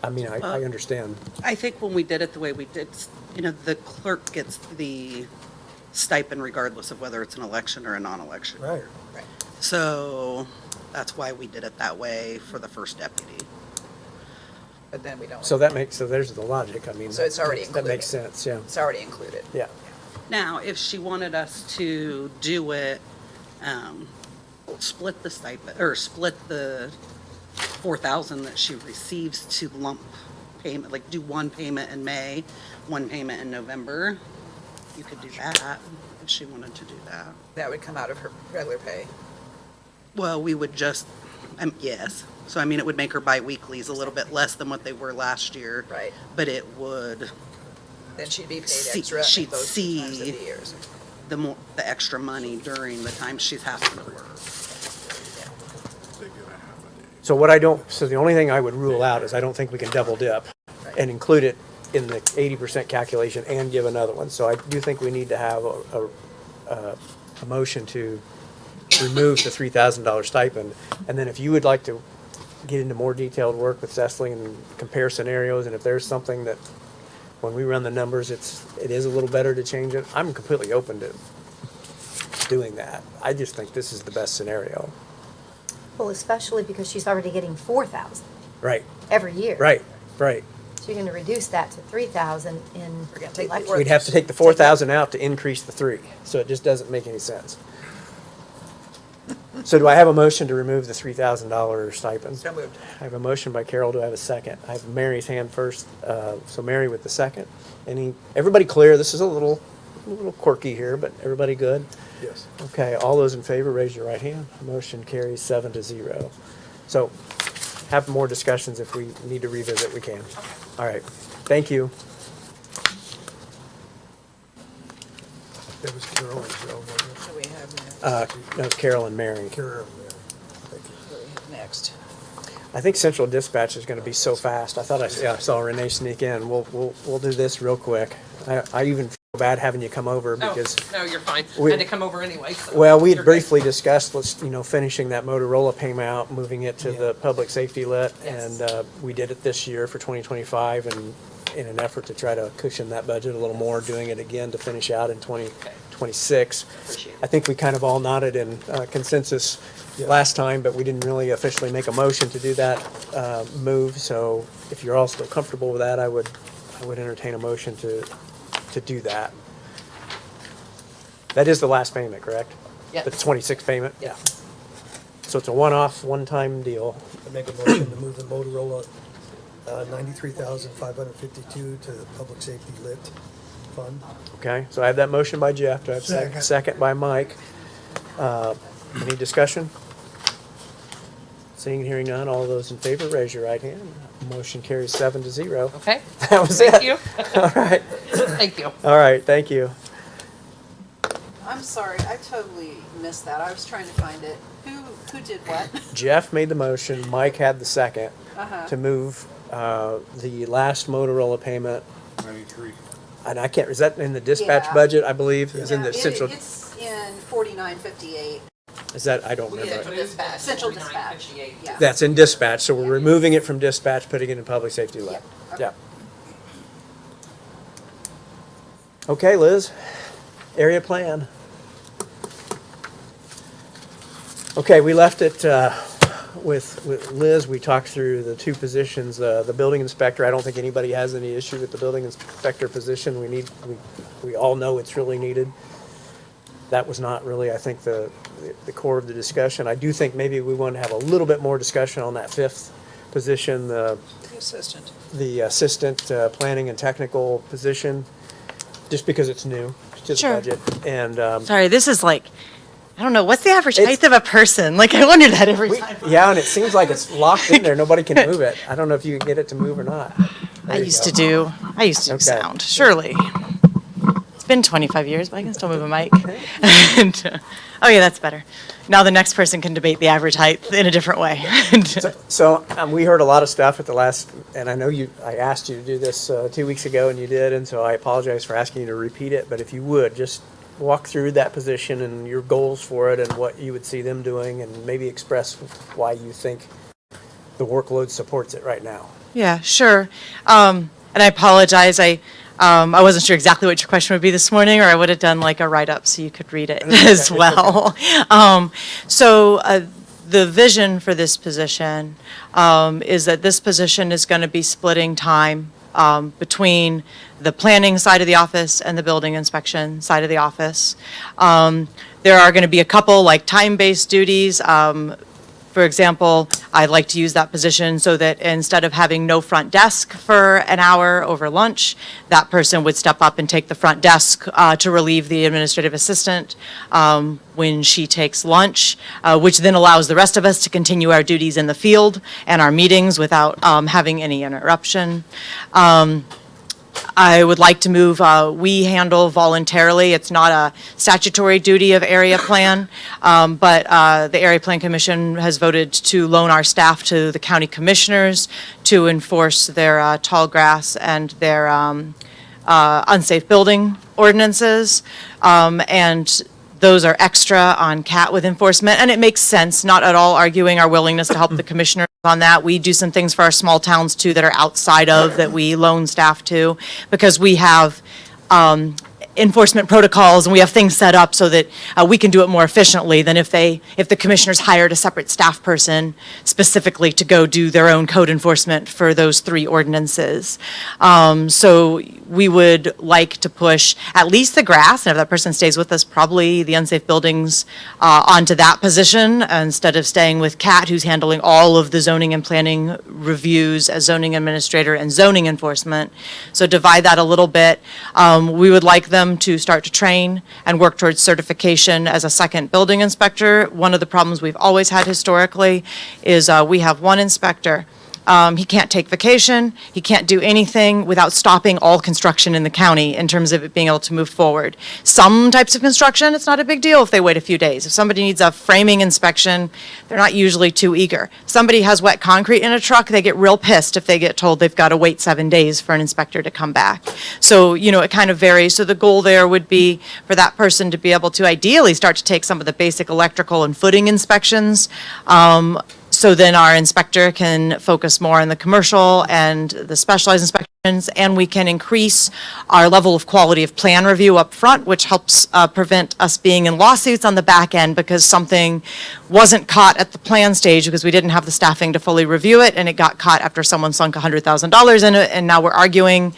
[SPEAKER 2] I mean, I understand.
[SPEAKER 14] I think when we did it the way we did, the clerk gets the stipend regardless of whether it's an election or a non-election.
[SPEAKER 9] Right.
[SPEAKER 6] Right.
[SPEAKER 14] So that's why we did it that way for the first deputy.
[SPEAKER 6] But then we don't.
[SPEAKER 2] So that makes, so there's the logic. I mean,
[SPEAKER 6] So it's already
[SPEAKER 2] that makes
[SPEAKER 6] included.
[SPEAKER 2] sense, yeah.
[SPEAKER 6] It's already included.
[SPEAKER 2] Yeah.
[SPEAKER 14] Now, if she wanted us to do it, split the stipend, or split the 4,000 that she receives to lump payment, like do one payment in May, one payment in November, you could do that if she wanted to do that.
[SPEAKER 6] That would come out of her regular pay.
[SPEAKER 14] Well, we would just, yes. So, I mean, it would make her biweeklies a little bit less than what they were last year.
[SPEAKER 6] Right.
[SPEAKER 14] But it would,
[SPEAKER 6] Then she'd be paid
[SPEAKER 14] See-
[SPEAKER 6] extra
[SPEAKER 14] she'd
[SPEAKER 6] at those two times of
[SPEAKER 14] see-
[SPEAKER 6] the years.
[SPEAKER 14] the extra money during the time she's having to work.
[SPEAKER 2] So what I don't, so the only thing I would rule out is I don't think we can double dip and include it in the 80% calculation and give another one. So I do think we need to have a motion to remove the $3,000 stipend. And then if you would like to get into more detailed work with Cecily and compare scenarios, and if there's something that, when we run the numbers, it is a little better to change it, I'm completely open to doing that. I just think this is the best scenario.
[SPEAKER 7] Well, especially because she's already getting 4,000
[SPEAKER 2] Right,
[SPEAKER 7] every year.
[SPEAKER 2] right, right.
[SPEAKER 7] So you're gonna reduce that to 3,000 in
[SPEAKER 6] We're gonna take the
[SPEAKER 7] election.
[SPEAKER 2] We'd have to take the 4,000 out to increase the 3, so it just doesn't make any sense. So do I have a motion to remove the $3,000 stipend?
[SPEAKER 6] So moved.
[SPEAKER 2] I have a motion by Carol, do I have a second? I have Mary's hand first, so Mary with the second. Everybody clear? This is a little quirky here, but everybody good?
[SPEAKER 9] Yes.
[SPEAKER 2] Okay, all those in favor, raise your right hand. Motion carries 7-0. So have more discussions if we need to revisit, we can. All right, thank you.
[SPEAKER 9] It was Carol and Joe, wasn't it?
[SPEAKER 6] So we have
[SPEAKER 2] No, Carol and Mary.
[SPEAKER 9] Carol, yeah. Thank you.
[SPEAKER 6] what do we have next.
[SPEAKER 2] I think central dispatch is gonna be so fast. I thought I saw Renee sneak in. We'll do this real quick. I even feel bad having you come over because,
[SPEAKER 17] No, you're fine. I
[SPEAKER 2] we-
[SPEAKER 17] had to come over anyway. So
[SPEAKER 2] well, we
[SPEAKER 17] you're
[SPEAKER 2] had
[SPEAKER 17] great.
[SPEAKER 2] briefly discussed, finishing that Motorola payment out, moving it to the public safety lit.
[SPEAKER 17] Yes.
[SPEAKER 2] And we did it this year for 2025, and in an effort to try to cushion that budget a little more, doing it again to finish out in 2026. 2026.
[SPEAKER 7] Appreciate it.
[SPEAKER 2] I think we kind of all nodded in consensus
[SPEAKER 9] Yeah.
[SPEAKER 2] last time, but we didn't really officially make a motion to do that move. So if you're all still comfortable with that, I would entertain a motion to do that. That is the last payment, correct?
[SPEAKER 7] Yep.
[SPEAKER 2] The 26th payment?
[SPEAKER 7] Yep.
[SPEAKER 2] So it's a one-off, one-time deal.
[SPEAKER 9] I make a motion to move the Motorola 93,552 to the public safety lit fund.
[SPEAKER 2] Okay, so I have that motion by Jeff. Do I have a
[SPEAKER 8] Second.
[SPEAKER 2] second by Mike? Any discussion? Seeing and hearing none, all those in favor, raise your right hand. Motion carries 7-0.
[SPEAKER 17] Okay.
[SPEAKER 2] That was it.
[SPEAKER 17] Thank you.
[SPEAKER 2] All right.
[SPEAKER 17] Thank you.
[SPEAKER 2] All right, thank you.
[SPEAKER 6] I'm sorry, I totally missed that. I was trying to find it. Who did what?
[SPEAKER 2] Jeff made the motion, Mike had the second
[SPEAKER 6] Uh-huh.
[SPEAKER 2] to move the last Motorola payment.
[SPEAKER 13] 93.
[SPEAKER 2] And I can't, is that in the dispatch
[SPEAKER 6] Yeah.
[SPEAKER 2] budget, I believe? Is in
[SPEAKER 6] Yeah,
[SPEAKER 2] the central,
[SPEAKER 6] It's in 4958.
[SPEAKER 2] is that, I don't remember.
[SPEAKER 6] Central dispatch. Central dispatch. Yeah.
[SPEAKER 2] That's in dispatch, so we're removing it from dispatch, putting it in public safety lit.
[SPEAKER 6] Yep.
[SPEAKER 2] Yeah. Okay, Liz, area plan. Okay, we left it with Liz. We talked through the two positions, the building inspector. I don't think anybody has any issue with the building inspector position. We all know it's really needed. That was not really, I think, the core of the discussion. I do think maybe we want to have a little bit more discussion on that fifth position, the assistant planning and technical position, just because it's new to the
[SPEAKER 18] Sure.
[SPEAKER 2] budget. And
[SPEAKER 18] Sorry, this is like, I don't know, what's the average
[SPEAKER 2] It's-
[SPEAKER 18] height of a person? Like, I wonder that every time.
[SPEAKER 2] yeah, and it seems like it's locked in there. Nobody can move it. I don't know if you can get it to move or not.
[SPEAKER 18] I used to do sound, surely. It's been 25 years, but I can still move a mic. And, oh yeah, that's better. Now the next person can debate the average height in a different way.
[SPEAKER 2] So we heard a lot of stuff at the last, and I know I asked you to do this 2 weeks ago, and you did, and so I apologize for asking you to repeat it, but if you would, just walk through that position and your goals for it and what you would see them doing, and maybe express why you think the workload supports it right now.
[SPEAKER 18] Yeah, sure. And I apologize. I wasn't sure exactly what your question would be this morning, or I would have done like a write-up so you could read it as well. The vision for this position is that this position is going to be splitting time between the planning side of the office and the building inspection side of the office. There are going to be a couple like time-based duties. For example, I'd like to use that position so that instead of having no front desk for an hour over lunch, that person would step up and take the front desk to relieve the administrative assistant when she takes lunch, which then allows the rest of us to continue our duties in the field and our meetings without having any interruption. I would like to move, we handle voluntarily. It's not a statutory duty of area plan, but the Area Plan Commission has voted to loan our staff to the county commissioners to enforce their tall grass and their unsafe building ordinances. And those are extra on CAT with enforcement, and it makes sense, not at all arguing our willingness to help the commissioners on that. We do some things for our small towns too that are outside of, that we loan staff to, because we have enforcement protocols and we have things set up so that we can do it more efficiently than if the commissioners hired a separate staff person specifically to go do their own code enforcement for those 3 ordinances. So we would like to push at least the grass, and if that person stays with us, probably the unsafe buildings onto that position instead of staying with Kat, who's handling all of the zoning and planning reviews as zoning administrator and zoning enforcement. So divide that a little bit. We would like them to start to train and work towards certification as a second building inspector. One of the problems we've always had historically is we have one inspector. He can't take vacation, he can't do anything without stopping all construction in the county in terms of it being able to move forward. Some types of construction, it's not a big deal if they wait a few days. If somebody needs a framing inspection, they're not usually too eager. If somebody has wet concrete in a truck, they get real pissed if they get told they've got to wait 7 days for an inspector to come back. So, it kind of varies. So the goal there would be for that person to be able to ideally start to take some of the basic electrical and footing inspections, So then our inspector can focus more on the commercial and the specialized inspections, and we can increase our level of quality of plan review up front, which helps prevent us being in lawsuits on the back end because something wasn't caught at the plan stage because we didn't have the staffing to fully review it, and it got caught after someone sunk $100,000 in it, and now we're arguing.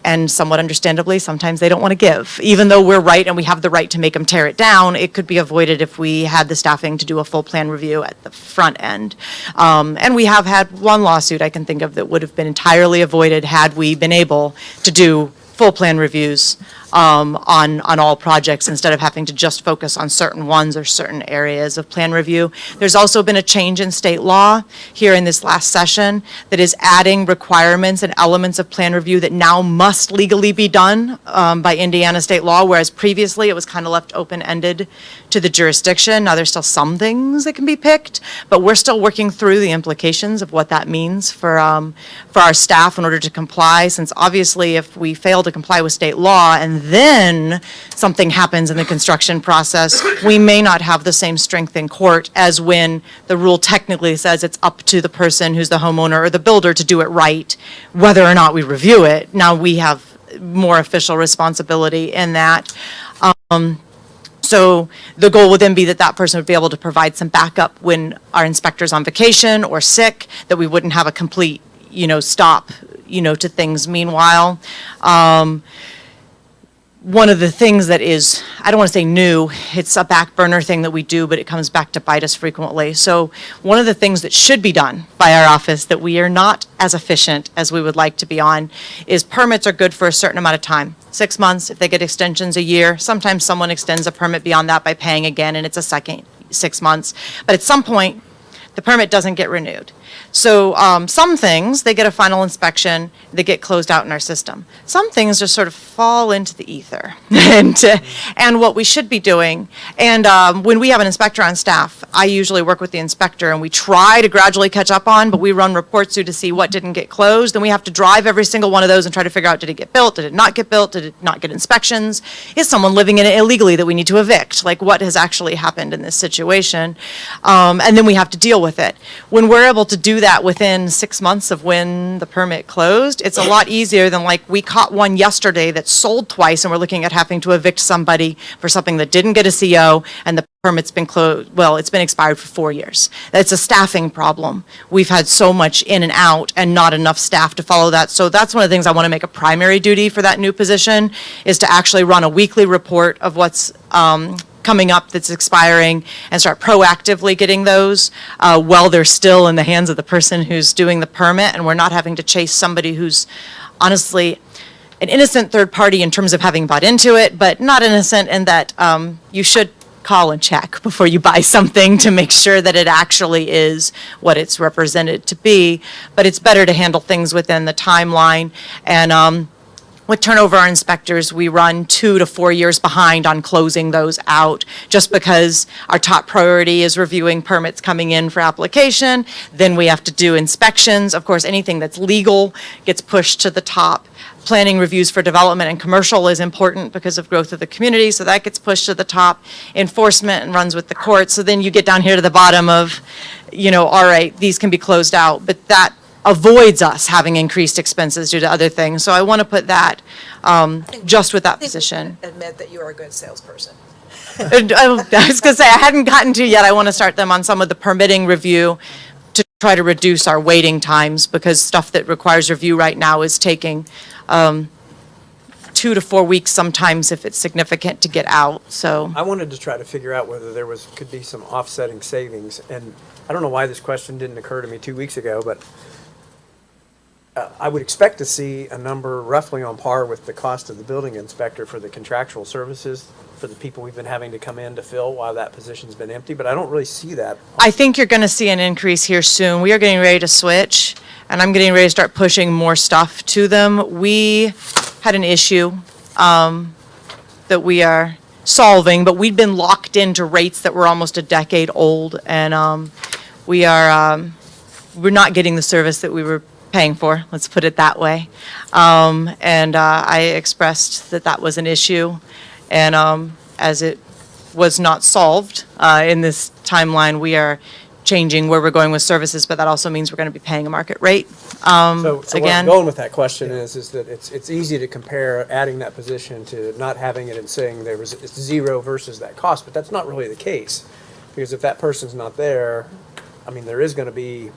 [SPEAKER 18] And somewhat understandably, sometimes they don't want to give. Even though we're right and we have the right to make them tear it down, it could be avoided if we had the staffing to do a full plan review at the front end. And we have had one lawsuit I can think of that would have been entirely avoided had we been able to do full plan reviews on all projects instead of having to just focus on certain ones or certain areas of plan review. There's also been a change in state law here in this last session that is adding requirements and elements of plan review that now must legally be done by Indiana state law, whereas previously it was kind of left open-ended to the jurisdiction. Now there's still some things that can be picked, but we're still working through the implications of what that means for our staff in order to comply, since obviously if we fail to comply with state law and then something happens in the construction process, we may not have the same strength in court as when the rule technically says it's up to the person who's the homeowner or the builder to do it right, whether or not we review it. Now we have more official responsibility in that. So the goal would then be that that person would be able to provide some backup when our inspector's on vacation or sick, that we wouldn't have a complete, stop, to things meanwhile. One of the things that is, I don't want to say new, it's a back burner thing that we do, but it comes back to bite us frequently. So one of the things that should be done by our office that we are not as efficient as we would like to be on is permits are good for a certain amount of time. 6 months, if they get extensions a year. Sometimes someone extends a permit beyond that by paying again, and it's a second 6 months. But at some point, the permit doesn't get renewed. So some things, they get a final inspection, they get closed out in our system. Some things just sort of fall into the ether. And what we should be doing, and when we have an inspector on staff, I usually work with the inspector and we try to gradually catch up on, but we run reports through to see what didn't get closed. Then we have to drive every single one of those and try to figure out, did it get built, did it not get built, did it not get inspections? Is someone living in it illegally that we need to evict? Like what has actually happened in this situation? And then we have to deal with it. When we're able to do that within 6 months of when the permit closed, it's a lot easier than like we caught one yesterday that sold twice and we're looking at having to evict somebody for something that didn't get a CO and the permit's been closed, well, it's been expired for 4 years. That's a staffing problem. We've had so much in and out and not enough staff to follow that. So that's one of the things I want to make a primary duty for that new position is to actually run a weekly report of what's coming up that's expiring and start proactively getting those while they're still in the hands of the person who's doing the permit, and we're not having to chase somebody who's honestly an innocent third party in terms of having bought into it, but not innocent in that you should call and check before you buy something to make sure that it actually is what it's represented to be. But it's better to handle things within the timeline. And with turnover our inspectors, we run 2 to 4 years behind on closing those out, just because our top priority is reviewing permits coming in for application. Then we have to do inspections. Of course, anything that's legal gets pushed to the top. Planning reviews for development and commercial is important because of growth of the community, so that gets pushed to the top. Enforcement and runs with the courts. So then you get down here to the bottom of, all right, these can be closed out, but that avoids us having increased expenses due to other things. So I want to put that just with that position.
[SPEAKER 6] Admit that you are a good salesperson.
[SPEAKER 18] I was going to say, I hadn't gotten to yet. I want to start them on some of the permitting review to try to reduce our waiting times, because stuff that requires review right now is taking 2 to 4 weeks sometimes if it's significant to get out. So
[SPEAKER 2] I wanted to try to figure out whether there could be some offsetting savings, and I don't know why this question didn't occur to me 2 weeks ago, but I would expect to see a number roughly on par with the cost of the building inspector for the contractual services for the people we've been having to come in to fill while that position's been empty, but I don't really see that.
[SPEAKER 18] I think you're going to see an increase here soon. We are getting ready to switch, and I'm getting ready to start pushing more stuff to them. We had an issue that we are solving, but we'd been locked into rates that were almost a decade old, and we're not getting the service that we were paying for, let's put it that way. And I expressed that that was an issue, and as it was not solved in this timeline, we are changing where we're going with services, but that also means we're going to be paying a market rate.
[SPEAKER 2] So where I'm
[SPEAKER 18] Again,
[SPEAKER 2] going with that question is that it's easy to compare adding that position to not having it and saying it's zero versus that cost, but that's not really the case. Because if that person's not there, I mean, there is gonna be,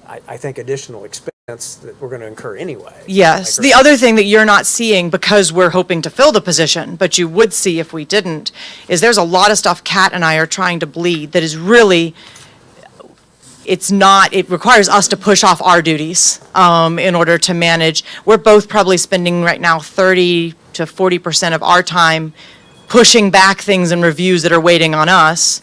[SPEAKER 2] I think, additional expense that we're gonna incur anyway.
[SPEAKER 18] yes. The other thing that you're not seeing because we're hoping to fill the position, but you would see if we didn't, is there's a lot of stuff Kat and I are trying to bleed that is really, it requires us to push off our duties in order to manage. We're both probably spending right now 30 to 40% of our time pushing back things and reviews that are waiting on us.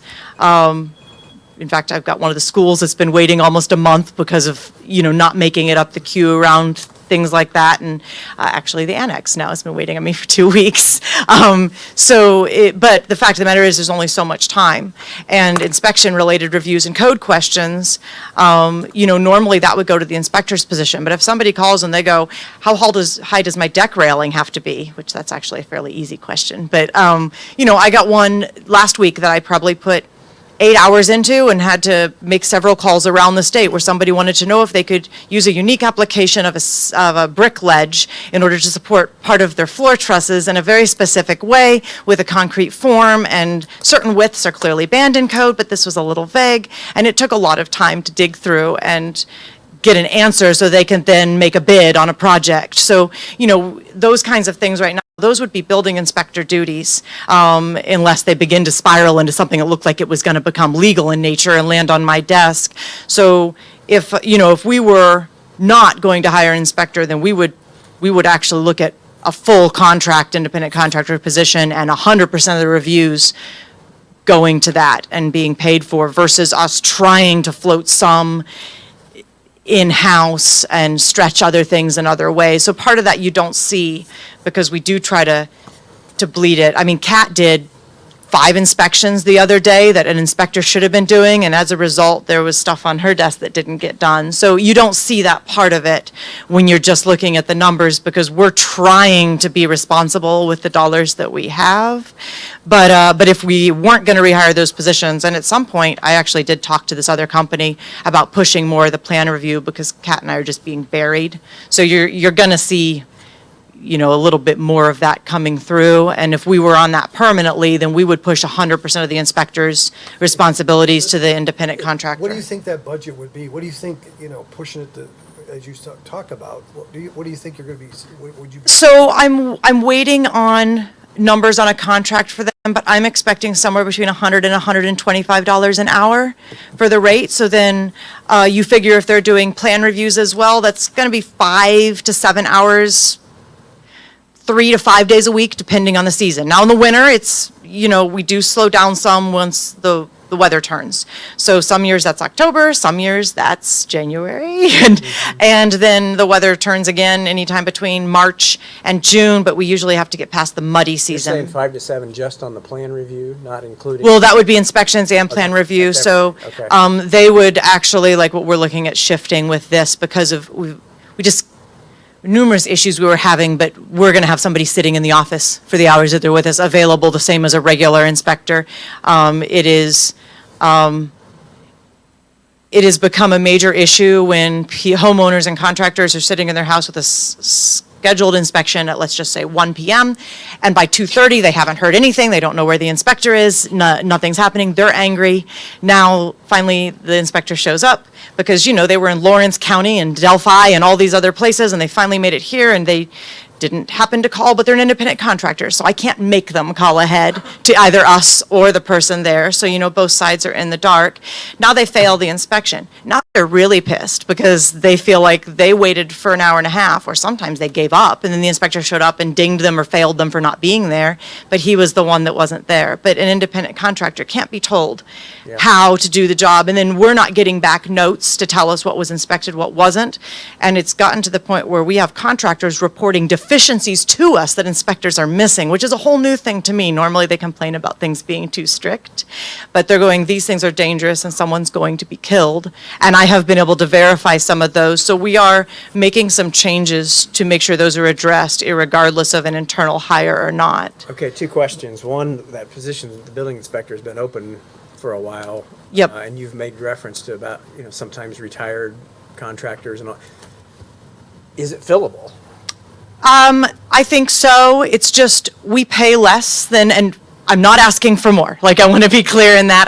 [SPEAKER 18] In fact, I've got one of the schools that's been waiting almost a month because of, not making it up the queue around things like that. And actually, the annex now has been waiting on me for 2 weeks. But the fact of the matter is there's only so much time. And inspection-related reviews and code questions, normally that would go to the inspector's position. But if somebody calls and they go, how high does my deck railing have to be? Which that's actually a fairly easy question. But, I got one last week that I probably put 8 hours into and had to make several calls around the state where somebody wanted to know if they could use a unique application of a brick ledge in order to support part of their floor trusses in a very specific way with a concrete form, and certain widths are clearly banned in code, but this was a little vague, and it took a lot of time to dig through and get an answer so they can then make a bid on a project. So, those kinds of things right now, those would be building inspector duties, unless they begin to spiral into something that looked like it was going to become legal in nature and land on my desk. So if we were not going to hire an inspector, then we would actually look at a full contract, independent contractor position, and 100% of the reviews going to that and being paid for, versus us trying to float some in-house and stretch other things in other ways. So part of that you don't see because we do try to bleed it. I mean, Kat did 5 inspections the other day that an inspector should have been doing, and as a result, there was stuff on her desk that didn't get done. So you don't see that part of it when you're just looking at the numbers, because we're trying to be responsible with the dollars that we have. But if we weren't going to rehire those positions, and at some point, I actually did talk to this other company about pushing more of the plan review, because Kat and I are just being buried. So you're going to see a little bit more of that coming through. And if we were on that permanently, then we would push 100% of the inspector's responsibilities to the independent contractor.
[SPEAKER 9] What do you think that budget would be? What do you think, pushing it to, as you talk about, what do you think you're going to be, what would you be?
[SPEAKER 18] So I'm waiting on numbers on a contract for them, but I'm expecting somewhere between $100 and $125 an hour for the rate. So then you figure if they're doing plan reviews as well, that's going to be 5 to 7 hours, 3 to 5 days a week, depending on the season. Now in the winter, it's, we do slow down some once the weather turns. So some years that's October, some years that's January, and then the weather turns again anytime between March and June, but we usually have to get past the muddy
[SPEAKER 2] You're
[SPEAKER 18] season.
[SPEAKER 2] saying 5 to 7 just on the plan review, not including?
[SPEAKER 18] Well, that would be inspections and plan review, so
[SPEAKER 2] Okay.
[SPEAKER 18] they would actually, like what we're looking at shifting with this, because of, we just, numerous issues we were having, but we're going to have somebody sitting in the office for the hours that they're with us, available the same as a regular inspector. It has become a major issue when homeowners and contractors are sitting in their house with a scheduled inspection at, let's just say, 1 p.m., and by 2:30 they haven't heard anything, they don't know where the inspector is, nothing's happening, they're angry. Now, finally, the inspector shows up, because, they were in Lawrence County and Delphi and all these other places, and they finally made it here, and they didn't happen to call, but they're an independent contractor, so I can't make them call ahead to either us or the person there, so, both sides are in the dark. Now they fail the inspection. Now they're really pissed, because they feel like they waited for an hour and a half, or sometimes they gave up, and then the inspector showed up and dinged them or failed them for not being there, but he was the one that wasn't there. But an independent contractor can't be told how to do the job, and then we're not getting back notes to tell us what was inspected, what wasn't, and it's gotten to the point where we have contractors reporting deficiencies to us that inspectors are missing, which is a whole new thing to me. Normally they complain about things being too strict, but they're going, these things are dangerous and someone's going to be killed, and I have been able to verify some of those. So we are making some changes to make sure those are addressed, irregardless of an internal hire or not.
[SPEAKER 2] Okay, 2 questions. One, that position, the building inspector, has been open for a while.
[SPEAKER 18] Yep.
[SPEAKER 2] And you've made reference to about, sometimes retired contractors and all. Is it fillable?
[SPEAKER 18] I think so. It's just, we pay less than, and I'm not asking for more. Like, I want to be clear in that.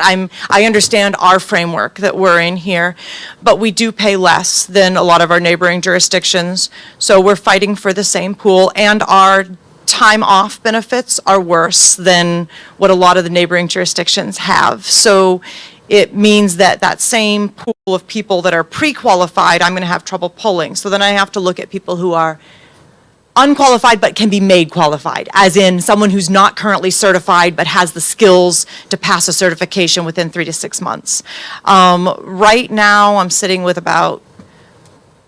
[SPEAKER 18] I understand our framework that we're in here, but we do pay less than a lot of our neighboring jurisdictions. So we're fighting for the same pool, and our time off benefits are worse than what a lot of the neighboring jurisdictions have. So it means that that same pool of people that are pre-qualified, I'm going to have trouble pulling. So then I have to look at people who are unqualified but can be made qualified, as in someone who's not currently certified but has the skills to pass a certification within 3 to 6 months. Right now, I'm sitting with about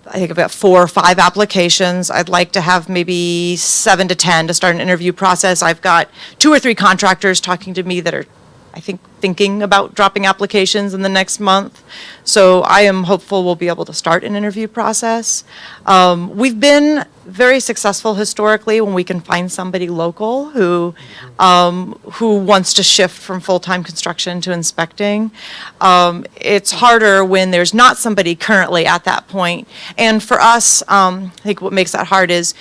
[SPEAKER 18] 4 or 5 applications. I'd like to have maybe 7 to 10 to start an interview process. I've got 2 or 3 contractors talking to me that are, I think, thinking about dropping applications in the next month. So I am hopeful we'll be able to start an interview process. We've been very successful historically when we can find somebody local who wants to shift from full-time construction to inspecting. It's harder when there's not somebody currently at that point. And for us, I think what makes that hard is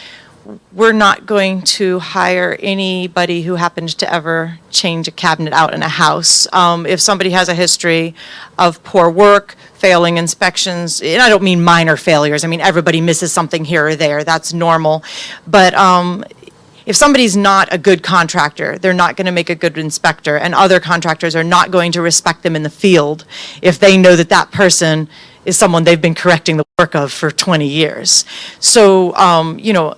[SPEAKER 18] we're not going to hire anybody who happens to ever change a cabinet out in a house. If somebody has a history of poor work, failing inspections, and I don't mean minor failures, I mean everybody misses something here or there, that's normal. But if somebody's not a good contractor, they're not going to make a good inspector, and other contractors are not going to respect them in the field if they know that that person is someone they've been correcting the work of for 20 years. So,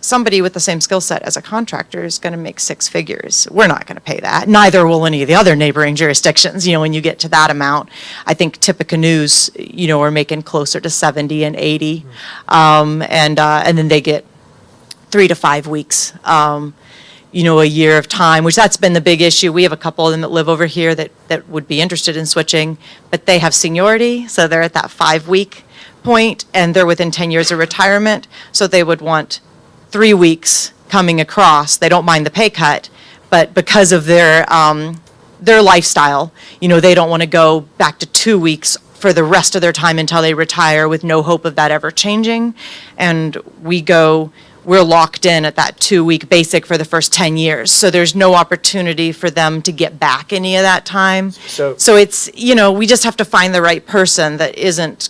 [SPEAKER 18] somebody with the same skill set as a contractor is going to make 6 figures. We're not going to pay that. Neither will any of the other neighboring jurisdictions, when you get to that amount. I think Tippecanoes, are making closer to 70 and 80. And then they get 3 to 5 weeks. A year of time, which that's been the big issue. We have a couple of them that live over here that would be interested in switching, but they have seniority, so they're at that 5-week point, and they're within 10 years of retirement, so they would want 3 weeks coming across. They don't mind the pay cut, but because of their lifestyle, they don't want to go back to 2 weeks for the rest of their time until they retire with no hope of that ever changing. And we're locked in at that 2-week basic for the first 10 years. So there's no opportunity for them to get back any of that time. So it's, we just have to find the right person that isn't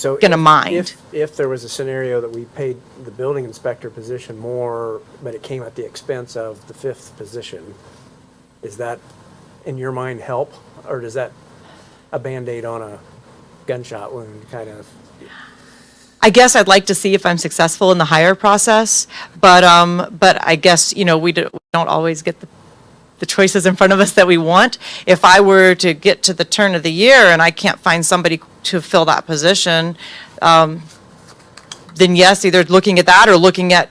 [SPEAKER 18] going to mind.
[SPEAKER 2] If there was a scenario that we paid the building inspector position more, but it came at the expense of the 5th position, is that, in your mind, help? Or is that a Band-Aid on a gunshot wound kind of?
[SPEAKER 18] I guess I'd like to see if I'm successful in the hire process, but I guess, we don't always get the choices in front of us that we want. If I were to get to the turn of the year and I can't find somebody to fill that position, then yes, either looking at that or looking at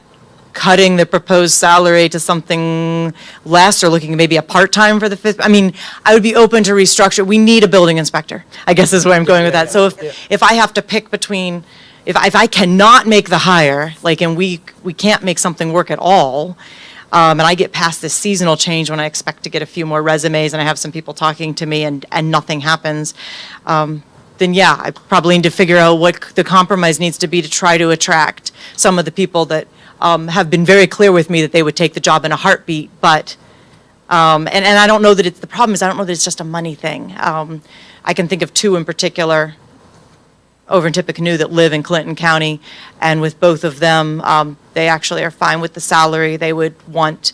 [SPEAKER 18] cutting the proposed salary to something less, or looking at maybe a part-time for the 5th. I mean, I would be open to restructure. We need a building inspector, I guess is where I'm going with that. So if I have to pick between, if I cannot make the hire, and we can't make something work at all, and I get past this seasonal change when I expect to get a few more resumes and I have some people talking to me and nothing happens, then yeah, I probably need to figure out what the compromise needs to be to try to attract some of the people that have been very clear with me that they would take the job in a heartbeat, but, and I don't know that the problem is I don't know that it's just a money thing. I can think of 2 in particular over in Tippecanoe that live in Clinton County, and with both of them, they actually are fine with the salary. They would want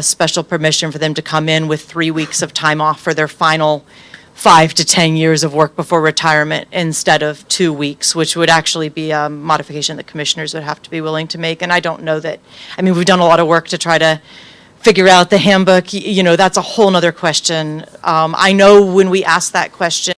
[SPEAKER 18] special permission for them to come in with 3 weeks of time off for their final 5 to 10 years of work before retirement instead of 2 weeks, which would actually be a modification that commissioners would have to be willing to make. And I don't know that, we've done a lot of work to try to figure out the handbook. That's a whole nother question. I know when we asked that question,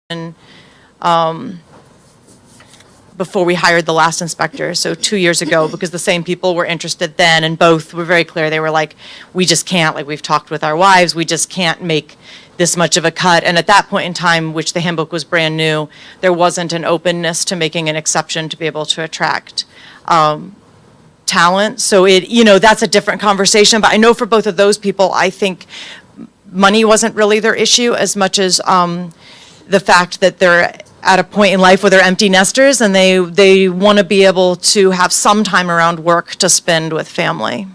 [SPEAKER 18] before we hired the last inspector, so 2 years ago, because the same people were interested then, and both were very clear. They were like, we just can't, we've talked with our wives, we just can't make this much of a cut. And at that point in time, which the handbook was brand new, there wasn't an openness to making an exception to be able to attract talent. So that's a different conversation. But I know for both of those people, I think money wasn't really their issue as much as the fact that they're at a point in life where they're empty nesters and they want to be able to have some time around work to spend with family.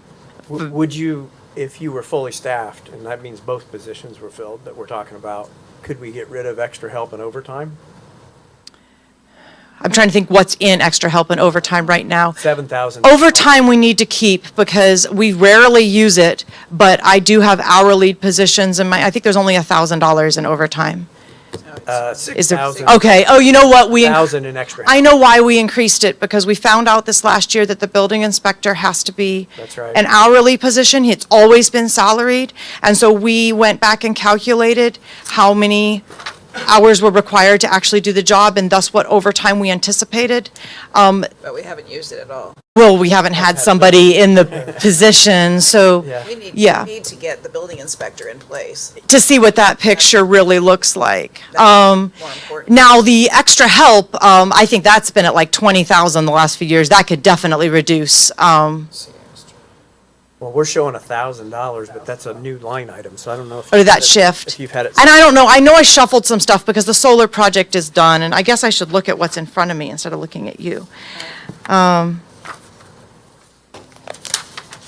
[SPEAKER 2] Would you, if you were fully staffed, and that means both positions were filled that we're talking about, could we get rid of extra help and overtime?
[SPEAKER 18] I'm trying to think what's in extra help and overtime right now.
[SPEAKER 2] 7,000.
[SPEAKER 18] Overtime we need to keep because we rarely use it, but I do have hourly positions in my, I think there's only $1,000 in overtime. Is there,
[SPEAKER 2] 6,000.
[SPEAKER 18] okay, oh, you know what,
[SPEAKER 2] 1,000 in extra help.
[SPEAKER 18] I know why we increased it, because we found out this last year that the building inspector has to be
[SPEAKER 2] That's right.
[SPEAKER 18] an hourly position. It's always been salaried, and so we went back and calculated how many hours were required to actually do the job, and thus what overtime we anticipated.
[SPEAKER 6] But we haven't used it at all.
[SPEAKER 18] Well, we haven't had somebody in the position, so,
[SPEAKER 2] Yeah.
[SPEAKER 6] We
[SPEAKER 18] yeah,
[SPEAKER 6] need to get the building inspector in place.
[SPEAKER 18] to see what that picture really looks like.
[SPEAKER 6] More important.
[SPEAKER 18] Now, the extra help, I think that's been at like 20,000 the last few years. That could definitely reduce.
[SPEAKER 2] Well, we're showing $1,000, but that's a new line item, so I don't know if.
[SPEAKER 18] Or
[SPEAKER 2] you've
[SPEAKER 18] that
[SPEAKER 2] had it-
[SPEAKER 18] shift.
[SPEAKER 2] If you've had it.
[SPEAKER 18] And I don't know, I know I shuffled some stuff because the solar project is done, and I guess I should look at what's in front of me instead of looking at you.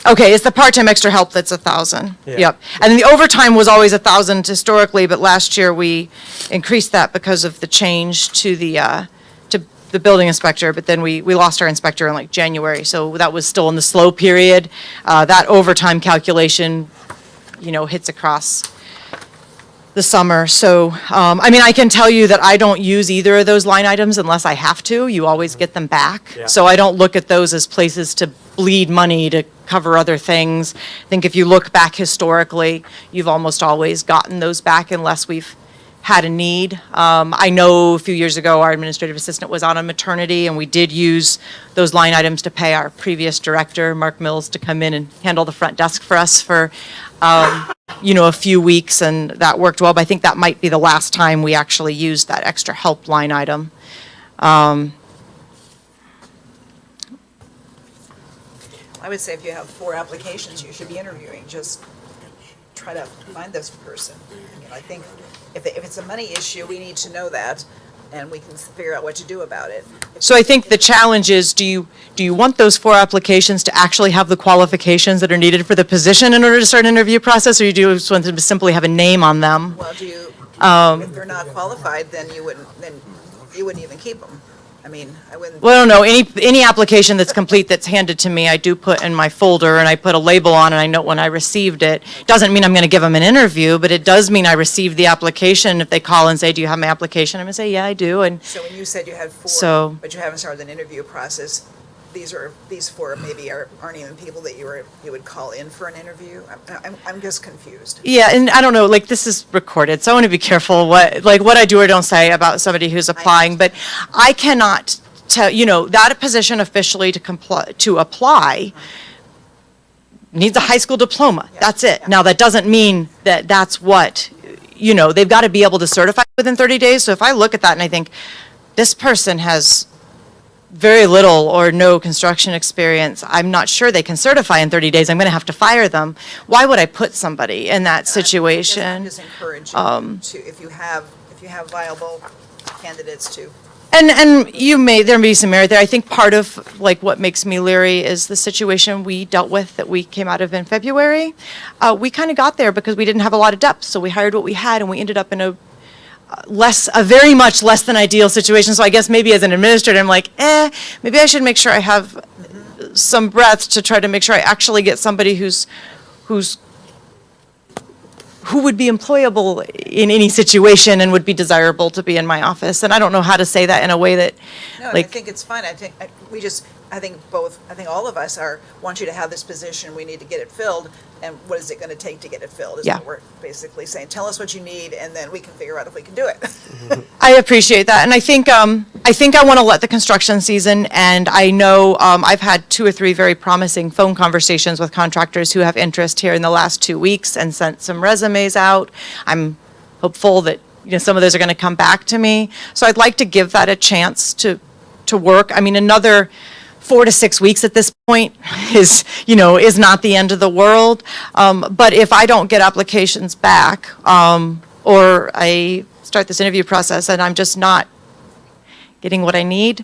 [SPEAKER 18] Okay, it's the part-time extra help that's 1,000.
[SPEAKER 2] Yeah.
[SPEAKER 18] Yep. And then the overtime was always 1,000 historically, but last year we increased that because of the change to the building inspector, but then we lost our inspector in like January, so that was still in the slow period. That overtime calculation, hits across the summer. So, I mean, I can tell you that I don't use either of those line items unless I have to. You always get them back.
[SPEAKER 2] Yeah.
[SPEAKER 18] So I don't look at those as places to bleed money to cover other things. I think if you look back historically, you've almost always gotten those back unless we've had a need. I know a few years ago, our administrative assistant was out on maternity, and we did use those line items to pay our previous director, Mark Mills, to come in and handle the front desk for us for, a few weeks, and that worked well. But I think that might be the last time we actually used that extra help line item.
[SPEAKER 6] I would say if you have 4 applications, you should be interviewing. Just try to find this person. I think if it's a money issue, we need to know that, and we can figure out what to do about it.
[SPEAKER 18] So I think the challenge is, do you want those 4 applications to actually have the qualifications that are needed for the position in order to start an interview process, or you do just want them to simply have a name on them?
[SPEAKER 6] Well, if they're not qualified, then you wouldn't even keep them. I mean, I wouldn't.
[SPEAKER 18] Well, I don't know, any application that's complete that's handed to me, I do put in my folder, and I put a label on, and I note when I received it. Doesn't mean I'm going to give them an interview, but it does mean I received the application. If they call and say, do you have my application? I'm going to say, yeah, I do, and
[SPEAKER 6] So when you said you had 4,
[SPEAKER 18] So-
[SPEAKER 6] but you haven't started an interview process, these 4 maybe aren't even people that you would call in for an interview? I'm just confused.
[SPEAKER 18] yeah, and I don't know, like, this is recorded, so I want to be careful what I do or don't say about somebody who's applying, but I cannot tell, that position officially to apply needs a high school diploma. That's it. Now, that doesn't mean that that's what, they've got to be able to certify within 30 days. So if I look at that and I think, this person has very little or no construction experience, I'm not sure they can certify in 30 days, I'm going to have to fire them. Why would I put somebody in that
[SPEAKER 6] I'm
[SPEAKER 18] situation?
[SPEAKER 6] just encouraging to, if you have viable candidates to.
[SPEAKER 18] And there may be some merit there. I think part of, like, what makes me leery is the situation we dealt with that we came out of in February. We kind of got there because we didn't have a lot of depth, so we hired what we had, and we ended up in a very much less than ideal situation. So I guess maybe as an administrator, I'm like, maybe I should make sure I have some breadth to try to make sure I actually get somebody who would be employable in any situation and would be desirable to be in my office. And I don't know how to say that in a way that,
[SPEAKER 6] No, and I think it's fine. I think all of us want you to have this position, we need to get it filled, and what is it gonna take to get it filled, is
[SPEAKER 18] Yeah.
[SPEAKER 6] what we're basically saying. Tell us what you need, and then we can figure out if we can do it.
[SPEAKER 18] I appreciate that, and I think I want to let the construction season, and I know I've had 2 or 3 very promising phone conversations with contractors who have interest here in the last 2 weeks and sent some resumes out. I'm hopeful that some of those are going to come back to me. So I'd like to give that a chance to work. I mean, another 4 to 6 weeks at this point is not the end of the world. But if I don't get applications back, or I start this interview process and I'm just not getting what I need,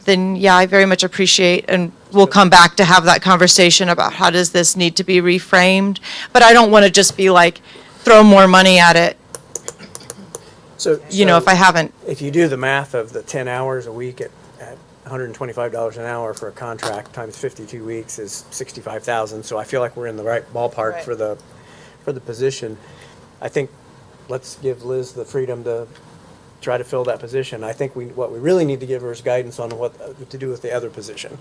[SPEAKER 18] then yeah, I very much appreciate, and we'll come back to have that conversation about how does this need to be reframed. But I don't want to just be like, throw more money at it,
[SPEAKER 2] So,
[SPEAKER 18] if I haven't.
[SPEAKER 2] If you do the math of the 10 hours a week at $125 an hour for a contract times 52 weeks is 65,000. So I feel like we're in the right ballpark
[SPEAKER 6] Right.
[SPEAKER 2] for the position. I think let's give Liz the freedom to try to fill that position. I think what we really need to give her is guidance on what to do with the other position.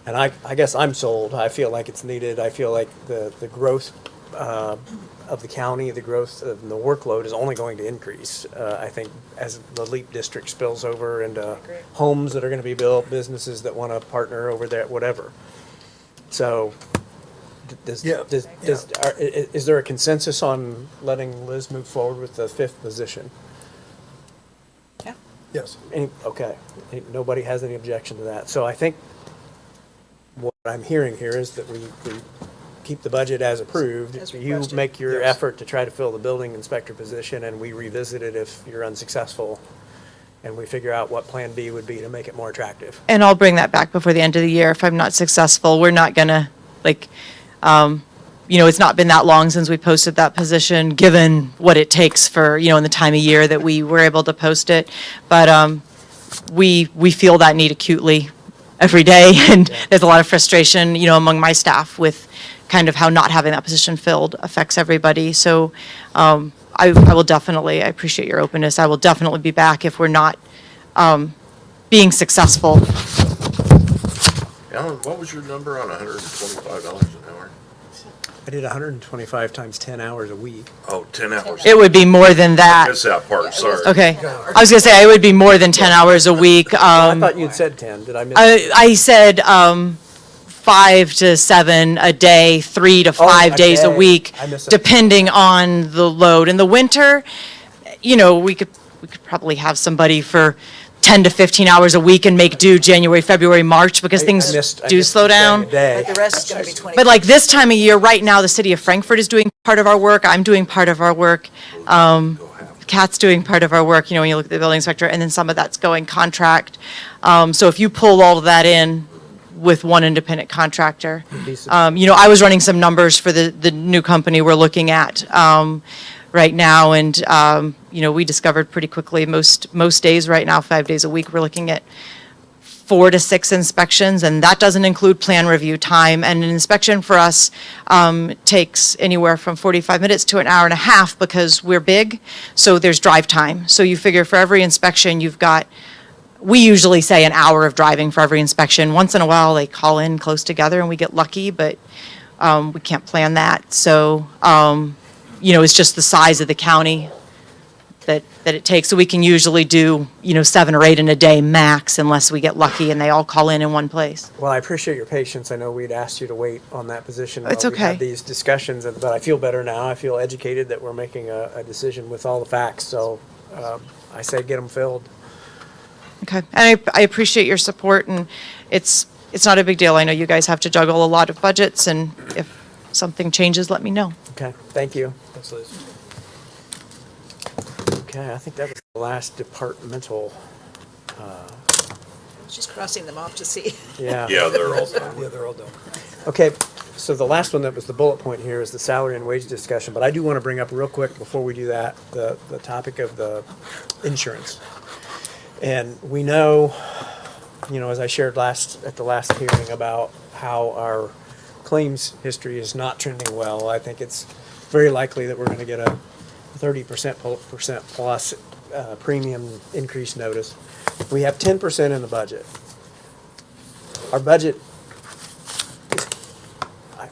[SPEAKER 2] And I guess I'm sold. I feel like it's needed. I feel like the growth of the county, the growth of the workload is only going to increase. I think as the LEAP district spills over into homes that are going to be built, businesses that want to partner over there, whatever. So is there a consensus on letting Liz move forward with the 5th position?
[SPEAKER 9] Yes.
[SPEAKER 2] Okay. Nobody has any objection to that. So I think what I'm hearing here is that we keep the budget as approved.
[SPEAKER 6] As
[SPEAKER 2] You
[SPEAKER 6] requested.
[SPEAKER 2] make your
[SPEAKER 9] Yes.
[SPEAKER 2] effort to try to fill the building inspector position, and we revisit it if you're unsuccessful, and we figure out what Plan B would be to make it more attractive.
[SPEAKER 18] And I'll bring that back before the end of the year if I'm not successful. We're not gonna, it's not been that long since we posted that position, given what it takes for, in the time of year that we were able to post it. But we feel that need acutely every day, and there's a lot of frustration, among my staff with kind of how not having that position filled affects everybody. So I will definitely, I appreciate your openness. I will definitely be back if we're not being successful.
[SPEAKER 13] Alan, what was your number on $125 an hour?
[SPEAKER 2] I did 125 times 10 hours a week.
[SPEAKER 13] Oh, 10 hours.
[SPEAKER 18] It would be more than
[SPEAKER 13] I
[SPEAKER 18] that.
[SPEAKER 13] missed that part, sorry.
[SPEAKER 18] Okay. I was gonna say, it would be more than 10 hours a week.
[SPEAKER 2] I thought you'd said 10. Did I miss?
[SPEAKER 18] I said 5 to 7 a day, 3 to 5
[SPEAKER 2] a
[SPEAKER 18] days a
[SPEAKER 2] day.
[SPEAKER 18] week,
[SPEAKER 2] I missed it.
[SPEAKER 18] depending on the load. In the winter, we could probably have somebody for 10 to 15 hours a week and make do January, February, March, because things do slow down.
[SPEAKER 6] But the rest is gonna be 20.
[SPEAKER 18] But like this time of year, right now, the city of Frankfurt is doing part of our work, I'm doing part of our work, Kat's doing part of our work, when you look at the building inspector, and then some of that's going contract. So if you pull all of that in with one independent contractor, I was running some numbers for the new company we're looking at right now, and we discovered pretty quickly, most days right now, 5 days a week, we're looking at 4 to 6 inspections, and that doesn't include plan review time. And an inspection for us takes anywhere from 45 minutes to an hour and a half because we're big, so there's drive time. So you figure for every inspection, we usually say an hour of driving for every inspection. Once in a while, they call in close together and we get lucky, but we can't plan that. So, it's just the size of the county that it takes. So we can usually do, 7 or 8 in a day max unless we get lucky and they all call in one place.
[SPEAKER 2] Well, I appreciate your patience. I know we'd asked you to wait on that position
[SPEAKER 18] It's
[SPEAKER 2] while we had
[SPEAKER 18] okay.
[SPEAKER 2] these discussions, but I feel better now. I feel educated that we're making a decision with all the facts. So I say get them filled.
[SPEAKER 18] Okay, and I appreciate your support, and it's not a big deal. I know you guys have to juggle a lot of budgets, and if something changes, let me know.
[SPEAKER 2] Okay, thank you.
[SPEAKER 9] Thanks, Liz.
[SPEAKER 2] Okay, I think that was the last departmental,
[SPEAKER 6] Just crossing them off to see.
[SPEAKER 2] yeah.
[SPEAKER 13] Yeah, they're all done.
[SPEAKER 9] Yeah, they're all done.
[SPEAKER 2] Okay, so the last one that was the bullet point here is the salary and wage discussion, but I do want to bring up real quick before we do that, the topic of the insurance. And we know, as I shared at the last hearing about how our claims history is not trending well, I think it's very likely that we're going to get a 30% plus premium increase notice. We have 10% in the budget. Our budget,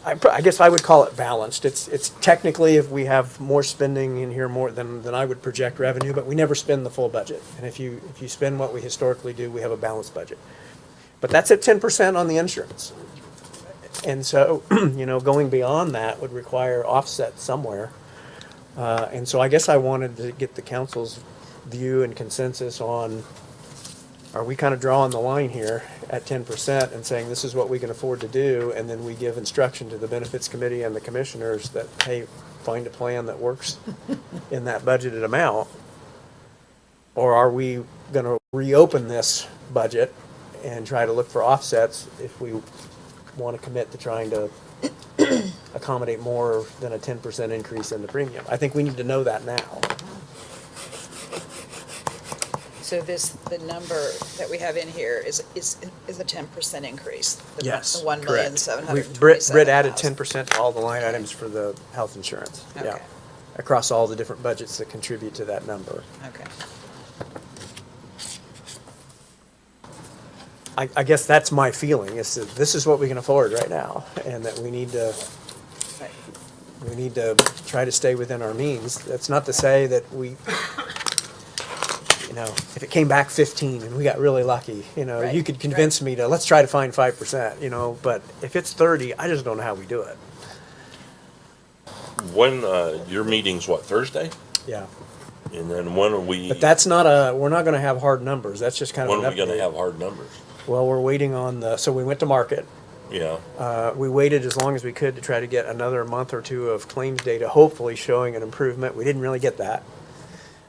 [SPEAKER 2] I guess I would call it balanced. It's technically, if we have more spending in here more than I would project revenue, but we never spend the full budget. And if you spend what we historically do, we have a balanced budget. But that's at 10% on the insurance. And so, going beyond that would require offset somewhere. And so I guess I wanted to get the council's view and consensus on, are we kind of drawing the line here at 10% and saying this is what we can afford to do, and then we give instruction to the benefits committee and the commissioners that, hey, find a plan that works in that budgeted amount? Or are we gonna reopen this budget and try to look for offsets if we want to commit to trying to accommodate more than a 10% increase in the premium? I think we need to know that now.
[SPEAKER 6] So the number that we have in here is a 10% increase?
[SPEAKER 2] Yes,
[SPEAKER 6] The 1,727,000.
[SPEAKER 2] Britt added 10% to all the line items for the health insurance. Yeah.
[SPEAKER 6] Okay.
[SPEAKER 2] Across all the different budgets that contribute to that number.
[SPEAKER 6] Okay.
[SPEAKER 2] I guess that's my feeling, is that this is what we can afford right now, and that we need to try to stay within our means. That's not to say that we, if it came back 15 and we got really lucky, you
[SPEAKER 6] Right,
[SPEAKER 2] could convince me to, let's try to find 5%, but if it's 30, I just don't know how we do it.
[SPEAKER 4] When, your meeting's what, Thursday?
[SPEAKER 2] Yeah.
[SPEAKER 4] And then when are we,
[SPEAKER 2] But that's not we're not gonna have hard numbers. That's just kind of
[SPEAKER 4] when
[SPEAKER 2] an
[SPEAKER 4] are we gonna
[SPEAKER 2] update.
[SPEAKER 4] have hard numbers?
[SPEAKER 2] Well, we're waiting on so we went to market.
[SPEAKER 4] Yeah,
[SPEAKER 2] We waited as long as we could to try to get another month or two of claims data, hopefully showing an improvement. We didn't really get that.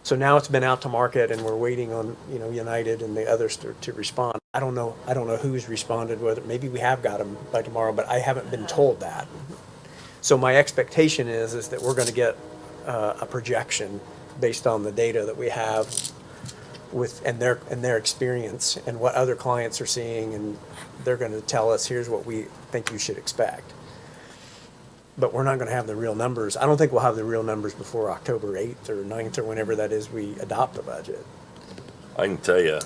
[SPEAKER 2] So now it's been out to market and we're waiting on, United and the others to respond. I don't know who's responded, whether, maybe we have got them by tomorrow, but I haven't been told that. So my expectation is that we're gonna get a projection based on the data that we have and their experience and what other clients are seeing, and they're gonna tell us, here's what we think you should expect. But we're not gonna have the real numbers. I don't think we'll have the real numbers before October 8th or 9th or whenever that is we adopt the budget.
[SPEAKER 4] I can tell you,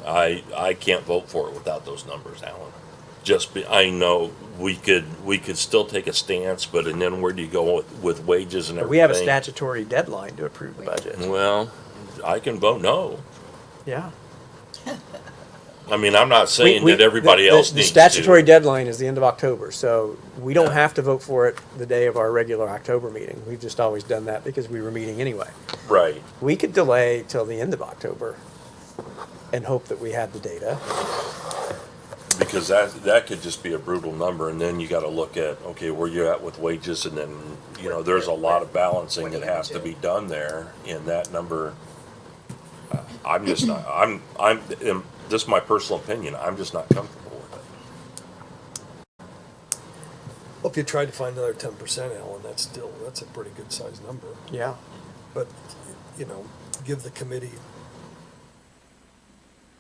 [SPEAKER 4] I can't vote for it without those numbers, Alan. I know we could still take a stance, but and then where do you go with wages and
[SPEAKER 2] But
[SPEAKER 4] everything?
[SPEAKER 2] we have a statutory deadline to approve the budget.
[SPEAKER 4] Well, I can vote no.
[SPEAKER 2] Yeah.
[SPEAKER 4] I mean, I'm not saying that everybody else
[SPEAKER 2] The
[SPEAKER 4] needs
[SPEAKER 2] statutory
[SPEAKER 4] to.
[SPEAKER 2] deadline is the end of October, so we don't have to vote for it the day of our regular October meeting. We've just always done that because we were meeting anyway.
[SPEAKER 4] Right.
[SPEAKER 2] We could delay till the end of October and hope that we had the data.
[SPEAKER 4] Because that could just be a brutal number, and then you gotta look at, okay, where you're at with wages, and then, there's a lot of balancing that has to be done there, and that number, I'm just not, this is my personal opinion, I'm just not comfortable with it.
[SPEAKER 9] Well, if you tried to find another 10%, Alan, that's a pretty good sized number.
[SPEAKER 2] Yeah.
[SPEAKER 9] But, give the committee,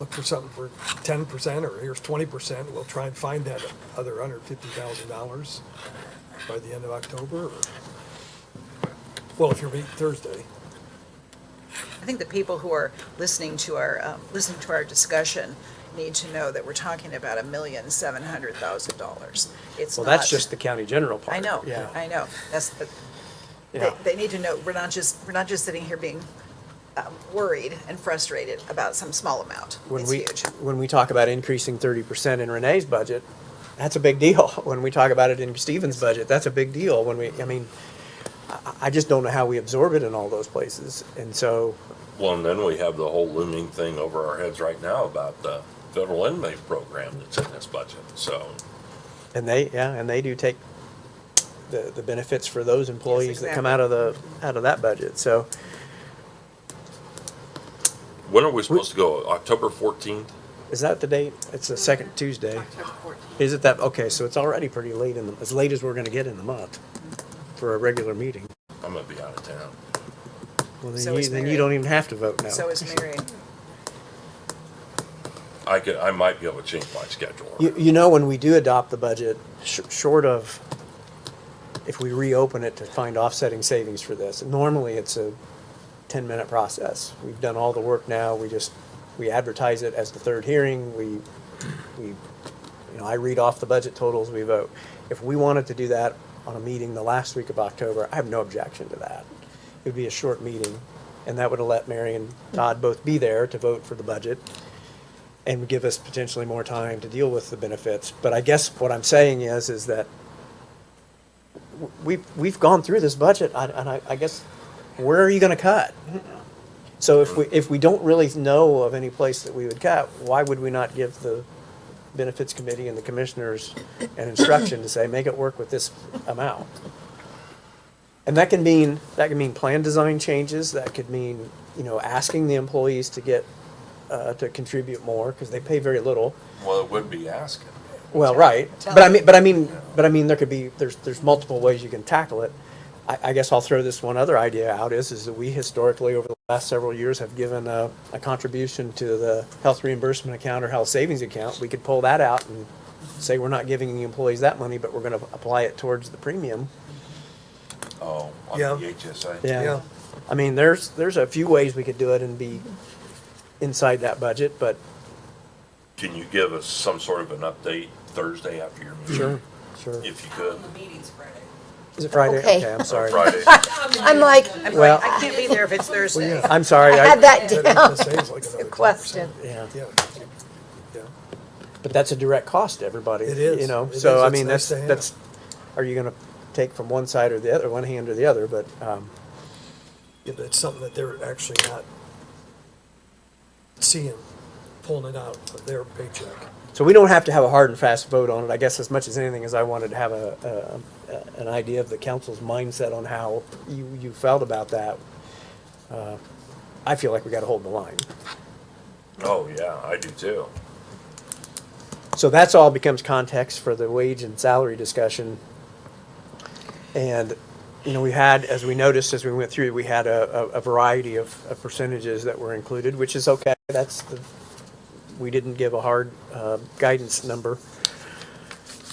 [SPEAKER 9] look for something for 10%, or here's 20%. We'll try and find that other $150,000 by the end of October. Well, if you're meeting Thursday.
[SPEAKER 6] I think the people who are listening to our discussion need to know that we're talking about $1,700,000. It's
[SPEAKER 2] Well,
[SPEAKER 6] not.
[SPEAKER 2] that's just the county general part.
[SPEAKER 6] I know.
[SPEAKER 2] Yeah.
[SPEAKER 6] I know.
[SPEAKER 2] Yeah.
[SPEAKER 6] They need to know we're not just sitting here being worried and frustrated about some small amount. It's huge.
[SPEAKER 2] When we talk about increasing 30% in Renee's budget, that's a big deal. When we talk about it in Stephen's budget, that's a big deal. I just don't know how we absorb it in all those places. And so,
[SPEAKER 4] Well, and then we have the whole looming thing over our heads right now about the federal inmate program that's in this budget, so.
[SPEAKER 2] and they do take the benefits for those employees that come out of that budget. So,
[SPEAKER 4] When are we supposed to go? October 14th?
[SPEAKER 2] is that the date? It's the second Tuesday. Is it that? Okay, so it's already pretty late as late as we're gonna get in the month for a regular meeting.
[SPEAKER 4] I'm gonna be out of town.
[SPEAKER 2] Well, then,
[SPEAKER 6] So is
[SPEAKER 2] then
[SPEAKER 6] Mary.
[SPEAKER 2] you don't even have to vote now.
[SPEAKER 6] So is Mary.
[SPEAKER 4] I might be able to change my schedule.
[SPEAKER 2] When we do adopt the budget, short of if we reopen it to find offsetting savings for this, normally it's a 10-minute process. We've done all the work now. We advertise it as the third hearing. I read off the budget totals, we vote. If we wanted to do that on a meeting the last week of October, I have no objection to that. It would be a short meeting, and that would have let Mary and Todd both be there to vote for the budget and would give us potentially more time to deal with the benefits. But I guess what I'm saying is that we've gone through this budget, and I guess, where are you gonna cut? So if we don't really know of any place that we would cut, why would we not give the benefits committee and the commissioners an instruction to say, make it work with this amount? And that can mean plan design changes, that could mean, asking the employees to get, to contribute more, because they pay very little.
[SPEAKER 4] Well, it would be asking.
[SPEAKER 2] Well, right, but I mean, there could be, there's multiple ways you can tackle it. I guess I'll throw this one other idea out is that we historically, over the last several years, have given a contribution to the health reimbursement account or health savings account. We could pull that out and say we're not giving the employees that money, but we're gonna apply it towards the premium.
[SPEAKER 4] Oh, on
[SPEAKER 9] Yeah.
[SPEAKER 4] the HSA?
[SPEAKER 2] Yeah. I mean, there's a few ways we could do it and be inside that budget, but
[SPEAKER 4] Can you give us some sort of an update Thursday after your meeting?
[SPEAKER 2] sure.
[SPEAKER 4] If you could.
[SPEAKER 6] The meeting's Friday.
[SPEAKER 2] Is it Friday?
[SPEAKER 7] Okay.
[SPEAKER 2] I'm sorry.
[SPEAKER 4] Friday.
[SPEAKER 7] I'm like,
[SPEAKER 2] Well-
[SPEAKER 6] I can't be there if it's Thursday.
[SPEAKER 2] I'm sorry.
[SPEAKER 7] I had that
[SPEAKER 9] That
[SPEAKER 7] down.
[SPEAKER 9] FSA is like another 10%.
[SPEAKER 7] Question.
[SPEAKER 2] Yeah,
[SPEAKER 9] Yeah, yeah.
[SPEAKER 2] but that's a direct cost to everybody.
[SPEAKER 9] It is.
[SPEAKER 2] You know,
[SPEAKER 9] It
[SPEAKER 2] so
[SPEAKER 9] is.
[SPEAKER 2] I
[SPEAKER 9] It's
[SPEAKER 2] mean,
[SPEAKER 9] nice to have.
[SPEAKER 2] that's, are you gonna take from one side or the other, one hand or the other, but,
[SPEAKER 9] Yeah, but it's something that they're actually not seeing, pulling it out of their paycheck.
[SPEAKER 2] so we don't have to have a hard and fast vote on it. I guess as much as anything as I wanted to have an idea of the council's mindset on how you felt about that. I feel like we gotta hold the line.
[SPEAKER 4] Oh, yeah, I do too.
[SPEAKER 2] So that's all becomes context for the wage and salary discussion. And, we had, as we noticed as we went through, we had a variety of percentages that were included, which is okay. We didn't give a hard guidance number.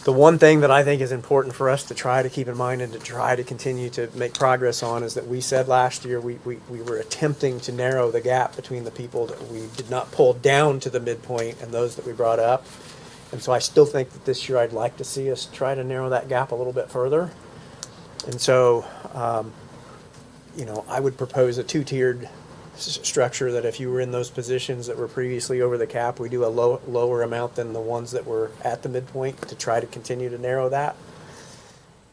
[SPEAKER 2] The one thing that I think is important for us to try to keep in mind and to try to continue to make progress on is that we said last year we were attempting to narrow the gap between the people that we did not pull down to the midpoint and those that we brought up. And so I still think that this year I'd like to see us try to narrow that gap a little bit further. And so, I would propose a two-tiered structure that if you were in those positions that were previously over the cap, we do a lower amount than the ones that were at the midpoint to try to continue to narrow that.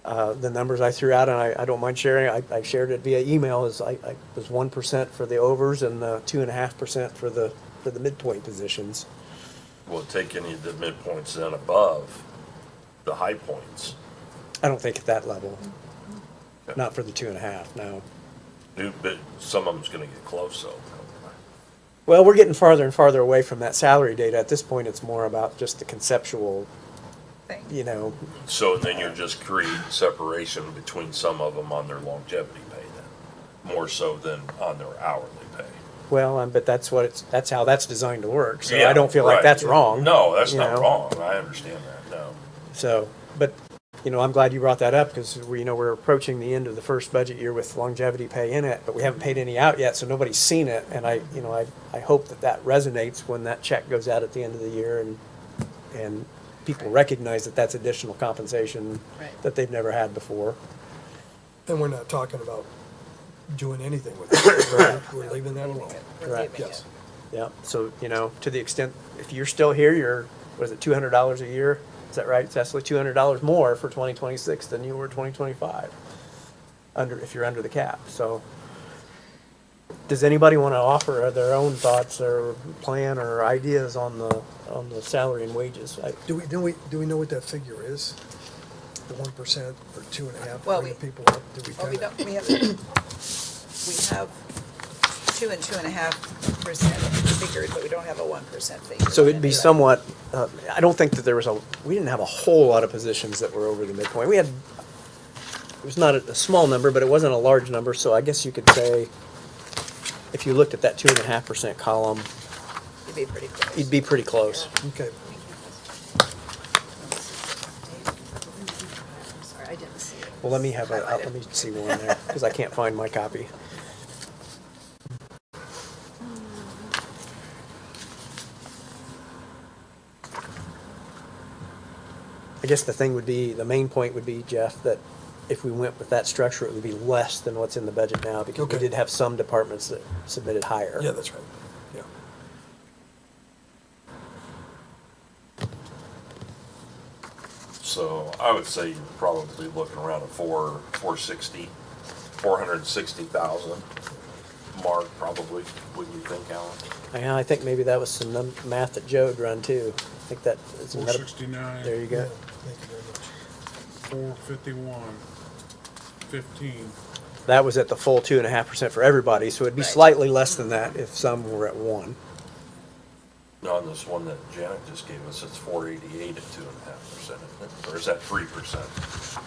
[SPEAKER 2] The numbers I threw out, and I don't mind sharing, I shared it via email, was 1% for the overs and 2.5% for the midpoint positions.
[SPEAKER 4] We'll take any of the midpoints then above the high points.
[SPEAKER 2] I don't think at that level. Not for the 2.5, no.
[SPEAKER 4] But some of them's gonna get close though.
[SPEAKER 2] Well, we're getting farther and farther away from that salary data. At this point, it's more about just the conceptual,
[SPEAKER 4] So then you're just creating separation between some of them on their longevity pay then, more so than on their hourly pay.
[SPEAKER 2] well, but that's how that's designed to work. So
[SPEAKER 4] Yeah,
[SPEAKER 2] I don't feel like
[SPEAKER 4] right.
[SPEAKER 2] that's wrong.
[SPEAKER 4] No, that's
[SPEAKER 2] you
[SPEAKER 4] not
[SPEAKER 2] know.
[SPEAKER 4] wrong. I understand that, no.
[SPEAKER 2] So, but, I'm glad you brought that up because we're approaching the end of the first budget year with longevity pay in it, but we haven't paid any out yet, so nobody's seen it. And I hope that resonates when that check goes out at the end of the year and people recognize that that's additional compensation that they've never had before.
[SPEAKER 9] And we're not talking about doing anything with it. Right? We're leaving that alone.
[SPEAKER 2] Correct.
[SPEAKER 9] Yes.
[SPEAKER 2] Yeah, so, to the extent, if you're still here, you're, what is it, $200 a year? Is that right, Cecily? $200 more for 2026 than you were 2025, if you're under the cap, so. Does anybody want to offer their own thoughts or plan or ideas on the salary and wages?
[SPEAKER 9] Do we know what that figure is? The 1% or 2.5,
[SPEAKER 6] Well,
[SPEAKER 9] bringing people up? Do we
[SPEAKER 6] Well, we
[SPEAKER 9] kinda-
[SPEAKER 6] don't, we have 2 and 2.5% figured, but we don't have a 1% figure.
[SPEAKER 2] So it'd be somewhat, I don't think that we didn't have a whole lot of positions that were over the midpoint. It was not a small number, but it wasn't a large number, so I guess you could say, if you looked at that 2.5% column,
[SPEAKER 6] You'd be pretty close.
[SPEAKER 2] you'd be pretty close.
[SPEAKER 9] Okay.
[SPEAKER 6] Sorry, I didn't see it.
[SPEAKER 2] Well, let me see one there, because I can't find my copy. I guess the main point would be, Jeff, that if we went with that structure, it would be less than what's in the budget now, because we
[SPEAKER 9] Okay.
[SPEAKER 2] did have some departments that submitted higher.
[SPEAKER 9] Yeah, that's right. Yeah.
[SPEAKER 4] So I would say you're probably looking around a 460,000 mark probably, wouldn't you think, Alan?
[SPEAKER 2] Yeah, I think maybe that was some math that Joe had run too. I think that is.
[SPEAKER 13] 469.
[SPEAKER 2] There you go.
[SPEAKER 9] Thank you very much.
[SPEAKER 13] 451, 15.
[SPEAKER 2] That was at the full 2.5% for everybody, so it'd be
[SPEAKER 6] Right.
[SPEAKER 2] slightly less than that if some were at 1.
[SPEAKER 4] On this one that Janet just gave us, it's 488 at 2.5%, isn't it? Or is that 3%?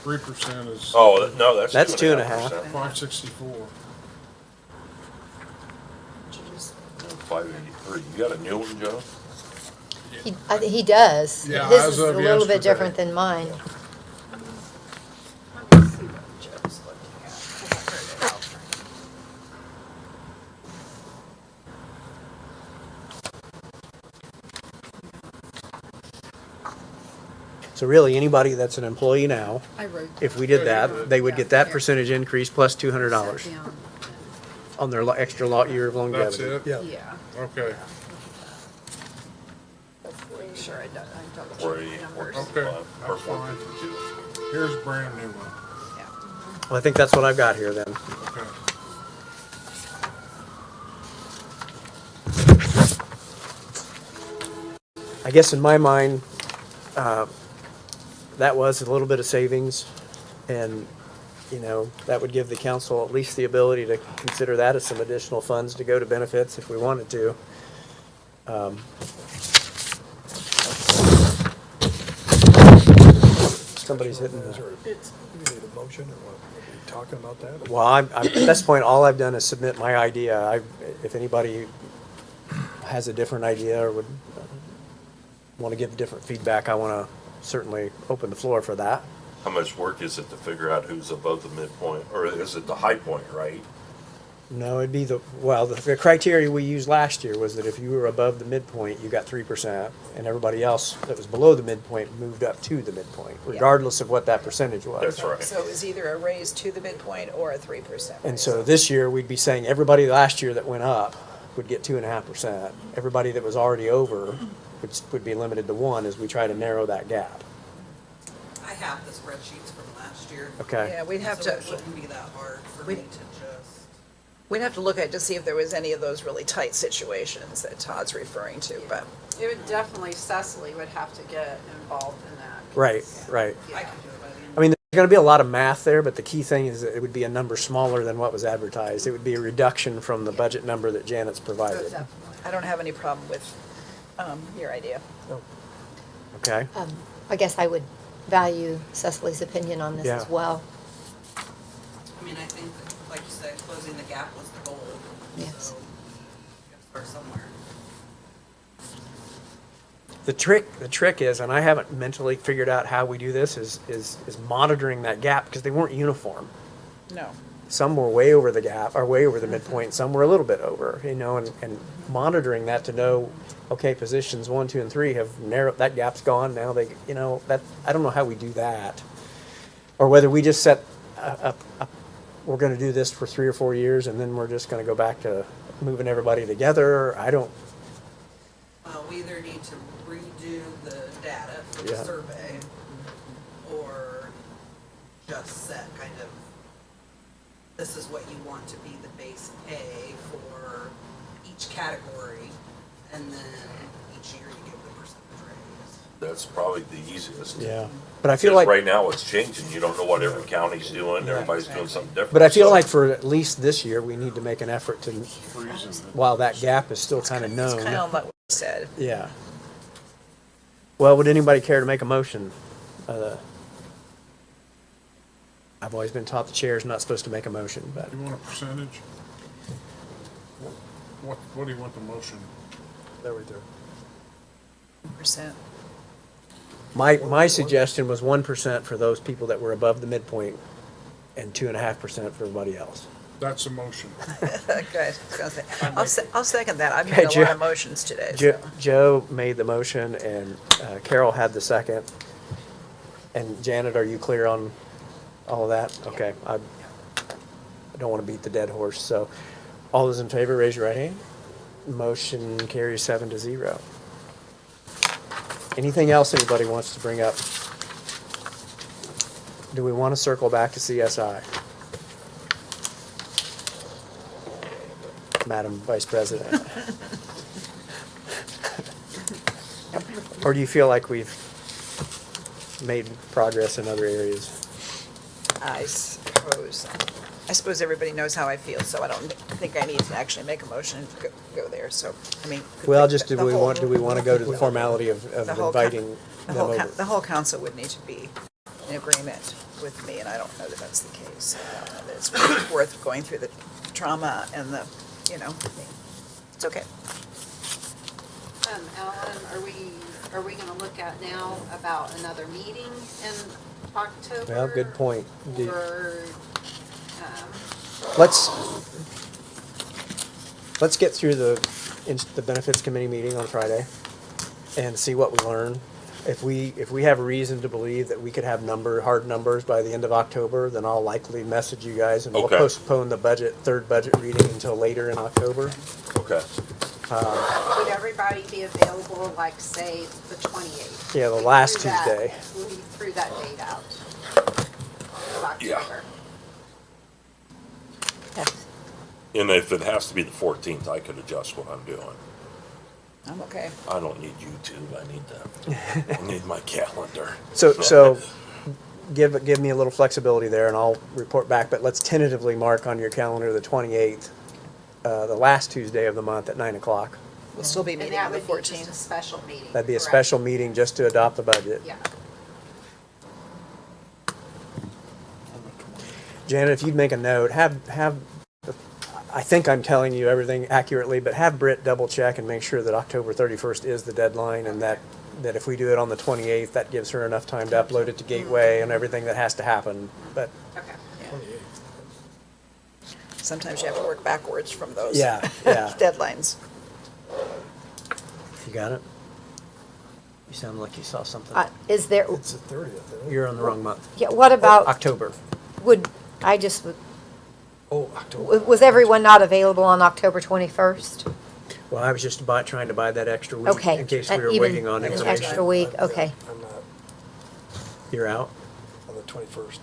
[SPEAKER 13] 3% is.
[SPEAKER 4] Oh, no, that's
[SPEAKER 2] That's
[SPEAKER 4] 2.5%.
[SPEAKER 13] 564.
[SPEAKER 4] 583. You got a new one, Joe?
[SPEAKER 7] He does.
[SPEAKER 13] Yeah,
[SPEAKER 7] His
[SPEAKER 13] as
[SPEAKER 7] is a
[SPEAKER 13] of
[SPEAKER 7] little bit
[SPEAKER 13] yesterday.
[SPEAKER 7] different than mine.
[SPEAKER 6] Let me see what Joe's looking at. I printed it out.
[SPEAKER 2] So really, anybody that's an employee now,
[SPEAKER 6] I wrote.
[SPEAKER 2] if we did that, they would get that percentage increase plus $200 on their extra year of
[SPEAKER 13] That's
[SPEAKER 2] longevity.
[SPEAKER 13] it?
[SPEAKER 9] Yeah.
[SPEAKER 6] Yeah.
[SPEAKER 13] Okay.
[SPEAKER 6] Make sure I double check
[SPEAKER 4] 488,
[SPEAKER 6] the numbers.
[SPEAKER 4] 465, or
[SPEAKER 13] that's fine.
[SPEAKER 4] 452.
[SPEAKER 13] Here's a brand new one.
[SPEAKER 6] Yeah.
[SPEAKER 2] Well, I think that's what I've got here then.
[SPEAKER 13] Okay.
[SPEAKER 2] I guess in my mind, that was a little bit of savings, and, you know, that would give the council at least the ability to consider that as some additional funds to go to benefits if we wanted to. Somebody's hitting
[SPEAKER 9] Is
[SPEAKER 2] the,
[SPEAKER 9] there, you need a motion or what? Are we talking about that?
[SPEAKER 2] well, at this point, all I've done is submit my idea. If anybody has a different idea or would want to give different feedback, I want to certainly open the floor for that.
[SPEAKER 4] How much work is it to figure out who's above the midpoint, or is it the high point, right?
[SPEAKER 2] No, it'd be the criteria we used last year was that if you were above the midpoint, you got 3%, and everybody else that was below the midpoint moved up to the midpoint, regardless of what that percentage was.
[SPEAKER 4] That's right.
[SPEAKER 6] So it was either a raise to the midpoint or a 3%.
[SPEAKER 2] And so this year, we'd be saying everybody last year that went up would get 2.5%. Everybody that was already over would be limited to 1 as we try to narrow that gap.
[SPEAKER 17] I have the spreadsheets from last year.
[SPEAKER 2] Okay.
[SPEAKER 6] Yeah, we'd have
[SPEAKER 17] So
[SPEAKER 6] to.
[SPEAKER 17] it wouldn't be that hard for me to just.
[SPEAKER 6] We'd have to look at to see if there was any of those really tight situations that Todd's referring to, but.
[SPEAKER 19] It would definitely, Cecily would have to get involved in that.
[SPEAKER 2] Right, right.
[SPEAKER 17] I can do it by the end.
[SPEAKER 2] I mean, there's going to be a lot of math there, but the key thing is that it would be a number smaller than what was advertised. It would be a reduction from the budget number that Janet's provided.
[SPEAKER 6] I don't have any problem with your idea.
[SPEAKER 2] Okay?
[SPEAKER 7] I guess I would value Cecily's opinion on this
[SPEAKER 2] Yeah.
[SPEAKER 7] as well.
[SPEAKER 17] I mean, I think that, like you said, closing the gap was the goal.
[SPEAKER 7] Yes.
[SPEAKER 17] So you gotta start somewhere.
[SPEAKER 2] The trick is, and I haven't mentally figured out how we do this, is monitoring that gap because they weren't uniform.
[SPEAKER 6] No.
[SPEAKER 2] Some were way over the gap, or way over the midpoint, some were a little bit over, you know, and monitoring that to know, okay, positions 1, 2, and 3 have narrowed, that gap's gone, now they, you know, that, I don't know how we do that. Or whether we just set we're gonna do this for 3 or 4 years and then we're just gonna go back to moving everybody together, I don't,
[SPEAKER 17] We either need to redo the data for the
[SPEAKER 2] Yeah.
[SPEAKER 17] survey, or just set kind of, this is what you want to be the base pay for each category, and then each year you give the percentage raise.
[SPEAKER 4] That's probably the easiest.
[SPEAKER 2] yeah. But I feel
[SPEAKER 4] Because
[SPEAKER 2] like.
[SPEAKER 4] right now it's changing. You don't know what every county's doing. Everybody's doing something different.
[SPEAKER 2] But I feel
[SPEAKER 4] so-
[SPEAKER 2] like for at least this year, we need to make an effort to, while that gap is still kind of known.
[SPEAKER 6] It's kind of like what we said.
[SPEAKER 2] Yeah. Well, would anybody care to make a motion? I've always been taught the chair is not supposed to make a motion, but
[SPEAKER 13] You want a percentage? What do you want the motion?
[SPEAKER 9] That right there.
[SPEAKER 6] Percent.
[SPEAKER 2] my suggestion was 1% for those people that were above the midpoint and 2.5% for everybody else.
[SPEAKER 13] That's a motion.
[SPEAKER 6] Good. I was gonna say, I'll second that. I've
[SPEAKER 2] Okay,
[SPEAKER 6] made a lot of motions today. so.
[SPEAKER 2] Joe made the motion and Carol had the second. And Janet, are you clear on all of that? Okay, I don't want to beat the dead horse, so all those in favor, raise your right hand. Motion carries 7-0. Anything else anybody wants to bring up? Do we want to circle back to CSI? Madam Vice President? Or do you feel like we've made progress in other areas?
[SPEAKER 6] I suppose everybody knows how I feel, so I don't think I need to actually make a motion and go there, so, I mean.
[SPEAKER 2] Well, just do
[SPEAKER 6] the
[SPEAKER 2] we
[SPEAKER 6] whole-
[SPEAKER 2] want to go to the formality of
[SPEAKER 6] the whole
[SPEAKER 2] inviting
[SPEAKER 6] The
[SPEAKER 2] them
[SPEAKER 6] whole,
[SPEAKER 2] over?
[SPEAKER 6] the whole council would need to be in agreement with me, and I don't know that that's the case. I don't know that it's worth going through the trauma and the, it's okay.
[SPEAKER 19] Alan, are we gonna look at now about another meeting in October?
[SPEAKER 2] Well, good point.
[SPEAKER 19] Or,
[SPEAKER 2] Let's get through the benefits committee meeting on Friday and see what we learn. If we have reason to believe that we could have hard numbers by the end of October, then I'll likely message you guys and we'll
[SPEAKER 4] Okay.
[SPEAKER 2] postpone the third budget reading until later in October.
[SPEAKER 4] Okay.
[SPEAKER 19] would everybody be available, like, say, the 28th?
[SPEAKER 2] Yeah, the last
[SPEAKER 19] Through that-
[SPEAKER 2] Tuesday.
[SPEAKER 19] We threw that date out of
[SPEAKER 4] Yeah.
[SPEAKER 19] October.
[SPEAKER 4] And if it has to be the 14th, I could adjust what I'm doing.
[SPEAKER 6] I'm okay.
[SPEAKER 4] I don't need YouTube, I need my calendar.
[SPEAKER 2] So give me a little flexibility there and I'll report back, but let's tentatively mark on your calendar the 28th, the last Tuesday of the month at 9 o'clock.
[SPEAKER 6] We'll still be
[SPEAKER 19] And
[SPEAKER 6] meeting
[SPEAKER 19] that
[SPEAKER 6] on the
[SPEAKER 19] would be just a
[SPEAKER 6] 14th.
[SPEAKER 19] special meeting.
[SPEAKER 2] That'd be a
[SPEAKER 19] correct?
[SPEAKER 2] special meeting just to adopt the budget.
[SPEAKER 19] Yeah.
[SPEAKER 2] Janet, if you'd make a note, I think I'm telling you everything accurately, but have Britt double check and make sure that October 31st is the deadline and that if we do it on the 28th, that gives her enough time to upload it to Gateway and everything that has to happen. But
[SPEAKER 19] Okay.
[SPEAKER 6] Sometimes you have to work backwards from those
[SPEAKER 2] Yeah.
[SPEAKER 6] deadlines.
[SPEAKER 2] You got it? You sound like you saw something.
[SPEAKER 7] Is there,
[SPEAKER 9] It's the 30th, isn't it?
[SPEAKER 2] You're on the wrong month.
[SPEAKER 7] yeah, what about,
[SPEAKER 2] October.
[SPEAKER 9] Oh, October.
[SPEAKER 7] was everyone not available on October 21st?
[SPEAKER 2] Well, I was just trying to buy that extra week
[SPEAKER 7] Okay.
[SPEAKER 2] in case we were
[SPEAKER 7] even
[SPEAKER 2] waiting on
[SPEAKER 7] an
[SPEAKER 2] information.
[SPEAKER 7] extra week, okay.
[SPEAKER 9] I'm not
[SPEAKER 2] You're out?
[SPEAKER 9] on the 21st.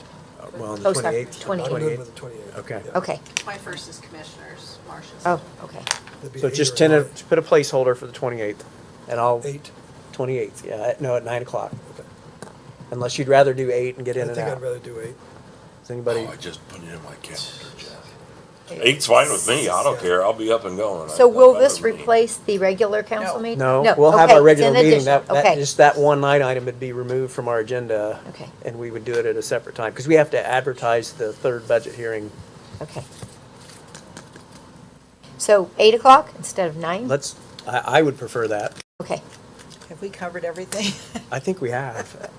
[SPEAKER 2] Well, on the
[SPEAKER 7] Oh, sorry,
[SPEAKER 2] 28th?
[SPEAKER 7] 28th.
[SPEAKER 9] I'm good
[SPEAKER 2] 28th?
[SPEAKER 9] with the 28th.
[SPEAKER 2] Okay.
[SPEAKER 9] Yeah.
[SPEAKER 7] Okay,
[SPEAKER 19] 21st is commissioners, Marcia's.
[SPEAKER 7] oh, okay.
[SPEAKER 9] It'd be
[SPEAKER 2] So
[SPEAKER 9] 8
[SPEAKER 2] just
[SPEAKER 9] or 9.
[SPEAKER 2] put a placeholder for the 28th and I'll,
[SPEAKER 9] 8.
[SPEAKER 2] 28th, yeah, no, at 9 o'clock.
[SPEAKER 9] Okay.
[SPEAKER 2] Unless you'd rather do 8 and get
[SPEAKER 9] I
[SPEAKER 2] in and
[SPEAKER 9] think I'd
[SPEAKER 2] out.
[SPEAKER 9] rather do 8.
[SPEAKER 2] Does anybody?
[SPEAKER 4] Oh, I just put it in my calendar, Jeff. 8's fine with me, I don't care, I'll be up and going.
[SPEAKER 7] So will this
[SPEAKER 4] That doesn't mean-
[SPEAKER 7] replace the regular council meeting?
[SPEAKER 2] No, we'll have
[SPEAKER 7] okay,
[SPEAKER 2] our regular
[SPEAKER 7] it's in
[SPEAKER 2] meeting,
[SPEAKER 7] addition.
[SPEAKER 2] that,
[SPEAKER 7] Okay,
[SPEAKER 2] just that one line item would be removed from our agenda.
[SPEAKER 7] Okay.
[SPEAKER 2] And we would do it at a separate time, because we have to advertise the third budget hearing.
[SPEAKER 7] okay. So 8 o'clock instead of 9?
[SPEAKER 2] I would prefer that.
[SPEAKER 7] Okay.
[SPEAKER 6] Have we covered everything?
[SPEAKER 2] I think we have.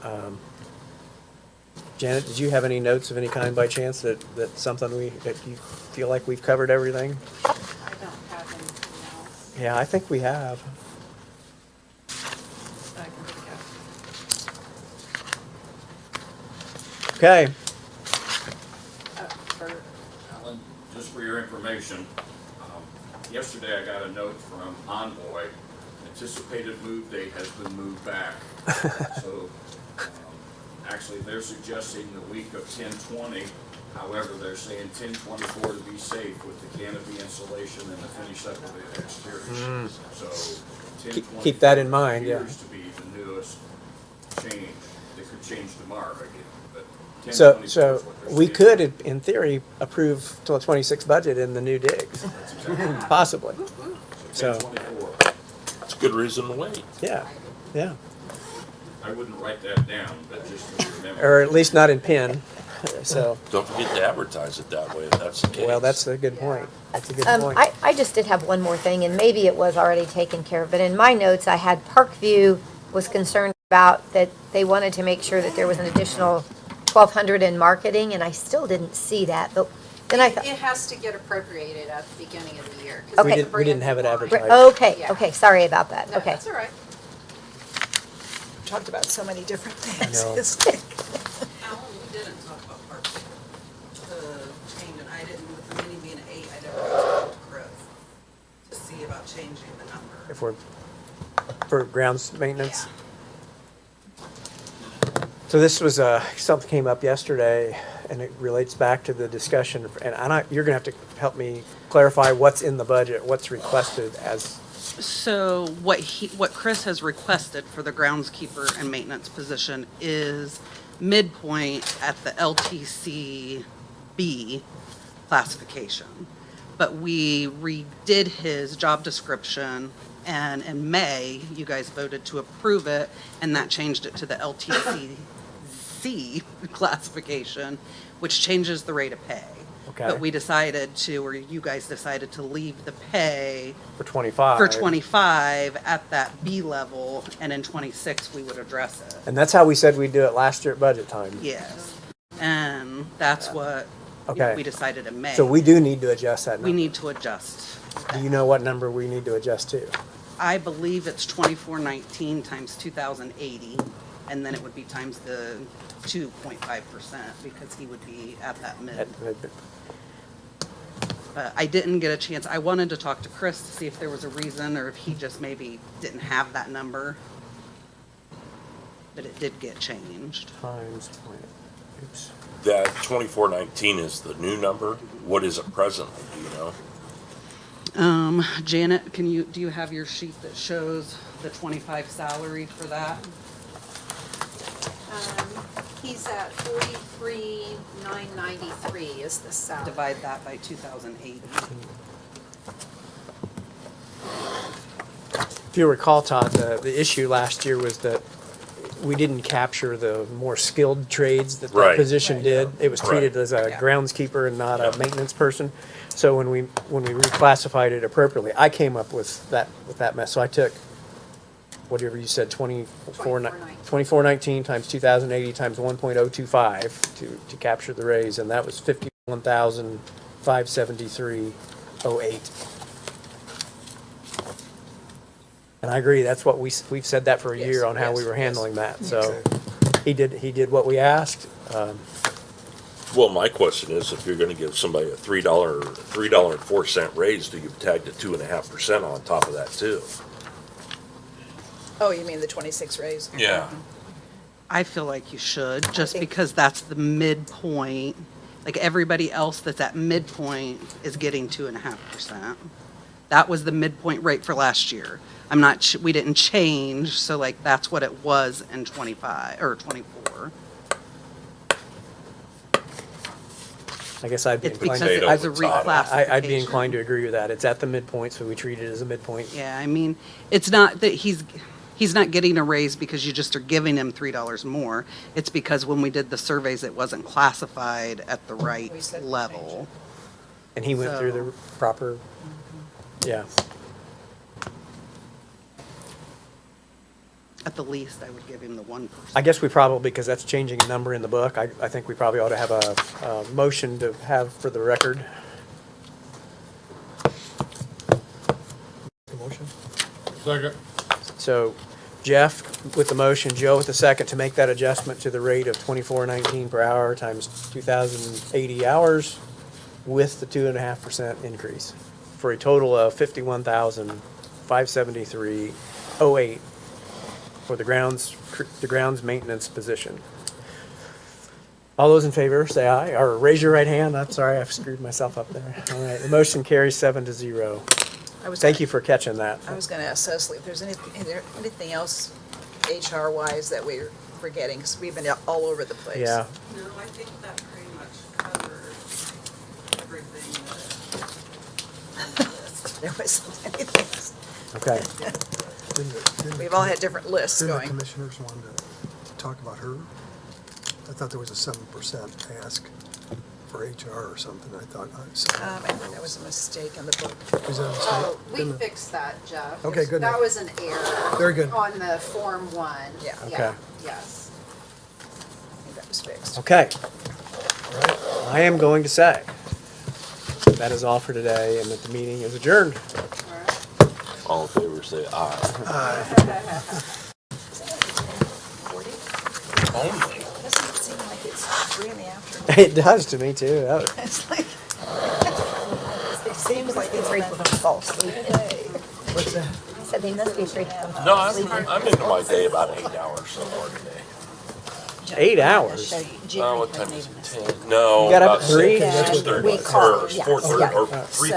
[SPEAKER 2] Janet, did you have any notes of any kind by chance that you feel like we've covered everything?
[SPEAKER 19] I don't have anything else
[SPEAKER 2] Yeah, I think we have.
[SPEAKER 19] that I can think of.
[SPEAKER 2] Okay.
[SPEAKER 12] Alan, just for your information, yesterday I got a note from Envoy. Anticipated move date has been moved back. So, actually, they're suggesting the week of 10/20. However, they're saying 10/24 to be safe with the canopy insulation and the finish up of the exterior. So, 10/24
[SPEAKER 2] Keep that in mind, yeah.
[SPEAKER 12] appears to be the newest change. They could change tomorrow again, but 10/24
[SPEAKER 2] So
[SPEAKER 12] is what they're
[SPEAKER 2] we
[SPEAKER 12] saying.
[SPEAKER 2] could, in theory, approve till the 26 budget in the new digs. Possibly. So,
[SPEAKER 12] 10/24.
[SPEAKER 4] It's a good reason to wait.
[SPEAKER 2] yeah, yeah.
[SPEAKER 12] I wouldn't write that down, but just to remember.
[SPEAKER 2] Or at least not in pen, so,
[SPEAKER 4] Don't forget to advertise it that way, if that's the case.
[SPEAKER 2] well, that's a good point. That's a good point.
[SPEAKER 7] I just did have one more thing, and maybe it was already taken care of, but in my notes, I had Parkview was concerned about that they wanted to make sure that there was an additional 1,200 in marketing, and I still didn't see that, but then I thought,
[SPEAKER 19] It has to get appropriated at the beginning of the year. 'cause
[SPEAKER 7] Okay.
[SPEAKER 19] it's a
[SPEAKER 2] We didn't
[SPEAKER 19] brand
[SPEAKER 2] have it
[SPEAKER 19] new line.
[SPEAKER 2] advertised.
[SPEAKER 7] okay,
[SPEAKER 19] Yeah.
[SPEAKER 7] okay, sorry about that,
[SPEAKER 19] No,
[SPEAKER 7] okay.
[SPEAKER 19] that's all right.
[SPEAKER 6] We talked about so many different things.
[SPEAKER 2] know.
[SPEAKER 6] It's like-
[SPEAKER 17] Alan, we didn't talk about park, the change, and I didn't, with the meeting being at 8, I never got to talk to Chris to see about changing the number.
[SPEAKER 2] If we're, for grounds maintenance. So this was, something came up yesterday, and it relates back to the discussion, and you're gonna have to help me clarify what's in the budget, what's requested as,
[SPEAKER 14] So what Chris has requested for the groundskeeper and maintenance position is midpoint at the LTC B classification. But we redid his job description, and in May, you guys voted to approve it, and that changed it to the LTCC classification, which changes the rate of pay.
[SPEAKER 2] Okay.
[SPEAKER 14] But we decided to, or you guys decided to leave the pay
[SPEAKER 2] For 25.
[SPEAKER 14] for 25 at that B level, and in 26, we would address it.
[SPEAKER 2] And that's how we said we'd do it last year at budget time.
[SPEAKER 14] Yes. And that's what
[SPEAKER 2] Okay.
[SPEAKER 14] we decided in May.
[SPEAKER 2] So we do need to adjust that number.
[SPEAKER 14] We need to adjust.
[SPEAKER 2] Do you know what number we need to adjust to?
[SPEAKER 14] I believe it's 2419 times 2,080, and then it would be times the 2.5%, because he would be at that mid. But I didn't get a chance. I wanted to talk to Chris to see if there was a reason, or if he just maybe didn't have that number. But it did get changed.
[SPEAKER 2] Times point, oops.
[SPEAKER 4] That 2419 is the new number. What is it presently, do you know?
[SPEAKER 14] Janet, do you have your sheet that shows the 25 salary for that?
[SPEAKER 19] He's at 43,993 is the salary.
[SPEAKER 14] Divide that by 2,080.
[SPEAKER 2] If you recall, Todd, the issue last year was that we didn't capture the more skilled trades that
[SPEAKER 4] Right.
[SPEAKER 2] position did. It was treated
[SPEAKER 4] Right.
[SPEAKER 2] as a groundskeeper and not a maintenance person. So when we reclassified it appropriately, I came up with that mess. So I took whatever you said, 2419 times 2,080 times 1.025 to capture the raise, and that was 51,573.08. And I agree, that's what we've said that for a year on how we were handling that. So he did what we asked.
[SPEAKER 4] Well, my question is, if you're gonna give somebody a $3.04 raise, do you tag the 2.5% on top of that too?
[SPEAKER 6] Oh, you mean the 26 raise?
[SPEAKER 4] Yeah.
[SPEAKER 14] I feel like you should, just because that's the midpoint. Like, everybody else that's at midpoint is getting 2.5%. That was the midpoint rate for last year. We didn't change, so like, that's what it was in 25, or 24.
[SPEAKER 2] I guess I'd be
[SPEAKER 14] It's
[SPEAKER 2] inclined
[SPEAKER 14] because
[SPEAKER 2] to.
[SPEAKER 14] it was a reclassification.
[SPEAKER 2] I'd be inclined to agree with that. It's at the midpoint, so we treat it as a midpoint.
[SPEAKER 14] Yeah, I mean, it's not that he's not getting a raise because you just are giving him $3 more. It's because when we did the surveys, it wasn't classified at the right level.
[SPEAKER 2] And he went through the proper, yeah.
[SPEAKER 14] At the least, I would give him the 1%.
[SPEAKER 2] I guess we probably, because that's changing a number in the book, I think we probably ought to have a motion to have for the record.
[SPEAKER 9] Motion?
[SPEAKER 1] Second.
[SPEAKER 2] So Jeff with the motion, Joe with the second to make that adjustment to the rate of 24.19 per hour times 2,080 hours with the 2.5% increase for a total of 51,573.08 for the grounds maintenance position. All those in favor, say aye, or raise your right hand. I'm sorry, I've screwed myself up there. All right, the motion carries 7-0. Thank you for catching that.
[SPEAKER 6] I was gonna ask Cecily if there's anything else HR-wise that we're forgetting, because we've been all over the place.
[SPEAKER 2] Yeah.
[SPEAKER 17] No, I think that pretty much covers everything
[SPEAKER 6] There was so many things.
[SPEAKER 2] Okay.
[SPEAKER 6] We've all had different lists
[SPEAKER 9] Didn't the
[SPEAKER 6] going.
[SPEAKER 9] commissioners wanted to talk about her? I thought there was a 7% ask for HR or something. I thought I saw.
[SPEAKER 6] I think that was a mistake in the book.
[SPEAKER 9] Is that a mistake?
[SPEAKER 19] Oh, we
[SPEAKER 9] Didn't-
[SPEAKER 19] fixed that, Jeff.
[SPEAKER 9] Okay, good
[SPEAKER 19] That
[SPEAKER 9] enough.
[SPEAKER 19] was an error.
[SPEAKER 9] Very good.
[SPEAKER 19] On the Form 1.
[SPEAKER 6] Yeah.
[SPEAKER 2] Okay.
[SPEAKER 19] Yes.
[SPEAKER 6] I think that was fixed.
[SPEAKER 2] Okay. I am going to say that is all for today and that the meeting is adjourned.
[SPEAKER 4] All in favor, say aye. Only.
[SPEAKER 6] Doesn't it seem like it's 3 in the afternoon?
[SPEAKER 2] It does to me too. That was-
[SPEAKER 6] It's like,
[SPEAKER 7] It seems like it's right before fall asleep.
[SPEAKER 9] What's that?
[SPEAKER 7] I said they must be afraid to fall
[SPEAKER 4] No,
[SPEAKER 7] asleep.
[SPEAKER 4] I'm into my day about 8 hours so far today.
[SPEAKER 2] 8 hours.
[SPEAKER 4] What time is it? 10? No.
[SPEAKER 2] You got up
[SPEAKER 4] about
[SPEAKER 2] at 3?
[SPEAKER 4] 6:30.
[SPEAKER 7] We call,
[SPEAKER 4] Or
[SPEAKER 7] yes,
[SPEAKER 4] 4:30
[SPEAKER 7] yeah.
[SPEAKER 4] or 3.